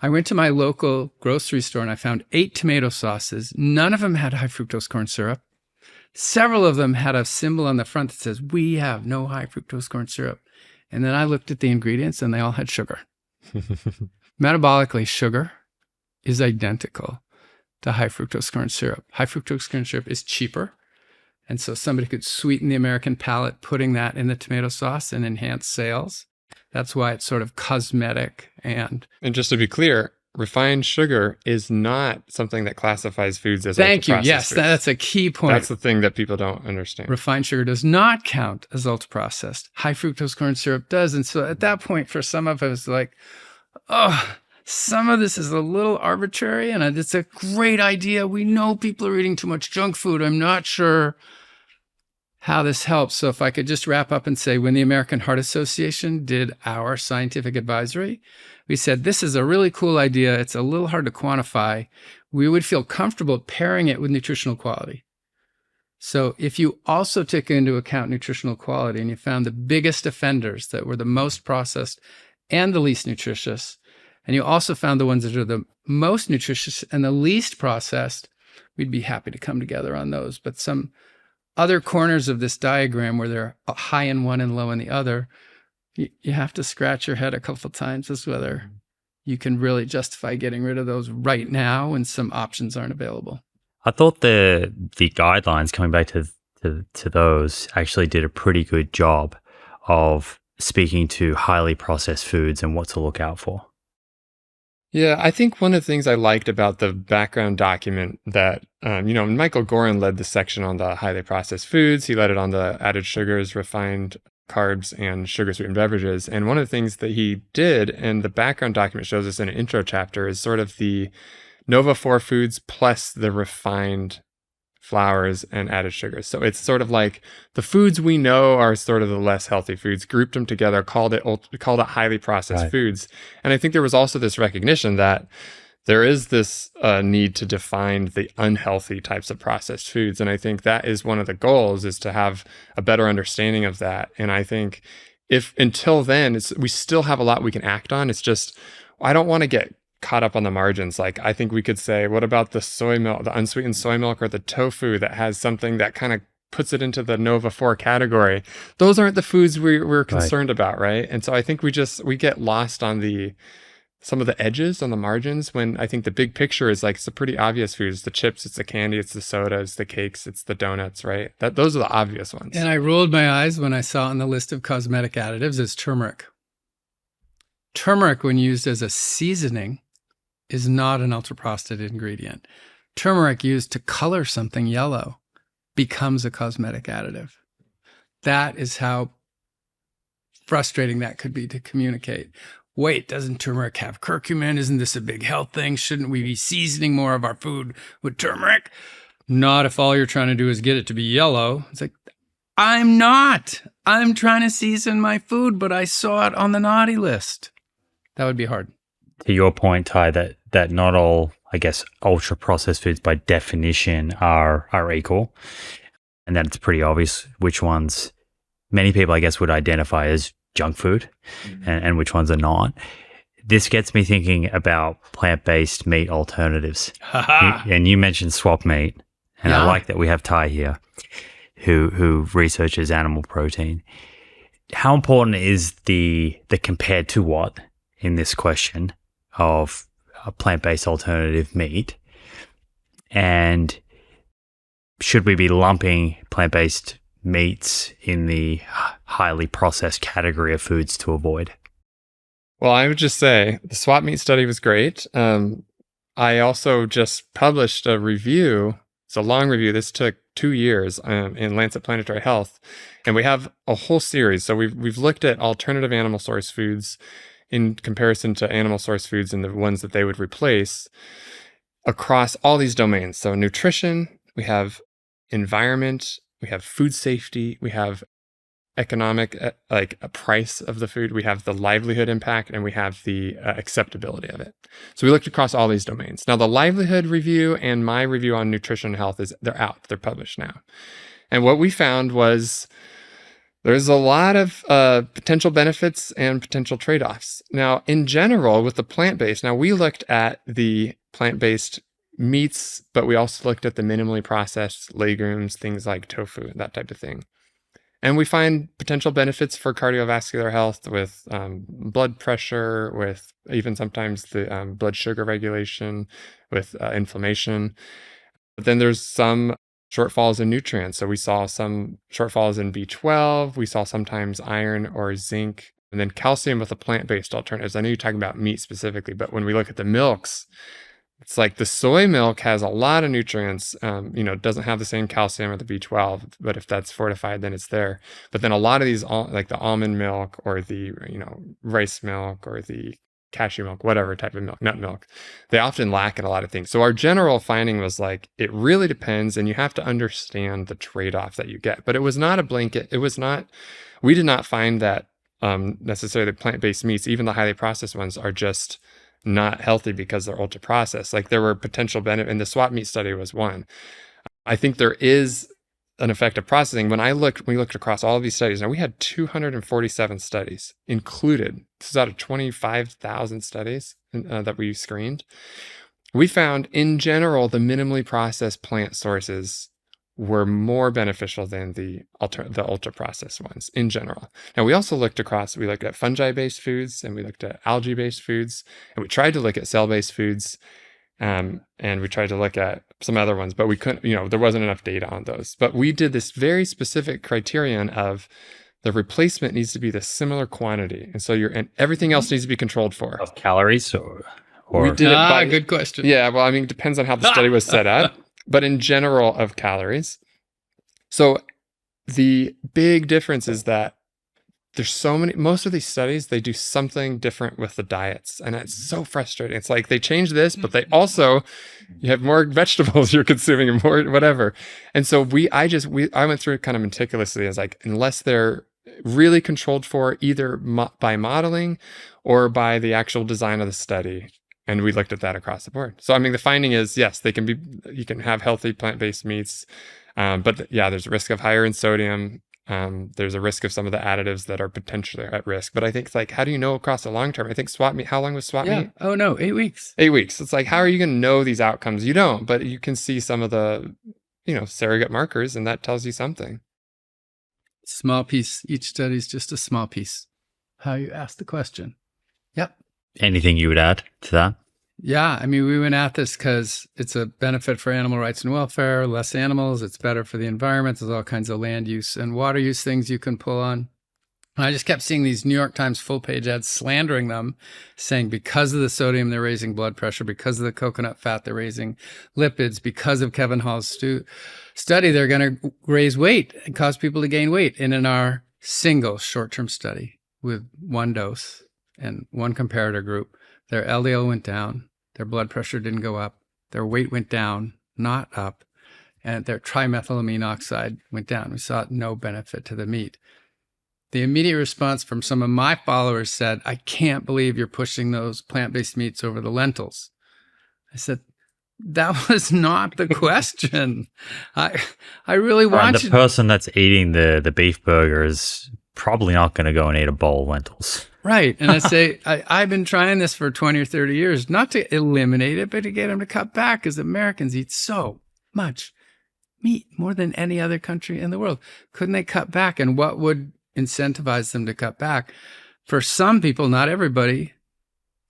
I went to my local grocery store and I found 8 tomato sauces. None of them had high fructose corn syrup. Several of them had a symbol on the front that says, we have no high fructose corn syrup. And then I looked at the ingredients and they all had sugar. Metabolically, sugar is identical to high fructose corn syrup. High fructose corn syrup is cheaper. And so somebody could sweeten the American palate, putting that in the tomato sauce and enhance sales. That's why it's sort of cosmetic. And just to be clear, refined sugar is not something that classifies foods as Thank you. ultra-processed Yes, foods. that's a key point. That's the thing that people don't understand. Refined sugar does not count as ultra-processed. High fructose corn syrup does. And so at that point, for some of us, like, oh, some of this is a little arbitrary and it's a great idea. We know people are eating too much junk food. I'm not sure how this helps. So if I could just wrap up and say, when the American Heart Association did our scientific advisory, we said, this is a really cool idea. It's a little hard to quantify. We would feel comfortable pairing it with nutritional quality. So if you also took into account nutritional quality and you found the biggest offenders that were the most processed and the least nutritious, and you also found the ones that are the most nutritious and the least processed, we'd be happy to come together on those. But some other corners of this diagram where they're high in one and low in the other, you have to scratch your head a couple of times as whether you can really justify getting rid of those right now when some options aren't available. I thought the guidelines, coming back to those, actually did a pretty good job of speaking to highly processed foods and what to look out for. Yeah, I think one of the things I liked about the background document that, Michael Gorin led the section on the highly processed foods. He led it on the added sugars, refined carbs, and sugar-sweetened beverages. And one of the things that he did, and the background document shows us in an intro chapter, is sort of the Nova 4 foods plus the refined flours, and added sugars. So it's sort of like the foods we know are sort of the less healthy foods, grouped them together, called it highly processed foods. And I think there was also this recognition that there is this need to define the unhealthy types of processed foods. And I think that is one of the goals, is to have a better understanding of that. And I think if until then, we still have a lot we can act on. It's just, I don't want to get caught up on the margins. Like, I think we could say, what about the soy milk, the unsweetened soy milk, or the tofu that has something that kind of puts it into the Nova 4 category? Those aren't the foods we're concerned about, right? And so I think we get lost on some of the edges, on the margins, when I think the big picture is like, it's the pretty obvious foods: the chips, it's the candy, it's the sodas, the cakes, it's the donuts, right? Those are the obvious ones. And I rolled my eyes when I saw on the list of cosmetic additives is turmeric. Turmeric, when used as a seasoning, is not an ultra-processed ingredient. Turmeric used to color something yellow becomes a cosmetic additive. That is how frustrating that could be to communicate. Wait, doesn't turmeric have curcumin? Isn't this a big health thing? Shouldn't we be seasoning more of our food with turmeric? Not if all you're trying to do is get it to be yellow. It's like, I'm not. I'm trying to season my food, but I saw it on the naughty list. That would be hard. To your point, Ty, that not all, I guess, ultra processed foods by definition are equal, and that it's pretty obvious which ones many people, I guess, would identify as junk food, and which ones are not. This gets me thinking about plant-based meat alternatives. And you mentioned swap meat, and I like that we have Ty here, who researches animal protein. How important is the compared to what in this question of a plant-based alternative meat? And should we be lumping plant-based meats in the highly processed category of foods to avoid? Well, I would just say the swap meat study was great. I also just published a review. It's a long review. This took 2 years in Lancet Planetary Health. And we have a whole series. So we've looked at alternative animal source foods in comparison to animal source foods and the ones that they would replace across all these domains. So nutrition, we have environment, we have food safety, we have economic, like a price of the food, we have the livelihood impact, and we have the acceptability of it. So we looked across all these domains. Now, the livelihood review and my review on nutrition and health they're out, they're published now. And what we found was there's a lot of potential benefits and potential trade-offs. Now, in general, with the plant-based, now we looked at the plant-based meats, but we also looked at the minimally processed legumes, things like tofu, that type of thing. And we find potential benefits for cardiovascular health with blood pressure, with even sometimes the blood sugar regulation, with inflammation. But then there's some shortfalls in nutrients. So we saw some shortfalls in B12. We saw sometimes iron or zinc, and then calcium with the plant-based alternatives. I know you're talking about meat specifically, but when we look at the milks, it's like the soy milk has a lot of nutrients, doesn't have the same calcium or the B12, but if that's fortified, then it's there. But then a lot of these, like the almond milk or the, rice milk or the cashew milk, whatever type of milk, nut milk, they often lack in a lot of things. So our general finding was like, it really depends, and you have to understand the trade-off that you get. But it was not a blanket. We did not find that necessarily plant-based meats, even the highly processed ones, are just not healthy because they're ultra processed. Like, there were potential benefit, and the swap meat study was one. I think there is an effect of processing. We looked across all of these studies. Now, we had 247 studies included. This is out of 25,000 studies that we screened. We found, in general, the minimally processed plant sources were more beneficial than the ultra processed ones in general. Now, we also looked at fungi-based foods, and we looked at algae-based foods, and we tried to look at cell-based foods, and we tried to look at some other ones, but we couldn't, there wasn't enough data on those. But we did this very specific criterion of the replacement needs to be the similar quantity. And so and everything else needs to be controlled for. Of calories or we did it by, good question. Yeah, well, it depends on how the study was set up. But in general, of calories. So the big difference is that there's so many, most of these studies, they do something different with the diets. And it's so frustrating. It's like they change this, but they also, you have more vegetables you're consuming and more whatever. And so I went through it kind of meticulously as like, unless they're really controlled for either by modeling or by the actual design of the study. And we looked at that across the board. So, I mean, the finding is, yes, you can have healthy plant-based meats. But there's a risk of higher in sodium. There's a risk of some of the additives that are potentially at risk. But I think it's like, how do you know across the long term? I think swap meat, how long was swap meat? Oh, no, 8 weeks. 8 weeks. It's like, how are you going to know these outcomes? You don't, but you can see some of the, surrogate markers, and that tells you something. Small piece. Each study is just a small piece. How you ask the question. Yep. Anything you would add to that? Yeah, I mean, we went at this because it's a benefit for animal rights and welfare, less animals, it's better for the environment. There's all kinds of land use and water use things you can pull on. And I just kept seeing these New York Times full-page ads slandering them, saying because of the sodium, they're raising blood pressure, because of the coconut fat, they're raising lipids, because of Kevin Hall's study, they're going to raise weight and cause people to gain weight. And in our single short-term study with one dose and one comparator group, their LDL went down, their blood pressure didn't go up, their weight went down, not up, and their trimethylamine oxide went down. We saw no benefit to the meat. The immediate response from some of my followers said, I can't believe you're pushing those plant-based meats over the lentils. I said, that was not the question. I really want you. The person that's eating the beef burger is probably not going to go and eat a bowl of lentils. Right. And I say, I've been trying this for 20 or 30 years, not to eliminate it, but to get them to cut back, because Americans eat so much meat, more than any other country in the world. Couldn't they cut back? And what would incentivize them to cut back? For some people, not everybody,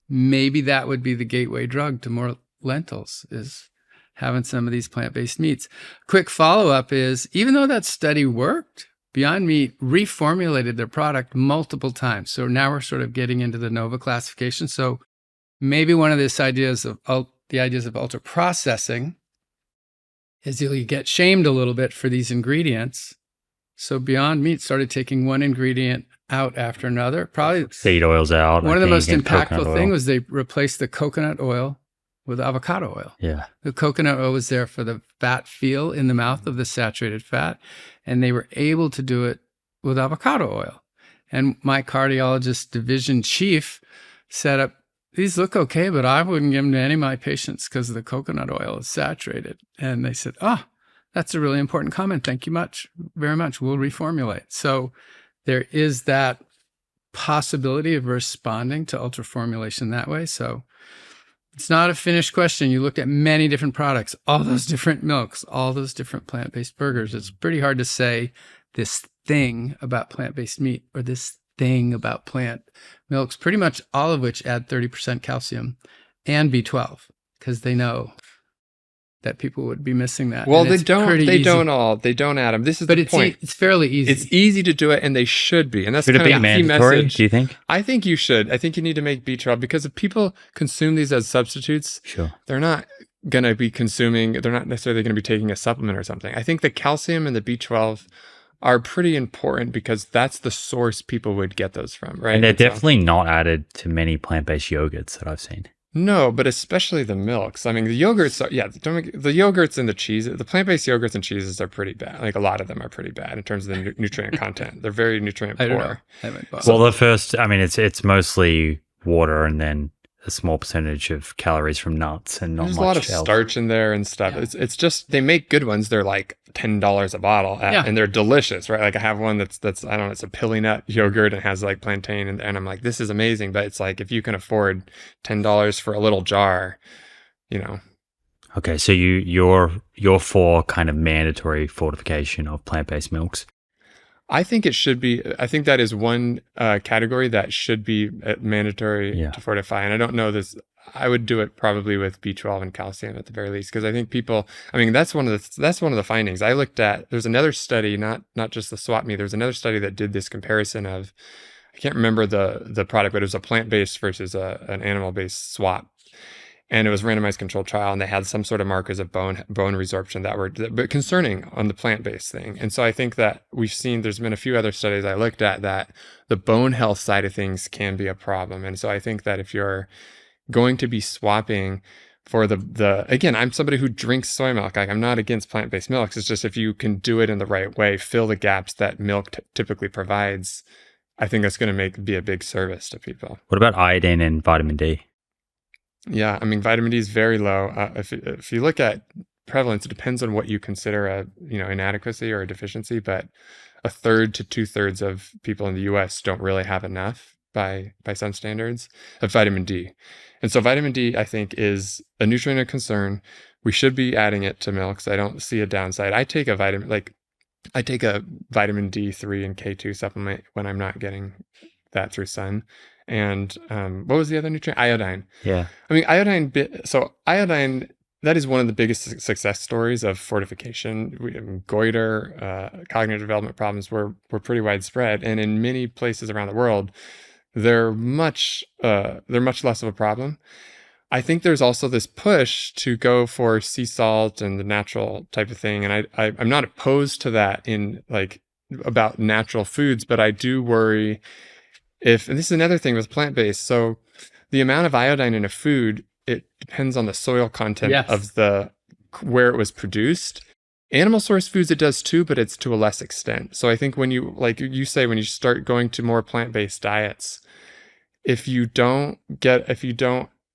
maybe that would be the gateway drug to more lentils, is having some of these plant-based meats. Quick follow-up is, even though that study worked, Beyond Meat reformulated their product multiple times. So now we're sort of getting into the NOVA classification. So maybe one of the ideas of ultra processing is you get shamed a little bit for these ingredients. So Beyond Meat started taking one ingredient out after another. Probably seed oils out. One of the most impactful things was they replaced the coconut oil with avocado oil. Yeah. The coconut oil was there for the fat feel in the mouth of the saturated fat, and they were able to do it with avocado oil. And my cardiologist division chief set up, these look okay, but I wouldn't give them to any of my patients because the coconut oil is saturated. And they said, that's a really important comment. Thank you very much. We'll reformulate. So there is that possibility of responding to ultra formulation that way. So it's not a finished question. You looked at many different products, all those different milks, all those different plant-based burgers. It's pretty hard to say this thing about plant-based meat or this thing about plant milks, pretty much all of which add 30% calcium and B12, because they know that people would be missing that. Well, they don't add them. This is the point. It's fairly easy. It's easy to do it, and they should be. And that's should kind it of be the key mandatory, message. do you think? I think you should. I think you need to make B12, because if people consume these as substitutes, sure, they're not going to be consuming, they're not necessarily going to be taking a supplement or something. I think the calcium and the B12 are pretty important, because that's the source people would get those from, right? And they're definitely not added to many plant-based yogurts that I've seen. No, but especially the milks. I mean, the yogurts, the yogurts and the cheese, the plant-based yogurts and cheeses are pretty bad. Like, a lot of them are pretty bad in terms of the nutrient content. They're very nutrient poor. Well, the first, I mean, it's mostly water and then a small percentage of calories from nuts and not much. There's a lot of starch in there and stuff. Yeah. It's just, they make good ones. They're like $10 a bottle and they're delicious, right? Like, I have one that's I don't know, it's a pilly nut yogurt and has like plantain and I'm like, this is amazing. But it's like, if you can afford $10 for a little jar, Okay, so you're for kind of mandatory fortification of plant-based milks. I think it should be. I think that is one category that should be mandatory to fortify. And I don't know this. I would do it probably with B12 and calcium at the very least, because I think people. I mean, that's one of the findings I looked at. There's another study, not just the swap meat. There's another study that did this comparison of. I can't remember the product, but it was a plant-based versus an animal-based swap. and it was a randomized controlled trial, and they had some sort of markers of bone resorption that were but concerning on the plant-based thing. And so I think that there's been a few other studies I looked at that the bone health side of things can be a problem. And so I think that if you're going to be swapping for again, I'm somebody who drinks soy milk. Like, I'm not against plant-based milks. It's just if you can do it in the right way, fill the gaps that milk typically provides, I think that's going to be a big service to people. What about iodine and vitamin D? Yeah, I mean, vitamin D is very low. If you look at prevalence, it depends on what you consider a inadequacy or a deficiency, but 1/3 to 2/3 of people in the U.S. don't really have enough by some standards of vitamin D. And so vitamin D, I think, is a nutrient of concern. We should be adding it to milks. I don't see a downside. I take a vitamin D3 and K2 supplement when I'm not getting that through sun. And what was the other nutrient? Iodine. Yeah. I mean, iodine, that is one of the biggest success stories of fortification. Goiter, cognitive development problems were pretty widespread. And in many places around the world, they're much less of a problem. I think there's also this push to go for sea salt and the natural type of thing. And I'm not opposed to that about natural foods, but I do worry and this is another thing with plant-based. So the amount of iodine in a food, it depends on the soil content of where it was produced. Animal source foods, it does too, but it's to a less extent. So I think when you start going to more plant-based diets, if you don't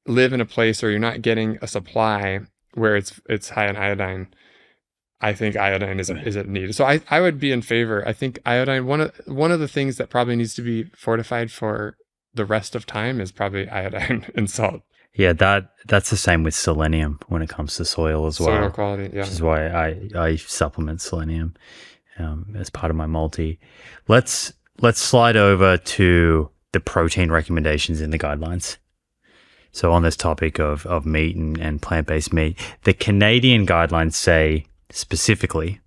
live in a place or you're not getting a supply where it's high in iodine, I think iodine isn't needed. So I would be in favor. I think iodine, one of the things that probably needs to be fortified for the rest of time is probably iodine and salt. Yeah, that's the same with selenium when it comes to soil as well. Soil quality, yeah. Which is why I supplement selenium as part of my multi. Let's slide over to the protein recommendations in the guidelines. So on this topic of meat and plant-based meat, the Canadian guidelines say specifically,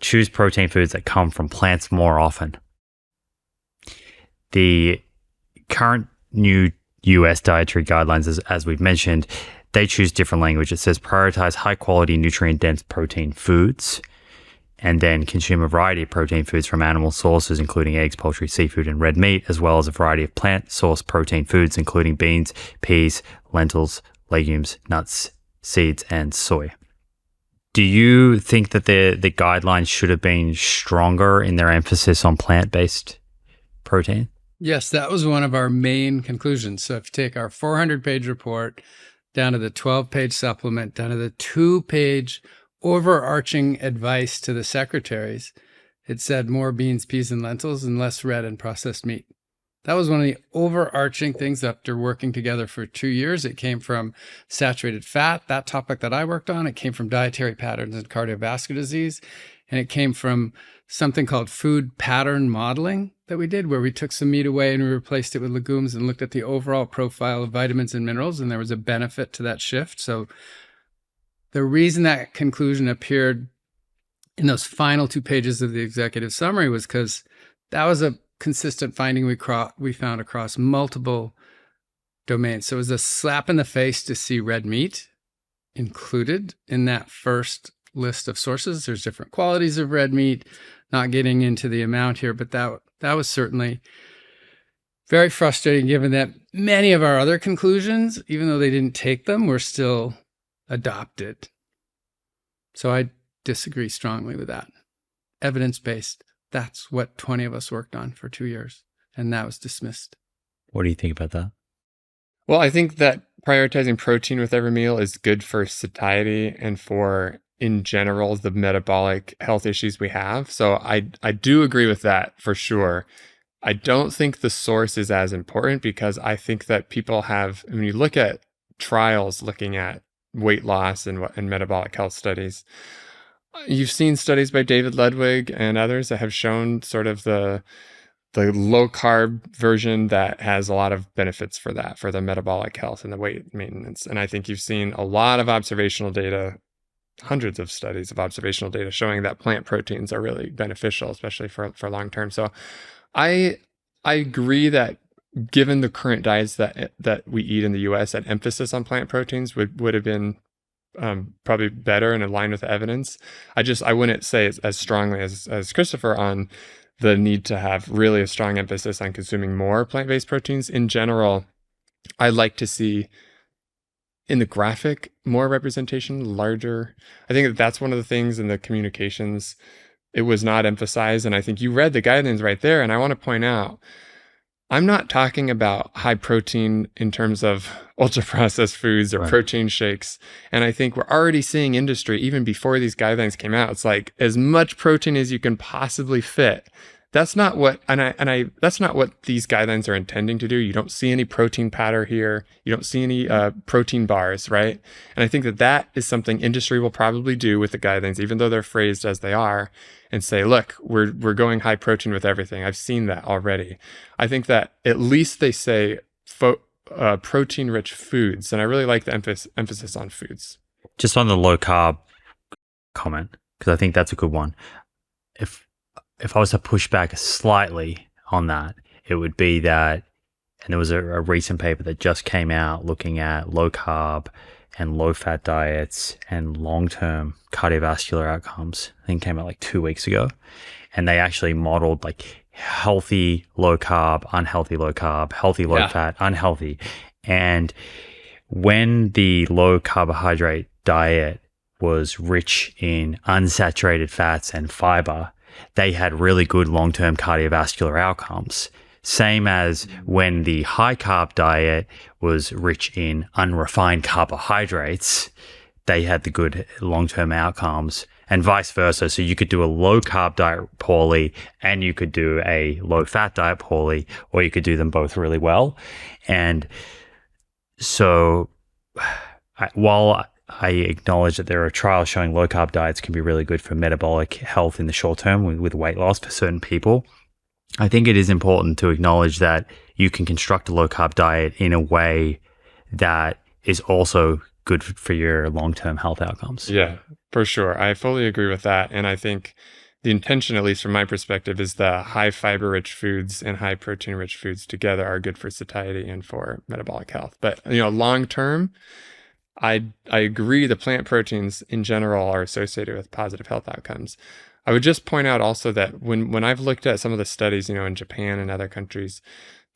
choose protein foods that come from plants more often. The current new US dietary guidelines, as we've mentioned, they choose different language. It says prioritize high quality, nutrient dense protein foods, and then consume a variety of protein foods from animal sources, including eggs, poultry, seafood, and red meat, as well as a variety of plant source protein foods, including beans, peas, lentils, legumes, nuts, seeds, and soy. Do you think that the guidelines should have been stronger in their emphasis on plant-based protein? Yes, that was one of our main conclusions. So if you take our 400-page report down to the 12-page supplement, down to the 2-page overarching advice to the secretaries, it said more beans, peas, and lentils and less red and processed meat. That was one of the overarching things after working together for 2 years. It came from saturated fat, that topic that I worked on. It came from dietary patterns and cardiovascular disease. And it came from something called food pattern modeling that we did, where we took some meat away and we replaced it with legumes and looked at the overall profile of vitamins and minerals. And there was a benefit to that shift. So the reason that conclusion appeared in those final 2 pages of the executive summary was because that was a consistent finding we found across multiple domains. So it was a slap in the face to see red meat included in that first list of sources. There's different qualities of red meat, not getting into the amount here, but that was certainly very frustrating given that many of our other conclusions, even though they didn't take them, were still adopted. So I disagree strongly with that. Evidence-based. That's what 20 of us worked on for 2 years, and that was dismissed. What do you think about that? Well, I think that prioritizing protein with every meal is good for satiety and for, in general, the metabolic health issues we have. So I do agree with that for sure. I don't think the source is as important because I think that people have, when you look at trials looking at weight loss and metabolic health studies, you've seen studies by David Ludwig and others that have shown sort of the low carb version that has a lot of benefits for that, for the metabolic health and the weight maintenance. And I think you've seen a lot of observational data, hundreds of studies of observational data showing that plant proteins are really beneficial, especially for long term. So I agree that given the current diets that we eat in the US, that emphasis on plant proteins would have been probably better and aligned with the evidence. I wouldn't say as strongly as Christopher on the need to have really a strong emphasis on consuming more plant-based proteins. In general, I'd like to see in the graphic more representation, larger. I think that's one of the things in the communications, it was not emphasized. And I think you read the guidelines right there. And I want to point out, I'm not talking about high protein in terms of ultra processed foods or protein shakes. And I think we're already seeing industry, even before these guidelines came out, it's like as much protein as you can possibly fit. That's not what, that's not what these guidelines are intending to do. You don't see any protein powder here. You don't see any protein bars, right? And I think that is something industry will probably do with the guidelines, even though they're phrased as they are, and say, look, we're going high protein with everything. I've seen that already. I think that at least they say protein-rich foods, and I really like the emphasis on foods. Just on the low carb comment, because I think that's a good one. If I was to push back slightly on that, it would be that, and there was a recent paper that just came out looking at low carb and low fat diets and long-term cardiovascular outcomes. I think it came out like 2 weeks ago. And they actually modeled like healthy low carb, unhealthy low carb, healthy low fat, unhealthy. And when the low carbohydrate diet was rich in unsaturated fats and fiber, they had really good long-term cardiovascular outcomes. Same as when the high carb diet was rich in unrefined carbohydrates, they had the good long-term outcomes, and vice versa. So you could do a low carb diet poorly and you could do a low fat diet poorly, or you could do them both really well. And so while I acknowledge that there are trials showing low carb diets can be really good for metabolic health in the short term with weight loss for certain people, I think it is important to acknowledge that you can construct a low carb diet in a way that is also good for your long-term health outcomes. Yeah, for sure. I fully agree with that. And I think the intention, at least from my perspective, is the high fiber rich foods and high protein rich foods together are good for satiety and for metabolic health. But, long term, I agree the plant proteins in general are associated with positive health outcomes. I would just point out also that when I've looked at some of the studies, in Japan and other countries,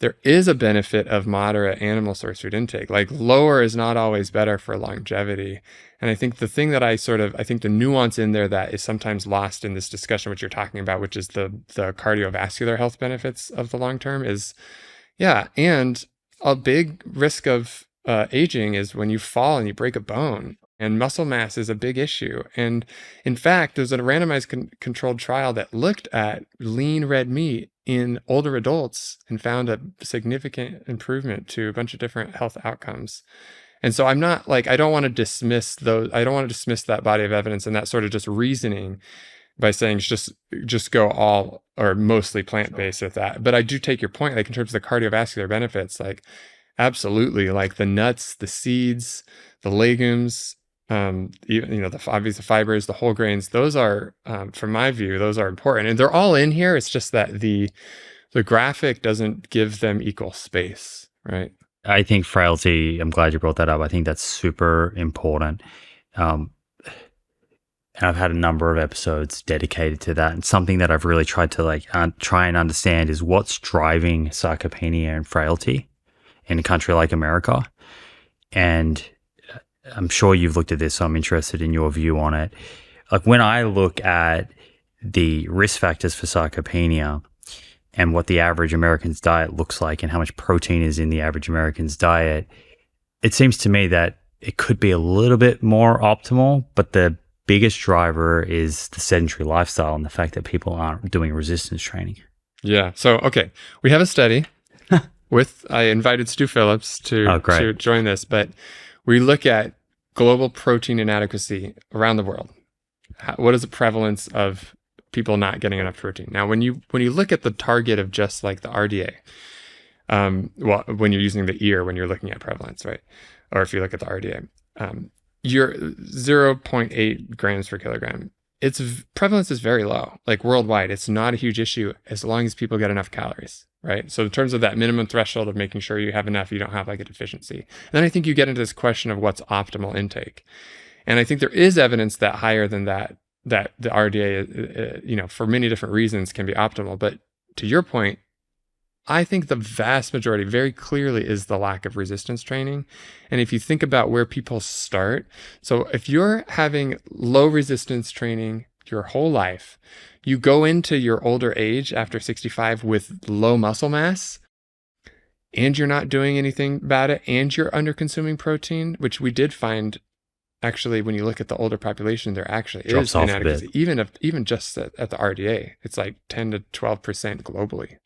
there is a benefit of moderate animal source food intake. Like lower is not always better for longevity. And I think the thing that I think the nuance in there that is sometimes lost in this discussion, which you're talking about, which is the cardiovascular health benefits of the long term is, and a big risk of aging is when you fall and you break a bone, and muscle mass is a big issue. And in fact, there's a randomized controlled trial that looked at lean red meat in older adults and found a significant improvement to a bunch of different health outcomes. And so I'm not like, I don't want to dismiss that body of evidence and that sort of just reasoning by saying just go all or mostly plant-based with that. But I do take your point, like in terms of the cardiovascular benefits, like absolutely, like the nuts, the seeds, the legumes, obviously the fibers, the whole grains, those are, from my view, those are important. And they're all in here. It's just that the graphic doesn't give them equal space, right? I think frailty, I'm glad you brought that up. I think that's super important. And I've had a number of episodes dedicated to that. And something that I've really tried to try and understand is what's driving sarcopenia and frailty in a country like America. And I'm sure you've looked at this, so I'm interested in your view on it. Like when I look at the risk factors for sarcopenia and what the average American's diet looks like and how much protein is in the average American's diet, it seems to me that it could be a little bit more optimal, but the biggest driver is the sedentary lifestyle and the fact that people aren't doing resistance training. Yeah. So, okay. We have a study I invited Stu Phillips to join this, but we look at global protein inadequacy around the world. What is the prevalence of people not getting enough protein? Now, when you look at the target of just like the RDA, when you're using the ear, when you're looking at prevalence, right? Or if you look at the RDA, you're 0.8 grams per kilogram prevalence is very low, like worldwide. It's not a huge issue as long as people get enough calories, right? So in terms of that minimum threshold of making sure you have enough, you don't have like a deficiency. And then I think you get into this question of what's optimal intake. And I think there is evidence that higher than that the RDA, for many different reasons can be optimal. But to your point, I think the vast majority very clearly is the lack of resistance training. And if you think about where people start, so if you're having low resistance training your whole life, you go into your older age after 65 with low muscle mass, and you're not doing anything about it, and you're under consuming protein, which we did find actually, when you look at the older population, there actually is inadequacy, even just at the RDA. It's like 10 to 12% globally.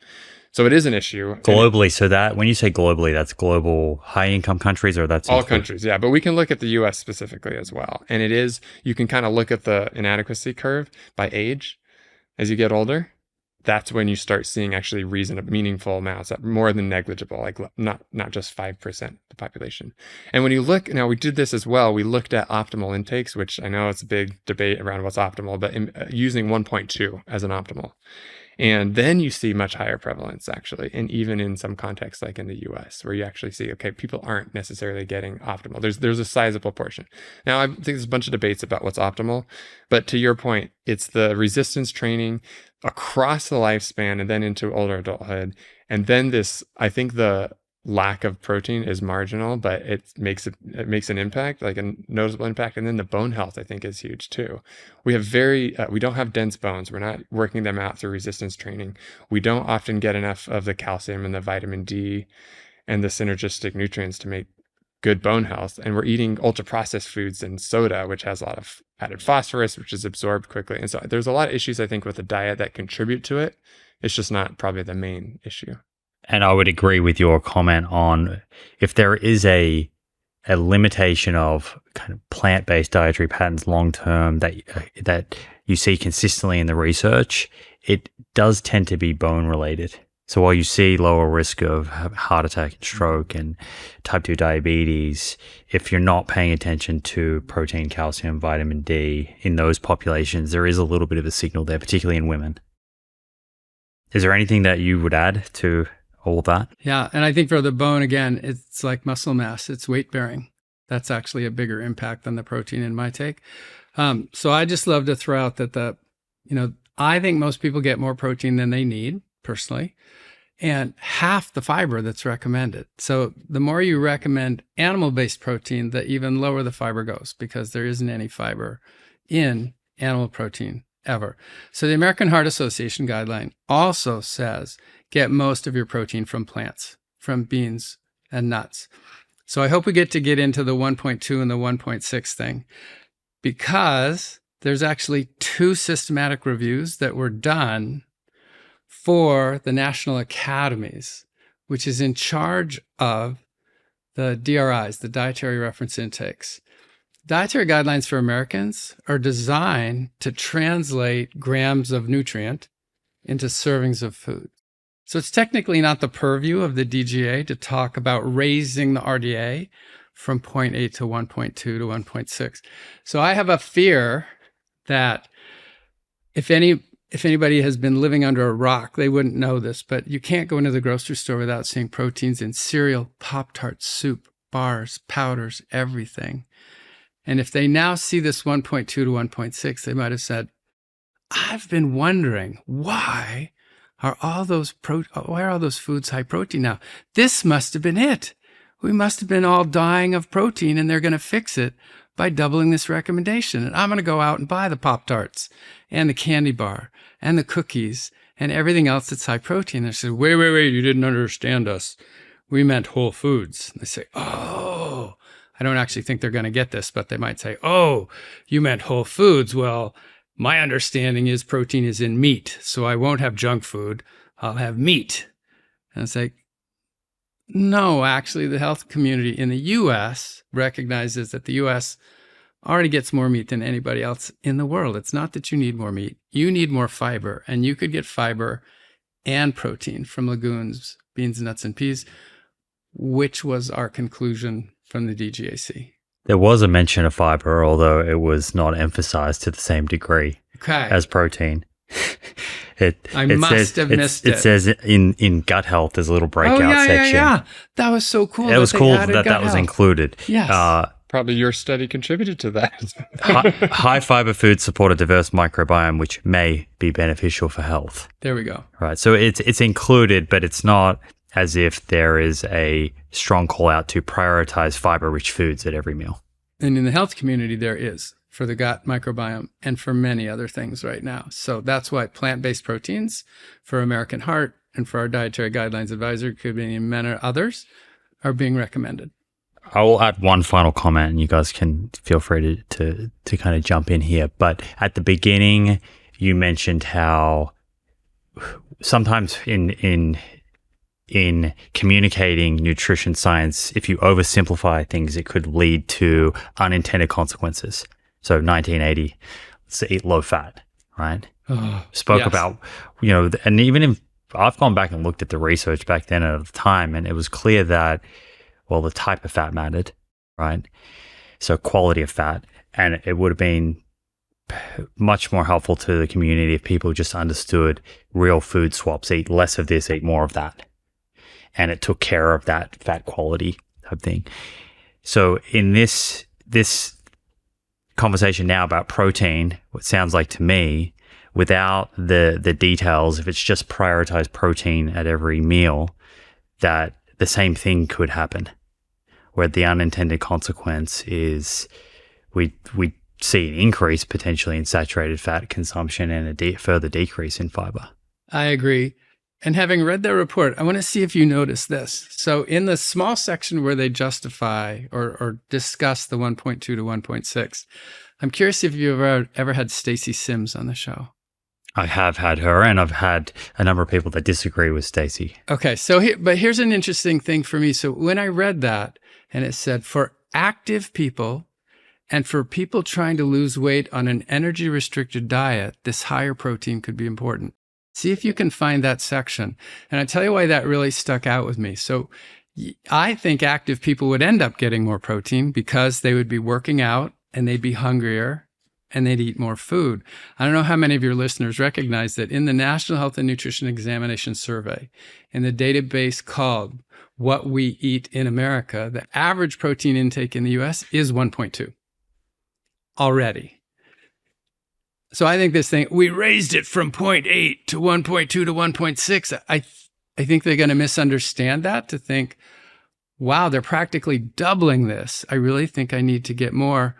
So it is an issue. Globally, so that when you say globally, that's global high-income countries, or that's all countries, yeah. But we can look at the U.S. specifically as well. And it is, you can kind of look at the inadequacy curve by age. As you get older, that's when you start seeing actually meaningful amounts, more than negligible, like not just 5% of the population. And when you look, now we did this as well, we looked at optimal intakes, which I know it's a big debate around what's optimal, but using 1.2 as an optimal. And then you see much higher prevalence actually, and even in some contexts like in the US, where you actually see, okay, people aren't necessarily getting optimal. There's a sizable portion. Now, I think there's a bunch of debates about what's optimal, but to your point, it's the resistance training across the lifespan and then into older adulthood. And then this, I think the lack of protein is marginal, but it makes an impact, like a noticeable impact. And then the bone health, I think, is huge too. We have we don't have dense bones. We're not working them out through resistance training. We don't often get enough of the calcium and the vitamin D and the synergistic nutrients to make good bone health. And we're eating ultra processed foods and soda, which has a lot of added phosphorus, which is absorbed quickly. And so there's a lot of issues, I think, with the diet that contribute to it. It's just not probably the main issue. And I would agree with your comment on if there is a limitation of kind of plant-based dietary patterns long-term that you see consistently in the research, it does tend to be bone-related. So while you see lower risk of heart attack and stroke and type 2 diabetes, if you're not paying attention to protein, calcium, vitamin D in those populations, there is a little bit of a signal there, particularly in women. Is there anything that you would add to all that? Yeah. And I think for the bone, again, it's like muscle mass, it's weight bearing. That's actually a bigger impact than the protein in my take. So I just love to throw out that I think most people get more protein than they need personally, and half the fiber that's recommended. So the more you recommend animal-based protein, the even lower the fiber goes, because there isn't any fiber in animal protein ever. So the American Heart Association guideline also says get most of your protein from plants, from beans and nuts. So I hope we get into the 1.2 and the 1.6 thing, because there's actually 2 systematic reviews that were done for the National Academies, which is in charge of the DRIs, the dietary reference intakes. Dietary guidelines for Americans are designed to translate grams of nutrient into servings of food. So it's technically not the purview of the DGA to talk about raising the RDA from 0.8 to 1.2 to 1.6. So I have a fear that if anybody has been living under a rock, they wouldn't know this, but you can't go into the grocery store without seeing proteins in cereal, Pop-Tarts, soup, bars, powders, everything. And if they now see this 1.2 to 1.6, they might have said, I've been wondering, why are all those foods high protein now? This must have been it. We must have been all dying of protein, and they're going to fix it by doubling this recommendation. And I'm going to go out and buy the Pop-Tarts and the candy bar and the cookies and everything else that's high protein. They say, wait, you didn't understand us. We meant whole foods. And they say, oh, I don't actually think they're going to get this, but they might say, oh, you meant whole foods. Well, my understanding is protein is in meat, so I won't have junk food. I'll have meat. And it's like, no, actually, the health community in the U.S. recognizes that the U.S. already gets more meat than anybody else in the world. It's not that you need more meat. You need more fiber, and you could get fiber and protein from legumes, beans, nuts, and peas, which was our conclusion from the DGAC. There was a mention of fiber, although it was not emphasized to the same degree as protein. I must have missed it. It says in gut health, there's a little breakout section. Yeah. That was so cool. It was cool that was included. Yes. Probably your study contributed to that. High fiber foods support a diverse microbiome, which may be beneficial for health. There we go. Right. So it's included, but it's not as if there is a strong call out to prioritize fiber-rich foods at every meal. And in the health community, there is for the gut microbiome and for many other things right now. So that's why plant-based proteins for American Heart and for our Dietary Guidelines Advisory Committee and many others are being recommended. I will add one final comment, and you guys can feel free to kind of jump in here. But at the beginning, you mentioned how sometimes in communicating nutrition science, if you oversimplify things, it could lead to unintended consequences. So 1980, let's eat low fat, right? Spoke about, and even if I've gone back and looked at the research back then at the time, and it was clear that, well, the type of fat mattered, right? So quality of fat, and it would have been much more helpful to the community if people just understood real food swaps, eat less of this, eat more of that. And it took care of that fat quality type thing. So in this conversation now about protein, what sounds like to me, without the details, if it's just prioritize protein at every meal, that the same thing could happen, where the unintended consequence is we see an increase potentially in saturated fat consumption and a further decrease in fiber. I agree. And having read their report, I want to see if you notice this. So in the small section where they justify or discuss the 1.2 to 1.6, I'm curious if you've ever had Stacy Sims on the show. I have had her, and I've had a number of people that disagree with Stacy. Okay, so here's an interesting thing for me. So when I read that, and it said for active people and for people trying to lose weight on an energy-restricted diet, this higher protein could be important. See if you can find that section. And I tell you why that really stuck out with me. So I think active people would end up getting more protein because they would be working out and they'd be hungrier and they'd eat more food. I don't know how many of your listeners recognize that in the National Health and Nutrition Examination Survey, in the database called What We Eat in America, the average protein intake in the US is 1.2 already. So I think this thing, we raised it from 0.8 to 1.2 to 1.6. I think they're going to misunderstand that to think, wow, they're practically doubling this. I really think I need to get more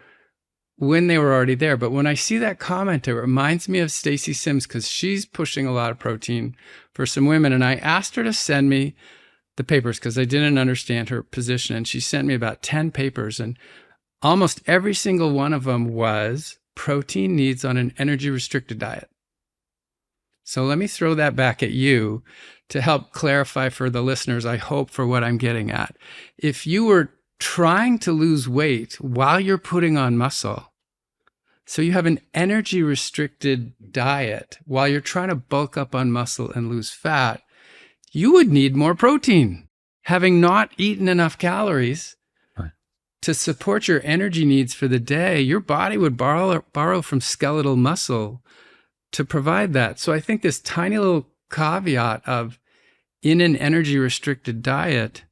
when they were already there. But when I see that comment, it reminds me of Stacy Sims because she's pushing a lot of protein for some women. And I asked her to send me the papers because I didn't understand her position. And she sent me about 10 papers. And almost every single one of them was protein needs on an energy-restricted diet. So let me throw that back at you to help clarify for the listeners, I hope, for what I'm getting at. If you were trying to lose weight while you're putting on muscle, so you have an energy-restricted diet while you're trying to bulk up on muscle and lose fat, you would need more protein. Having not eaten enough calories to support your energy needs for the day, your body would borrow from skeletal muscle to provide that. So I think this tiny little caveat of in an energy-restricted diet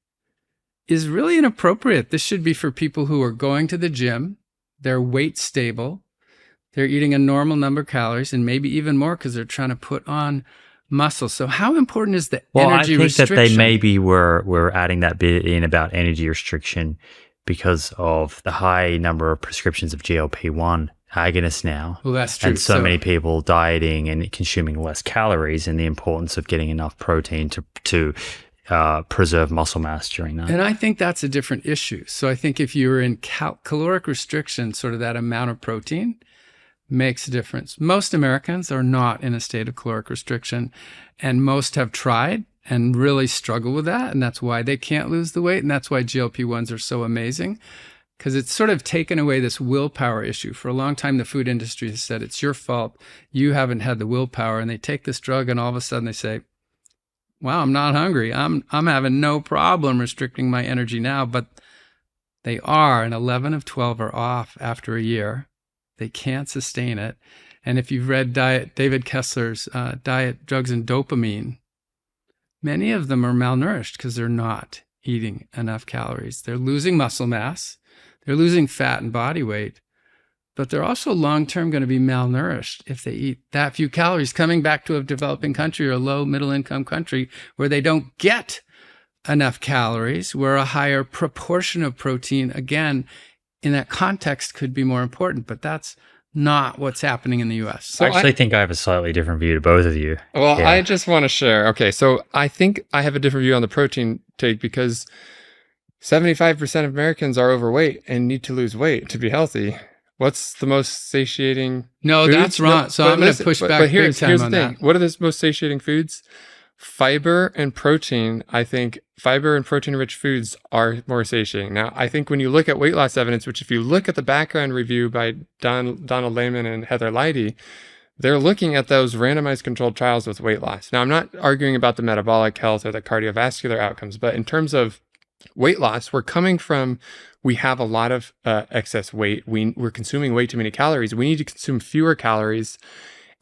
is really inappropriate. This should be for people who are going to the gym, they're weight stable, they're eating a normal number of calories, and maybe even more because they're trying to put on muscle. So how important is the energy restriction? I think that they maybe were adding that bit in about energy restriction because of the high number of prescriptions of GLP-1 agonists now. Well, that's true. And so many people dieting and consuming less calories, and the importance of getting enough protein to preserve muscle mass during that. And I think that's a different issue. So I think if you're in caloric restriction, sort of that amount of protein makes a difference. Most Americans are not in a state of caloric restriction, and most have tried and really struggle with that. And that's why they can't lose the weight. And that's why GLP-1s are so amazing, because it's sort of taken away this willpower issue. For a long time, the food industry has said, it's your fault. You haven't had the willpower. And they take this drug and all of a sudden they say, wow, I'm not hungry. I'm having no problem restricting my energy now. But They are, and 11 of 12 are off after a year. They can't sustain it. And if you've read David Kessler's Diet, Drugs, and Dopamine, many of them are malnourished because they're not eating enough calories. They're losing muscle mass. They're losing fat and body weight. But they're also long-term going to be malnourished if they eat that few calories, coming back to a developing country or a low middle-income country where they don't get enough calories, where a higher proportion of protein, again, in that context could be more important. But that's not what's happening in the U.S. So I actually think I have a slightly different view to both of you. Well, yeah. I just want to share. Okay, so I think I have a different view on the protein take because 75% of Americans are overweight and need to lose weight to be healthy. What's the most satiating No, foods? that's wrong. So I'm going to push back here's big time the on thing. that. What are the most satiating foods? Fiber and protein. I think fiber and protein-rich foods are more satiating. Now, I think when you look at weight loss evidence, which if you look at the background review by Donald Lehman and Heather Leidy, they're looking at those randomized controlled trials with weight loss. Now, I'm not arguing about the metabolic health or the cardiovascular outcomes, but in terms of weight loss, we're coming from, we have a lot of excess weight. We're consuming way too many calories. We need to consume fewer calories.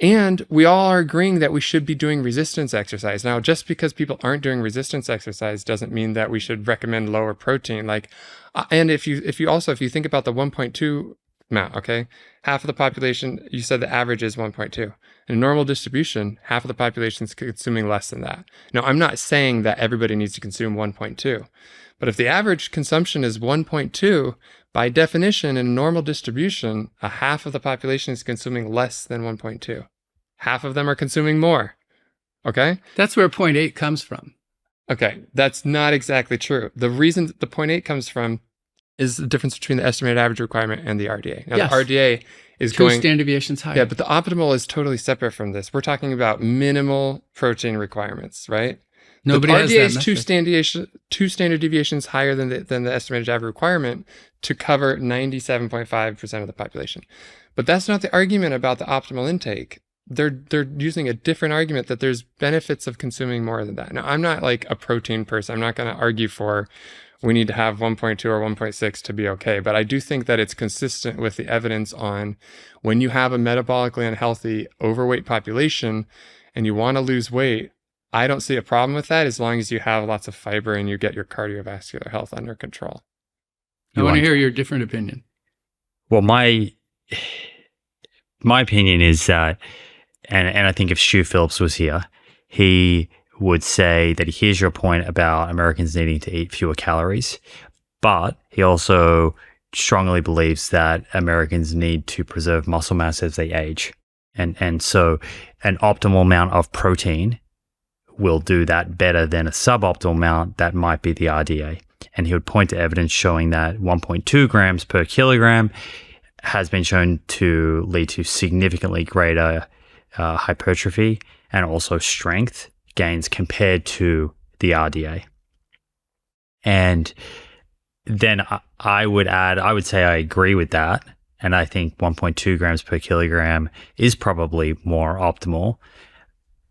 And we all are agreeing that we should be doing resistance exercise. Now, just because people aren't doing resistance exercise doesn't mean that we should recommend lower protein. And if you think about the 1.2 amount, okay, half of the population, you said the average is 1.2. In a normal distribution, half of the population is consuming less than that. Now, I'm not saying that everybody needs to consume 1.2, but if the average consumption is 1.2, by definition, in a normal distribution, a half of the population is consuming less than 1.2. Half of them are consuming more. Okay? That's where 0.8 comes from. Okay, that's not exactly true. The reason the 0.8 comes from is the difference between the estimated average requirement and the RDA. Now, yes. The RDA is Two standard deviations higher. Yeah, but the optimal is totally separate from this. We're talking about minimal protein requirements, right? Nobody has that. The RDA is two standard deviations higher than the estimated average requirement to cover 97.5% of the population. But that's not the argument about the optimal intake. They're using a different argument that there's benefits of consuming more than that. Now, I'm not like a protein person. I'm not going to argue for we need to have 1.2 or 1.6 to be okay. But I do think that it's consistent with the evidence on when you have a metabolically unhealthy, overweight population and you want to lose weight, I don't see a problem with that as long as you have lots of fiber and you get your cardiovascular health under control. I want to hear your different opinion. Well, my opinion is that, and I think if Stu Phillips was here, he would say that he hears your point about Americans needing to eat fewer calories, but he also strongly believes that Americans need to preserve muscle mass as they age. And so an optimal amount of protein will do that better than a suboptimal amount that might be the RDA. And he would point to evidence showing that 1.2 grams per kilogram has been shown to lead to significantly greater hypertrophy and also strength gains compared to the RDA. And then I would say I agree with that. And I think 1.2 grams per kilogram is probably more optimal.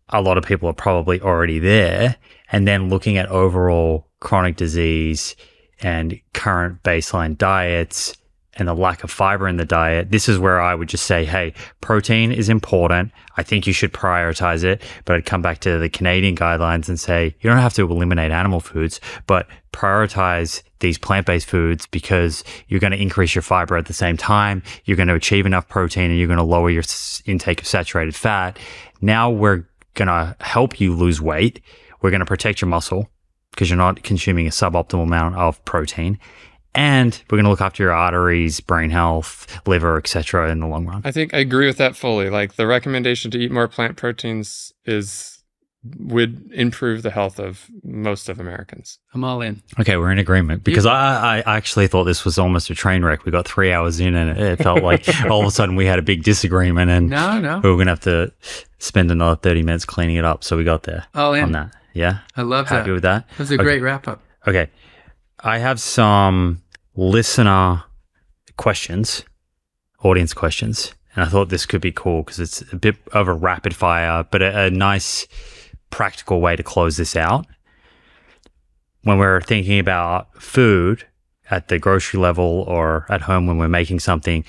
A lot of people are probably already there. And then looking at overall chronic disease and current baseline diets and the lack of fiber in the diet, this is where I would just say, hey, protein is important. I think you should prioritize it. But I'd come back to the Canadian guidelines and say, you don't have to eliminate animal foods, but prioritize these plant-based foods because you're going to increase your fiber at the same time. You're going to achieve enough protein and you're going to lower your intake of saturated fat. Now we're going to help you lose weight. We're going to protect your muscle because you're not consuming a suboptimal amount of protein. And we're going to look after your arteries, brain health, liver, etc. in the long run. I think I agree with that fully. Like the recommendation to eat more plant proteins would improve the health of most of Americans. I'm all in. Okay, we're in agreement because I actually thought this was almost a train wreck. We got 3 hours in and it felt like all of a sudden we had a big disagreement and No. we were going to have to spend another 30 minutes cleaning it up. So we got there all in on that. Yeah? I love that. Happy with that? That was a great wrap up. Okay. I have some listener questions, audience questions, and I thought this could be cool because it's a bit of a rapid fire, but a nice practical way to close this out. When we're thinking about food, at the grocery level or at home when we're making something,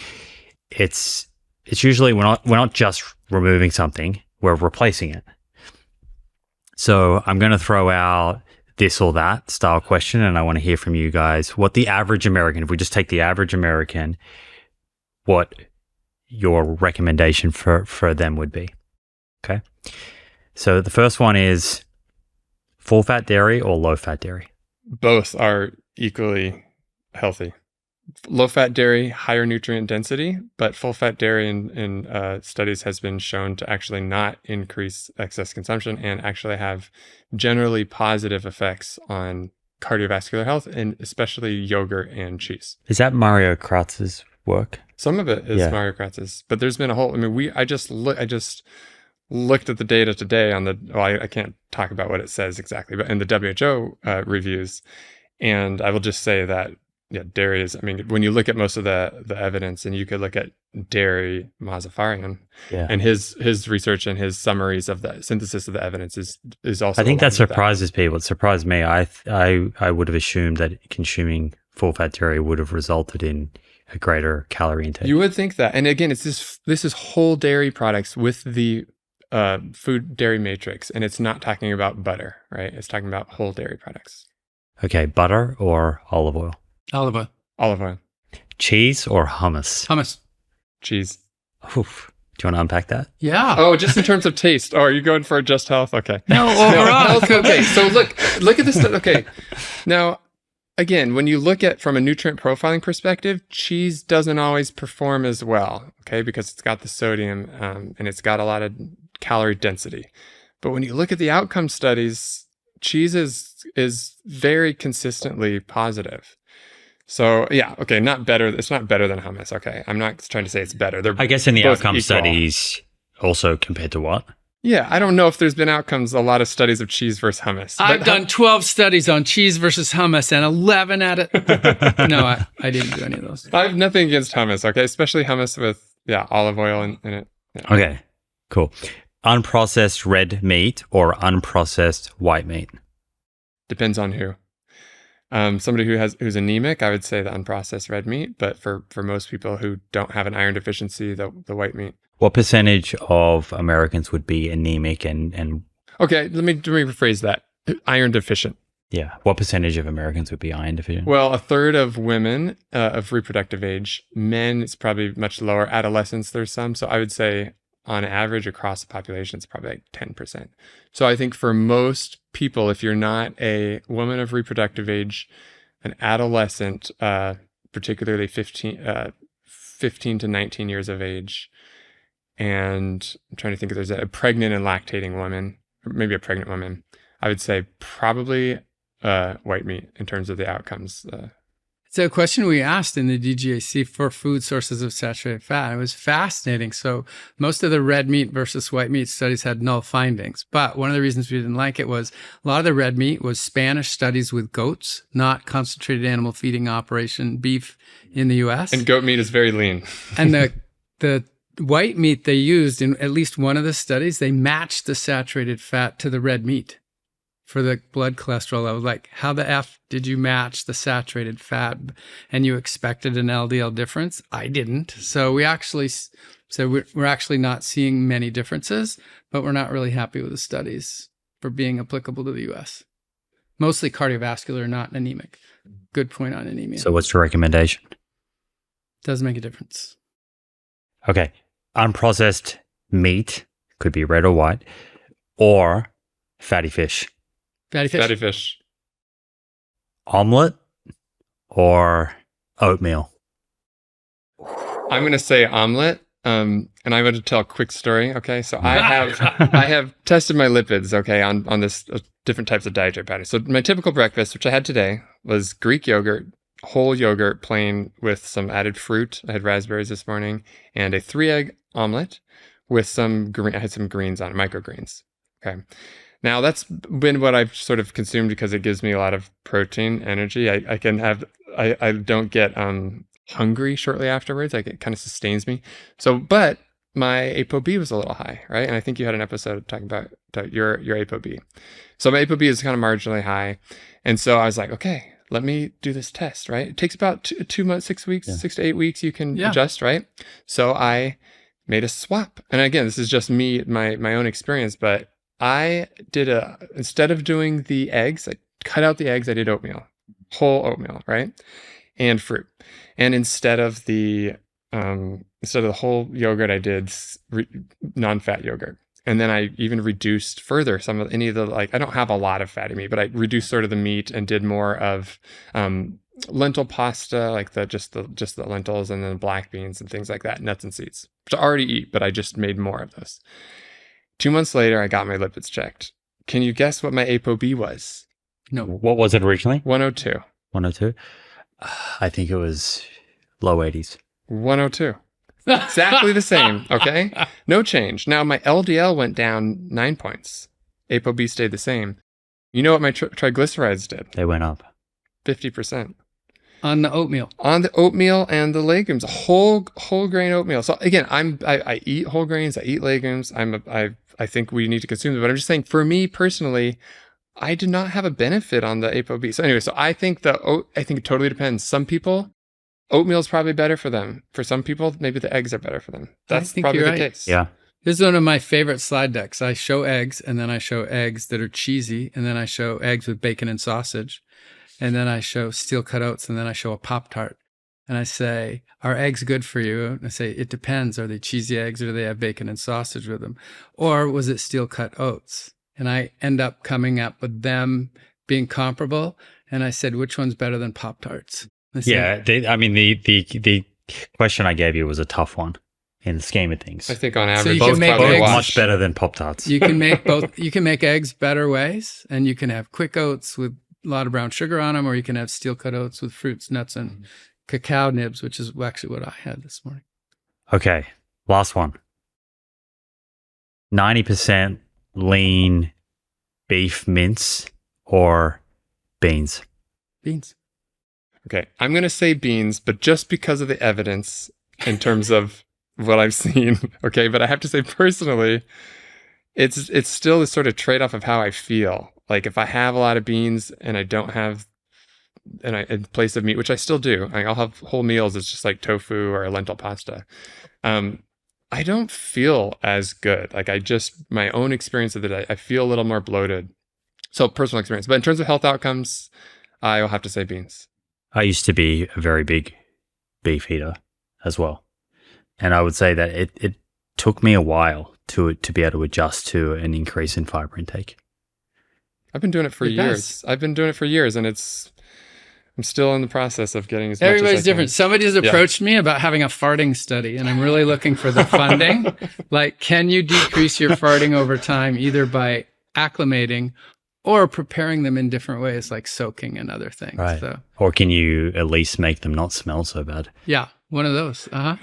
it's usually we're not just removing something, we're replacing it. So I'm going to throw out this or that style question, and I want to hear from you guys what the average American, if we just take the average American, what your recommendation for them would be. Okay. So the first one is full fat dairy or low fat dairy? Both are equally healthy. Low fat dairy, higher nutrient density, but full fat dairy in studies has been shown to actually not increase excess consumption and actually have generally positive effects on cardiovascular health, and especially yogurt and cheese. Is that Mario Kratz's work? Some of it is Mario Kratz's, but there's been a whole. I mean, I just looked at the data today on the. Well, I can't talk about what it says exactly, but in the WHO reviews, and I will just say that. Yeah, dairy is, I mean, when you look at most of the evidence, and you could look at Dairy Mazafarian and his research and his summaries of the synthesis of the evidence is also. I think that surprises people. It surprised me. I would have assumed that consuming full fat dairy would have resulted in a greater calorie intake. You would think that. And again, this is whole dairy products with the food dairy matrix, and it's not talking about butter, right? It's talking about whole dairy products. Okay, butter or olive oil? Olive oil. Olive oil. Cheese or hummus? Hummus. Cheese. Oof. Do you want to unpack that? Yeah. Oh, just in terms of taste. Oh, are you going for just health? Okay. No, overall. Okay, so look at this. Okay. Now, again, when you look at from a nutrient profiling perspective, cheese doesn't always perform as well, okay, because it's got the sodium and it's got a lot of calorie density. But when you look at the outcome studies, cheese is very consistently positive. So yeah, okay, not better. It's not better than hummus. Okay, I'm not trying to say it's better. They're I guess in the both outcome equal. studies, also compared to what? Yeah, I don't know if there's been outcomes. A lot of studies of cheese versus hummus. I've done 12 studies on cheese versus hummus, and 11 at it. No, I didn't do any of those. I have nothing against hummus. Okay, especially hummus with olive oil in it. Yeah. Okay, cool. Unprocessed red meat or unprocessed white meat? Depends on who. Somebody who's anemic, I would say the unprocessed red meat, but for most people who don't have an iron deficiency, the white meat. What percentage of Americans would be anemic and Okay, let me rephrase that. Iron deficient. Yeah. What percentage of Americans would be iron deficient? Well, a third of women of reproductive age. Men, it's probably much lower. Adolescents, there's some. So I would say on average across the population, it's probably like 10%. So I think for most people, if you're not a woman of reproductive age, an adolescent, particularly 15 to 19 years of age, and I'm trying to think if there's a pregnant and lactating woman, or maybe a pregnant woman, I would say probably white meat in terms of the outcomes. It's a question we asked in the DGAC for food sources of saturated fat. It was fascinating. So most of the red meat versus white meat studies had null findings. But one of the reasons we didn't like it was a lot of the red meat was Spanish studies with goats, not concentrated animal feeding operation beef in the U.S. And goat meat is very lean. And the white meat they used in at least one of the studies, they matched the saturated fat to the red meat for the blood cholesterol. I was like, how the F did you match the saturated fat? And you expected an LDL difference? I didn't. So we actually said we're actually not seeing many differences, but we're not really happy with the studies for being applicable to the U.S. Mostly cardiovascular, not anemic. Good point on anemia. So what's your recommendation? Does make a difference. Okay. Unprocessed meat, could be red or white, or fatty fish. Fatty fish. Fatty fish. Omelet or oatmeal? I'm going to say omelet. And I'm going to tell a quick story. Okay. So I have tested my lipids, okay, on this different types of dietary patterns. So my typical breakfast, which I had today, was Greek yogurt, whole yogurt, plain with some added fruit. I had raspberries this morning, and a 3-egg omelet with some green. I had some greens on it, microgreens. Okay. Now that's been what I've sort of consumed because it gives me a lot of protein, energy. I don't get hungry shortly afterwards. It kind of sustains me. So, but my ApoB was a little high, right? And I think you had an episode talking about your ApoB. So my ApoB is kind of marginally high. And so I was like, okay, let me do this test, right? It takes about 2 months, 6 weeks, 6 to 8 weeks. You can adjust, right? So I made a swap. And again, this is just me, my own experience, but I did instead of doing the eggs, I cut out the eggs, I did oatmeal, whole oatmeal, right? And fruit. And instead of the whole yogurt, I did non-fat yogurt. And then I even reduced further any of the, I don't have a lot of fatty meat, but I reduced sort of the meat and did more of lentil pasta, like just the lentils, and then black beans and things like that, nuts and seeds, which I already eat, but I just made more of those. 2 months later, I got my lipids checked. Can you guess what my ApoB was? No. What was it originally? 102. 102? I think it was low 80s. 102. Exactly the same, okay? No change. Now, my LDL went down 9 points. ApoB stayed the same. You know what my triglycerides did? They went up. 50%. On the oatmeal. On the oatmeal and the legumes. Whole grain oatmeal. So again, I eat whole grains, I eat legumes. I think we need to consume them. But I'm just saying, for me personally, I did not have a benefit on the ApoB. So anyway, I think it totally depends. Some people, oatmeal is probably better for them. For some people, maybe the eggs are better for them. That's probably the case. Yeah. This is one of my favorite slide decks. I show eggs, and then I show eggs that are cheesy, and then I show eggs with bacon and sausage, and then I show steel cut oats, and then I show a Pop-Tart. And I say, are eggs good for you? And I say, it depends. Are they cheesy eggs, or do they have bacon and sausage with them? Or was it steel cut oats? And I end up coming up with them being comparable. And I said, which one's better than Pop-Tarts? The question I gave you was a tough one in the scheme of things. I think on average, so both much better than Pop-Tarts. You can make both. You can make eggs better ways, and you can have quick oats with a lot of brown sugar on them, or you can have steel cut oats with fruits, nuts, and cacao nibs, which is actually what I had this morning. Okay, last one. 90% lean beef mince or beans? Beans. Okay, I'm going to say beans, but just because of the evidence in terms of what I've seen. Okay, but I have to say personally, it's still a sort of trade-off of how I feel. Like if I have a lot of beans and I don't have, in place of meat, which I still do, I'll have whole meals. It's just like tofu or lentil pasta. I don't feel as good. My own experience of the day, I feel a little more bloated. So personal experience. But in terms of health outcomes, I will have to say beans. I used to be a very big beef eater as well. And I would say that it took me a while to be able to adjust to an increase in fiber intake. I've been doing it for years. I've been doing it for years, and I'm still in the process of getting as much as I can. Everybody's different. Somebody has approached me about having a farting study, and I'm really looking for the funding. Can you decrease your farting over time, either by acclimating or preparing them in different ways, like soaking and other things. Right. So, or can you at least make them not smell so bad? Yeah, one of those. All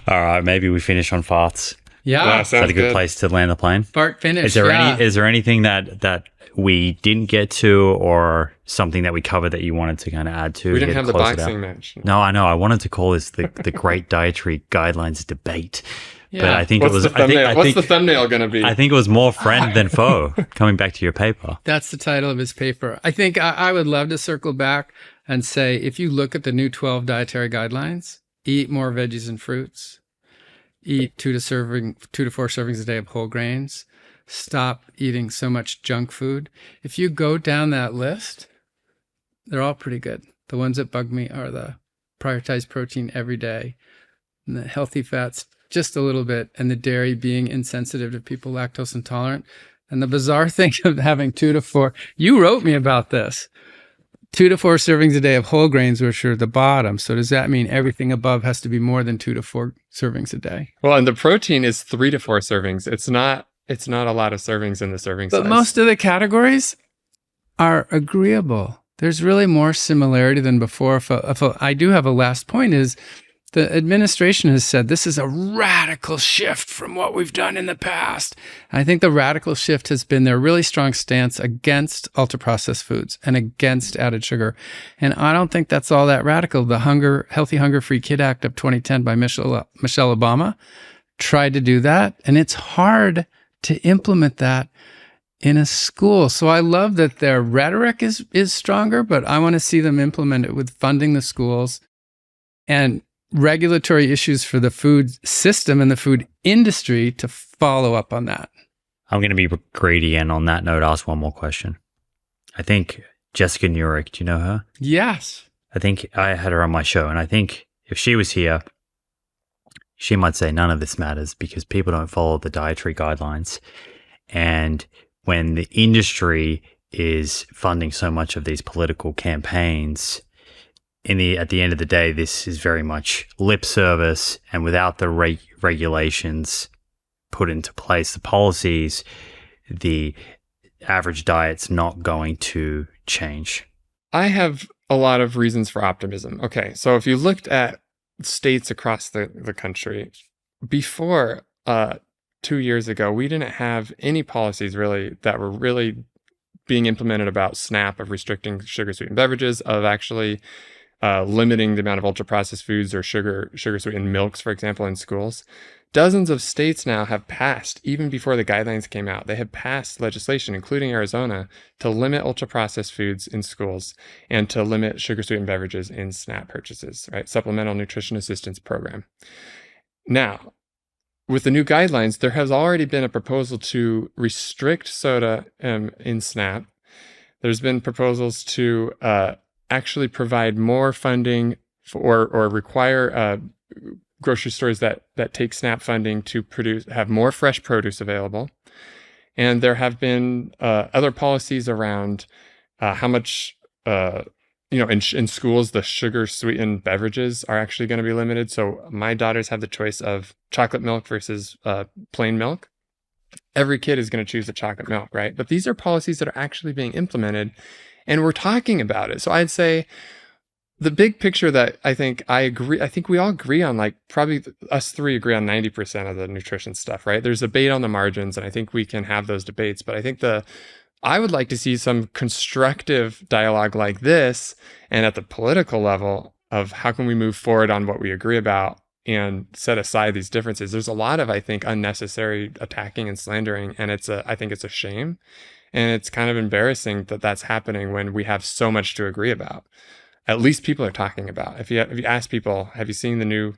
right, maybe we finish on farts. Yeah. Is that a good place to land the plane? Fart finish. Is there anything that we didn't get to, or something that we covered that you wanted to kind of add to? We didn't have the boxing match. No, I know. I wanted to call this the great dietary guidelines debate. Yeah. But I think What's the thumbnail going to be? I think it was more friend than foe, coming back to your paper. That's the title of his paper. I think I would love to circle back and say, if you look at the new 12 dietary guidelines, eat more veggies and fruits, eat 2 to 4 servings a day of whole grains, stop eating so much junk food. If you go down that list, they're all pretty good. The ones that bug me are the prioritize protein every day, and the healthy fats just a little bit, and the dairy being insensitive to people lactose intolerant. And the bizarre thing of having 2 to 4, you wrote me about this, 2 to 4 servings a day of whole grains, which are the bottom. So does that mean everything above has to be more than 2 to 4 servings a day? Well, and the protein is 3 to 4 servings. It's not a lot of servings in the serving size. But most of the categories are agreeable. There's really more similarity than before. I do have a last point is, the administration has said this is a radical shift from what we've done in the past. I think the radical shift has been their really strong stance against ultra-processed foods and against added sugar. And I don't think that's all that radical. The Healthy Hunger-Free Kid Act of 2010 by Michelle Obama tried to do that. And it's hard to implement that in a school. So I love that their rhetoric is stronger, but I want to see them implement it with funding the schools and regulatory issues for the food system and the food industry to follow up on that. I'm going to be greedy, and on that note, ask one more question. I think Jessica Nurick, do you know her? Yes. I think I had her on my show, and I think if she was here, she might say none of this matters because people don't follow the dietary guidelines. And when the industry is funding so much of these political campaigns, at the end of the day, this is very much lip service, and without the regulations put into place, the policies, the average diet's not going to change. I have a lot of reasons for optimism. Okay, so if you looked at states across the country, before 2 years ago, we didn't have any policies really that were really being implemented about SNAP, of restricting sugar-sweetened beverages, of actually limiting the amount of ultra-processed foods or sugar-sweetened milks, for example, in schools. Dozens of states now have passed, even before the guidelines came out, they have passed legislation, including Arizona, to limit ultra-processed foods in schools and to limit sugar-sweetened beverages in SNAP purchases, right? Supplemental Nutrition Assistance Program. Now, with the new guidelines, there has already been a proposal to restrict soda in SNAP. There's been proposals to actually provide more funding or require grocery stores that take SNAP funding to have more fresh produce available. And there have been other policies around how much, in schools, the sugar-sweetened beverages are actually going to be limited. So my daughters have the choice of chocolate milk versus plain milk. Every kid is going to choose the chocolate milk, right? But these are policies that are actually being implemented, and we're talking about it. So I'd say the big picture that I think we all agree on, like probably us three agree on 90% of the nutrition stuff, right? There's debate on the margins, and I think we can have those debates. But I think I would like to see some constructive dialogue like this, and at the political level of how can we move forward on what we agree about and set aside these differences. There's a lot of, I think, unnecessary attacking and slandering, and I think it's a shame. And it's kind of embarrassing that that's happening when we have so much to agree about. At least people are talking about. If you ask people, have you seen the new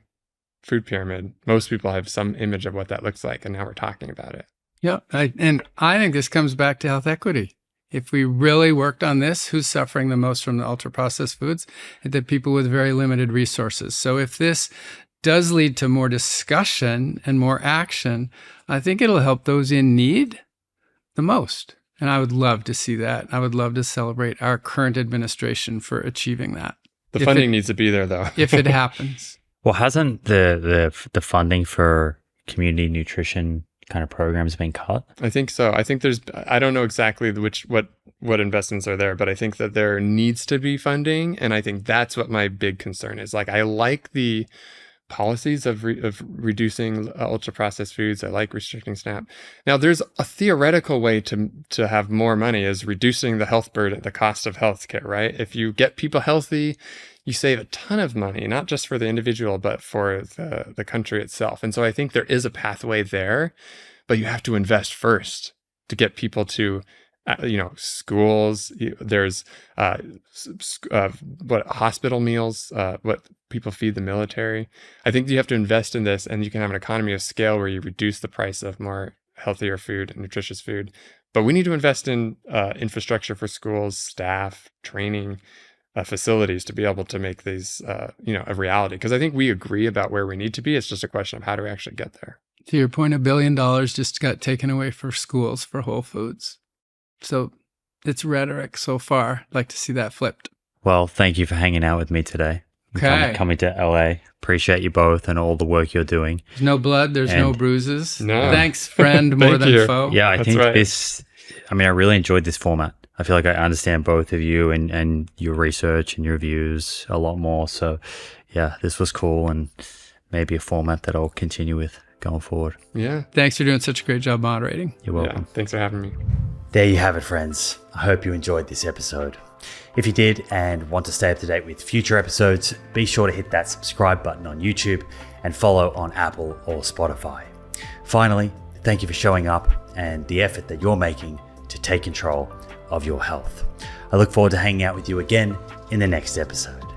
food pyramid? Most people have some image of what that looks like, and now we're talking about it. Yeah, and I think this comes back to health equity. If we really worked on this, who's suffering the most from the ultra-processed foods? The people with very limited resources. So if this does lead to more discussion and more action, I think it'll help those in need the most. And I would love to see that. I would love to celebrate our current administration for achieving that. The funding needs to be there, though. If it happens. Well, hasn't the funding for community nutrition kind of programs been cut? I think so. I think I don't know exactly what investments are there, but I think that there needs to be funding. And I think that's what my big concern is. Like, I like the policies of reducing ultra-processed foods. I like restricting SNAP. Now, there's a theoretical way to have more money, is reducing the health burden, the cost of healthcare, right? If you get people healthy, you save a ton of money, not just for the individual, but for the country itself. And so I think there is a pathway there, but you have to invest first to get people to schools. There's hospital meals, what people feed the military. I think you have to invest in this, and you can have an economy of scale where you reduce the price of more healthier food and nutritious food. But we need to invest in infrastructure for schools, staff, training, facilities to be able to make these a reality. Because I think we agree about where we need to be. It's just a question of how do we actually get there. To your point, $1 billion just got taken away for schools for Whole Foods. So it's rhetoric so far. I'd like to see that flipped. Well, thank you for hanging out with me today. Okay. Coming to LA. Appreciate you both and all the work you're doing. There's no blood. There's no bruises. No. Thanks, friend, more than foe. Yeah, I think right. I really enjoyed this format. I feel like I understand both of you and your research and your views a lot more. So yeah, this was cool, and maybe a format that I'll continue with going forward. Yeah. Thanks for doing such a great job moderating. You're welcome. Yeah, thanks for having me. There you have it, friends. I hope you enjoyed this episode. If you did and want to stay up to date with future episodes, be sure to hit that subscribe button on YouTube and follow on Apple or Spotify. Finally, thank you for showing up and the effort that you're making to take control of your health. I look forward to hanging out with you again in the next episode.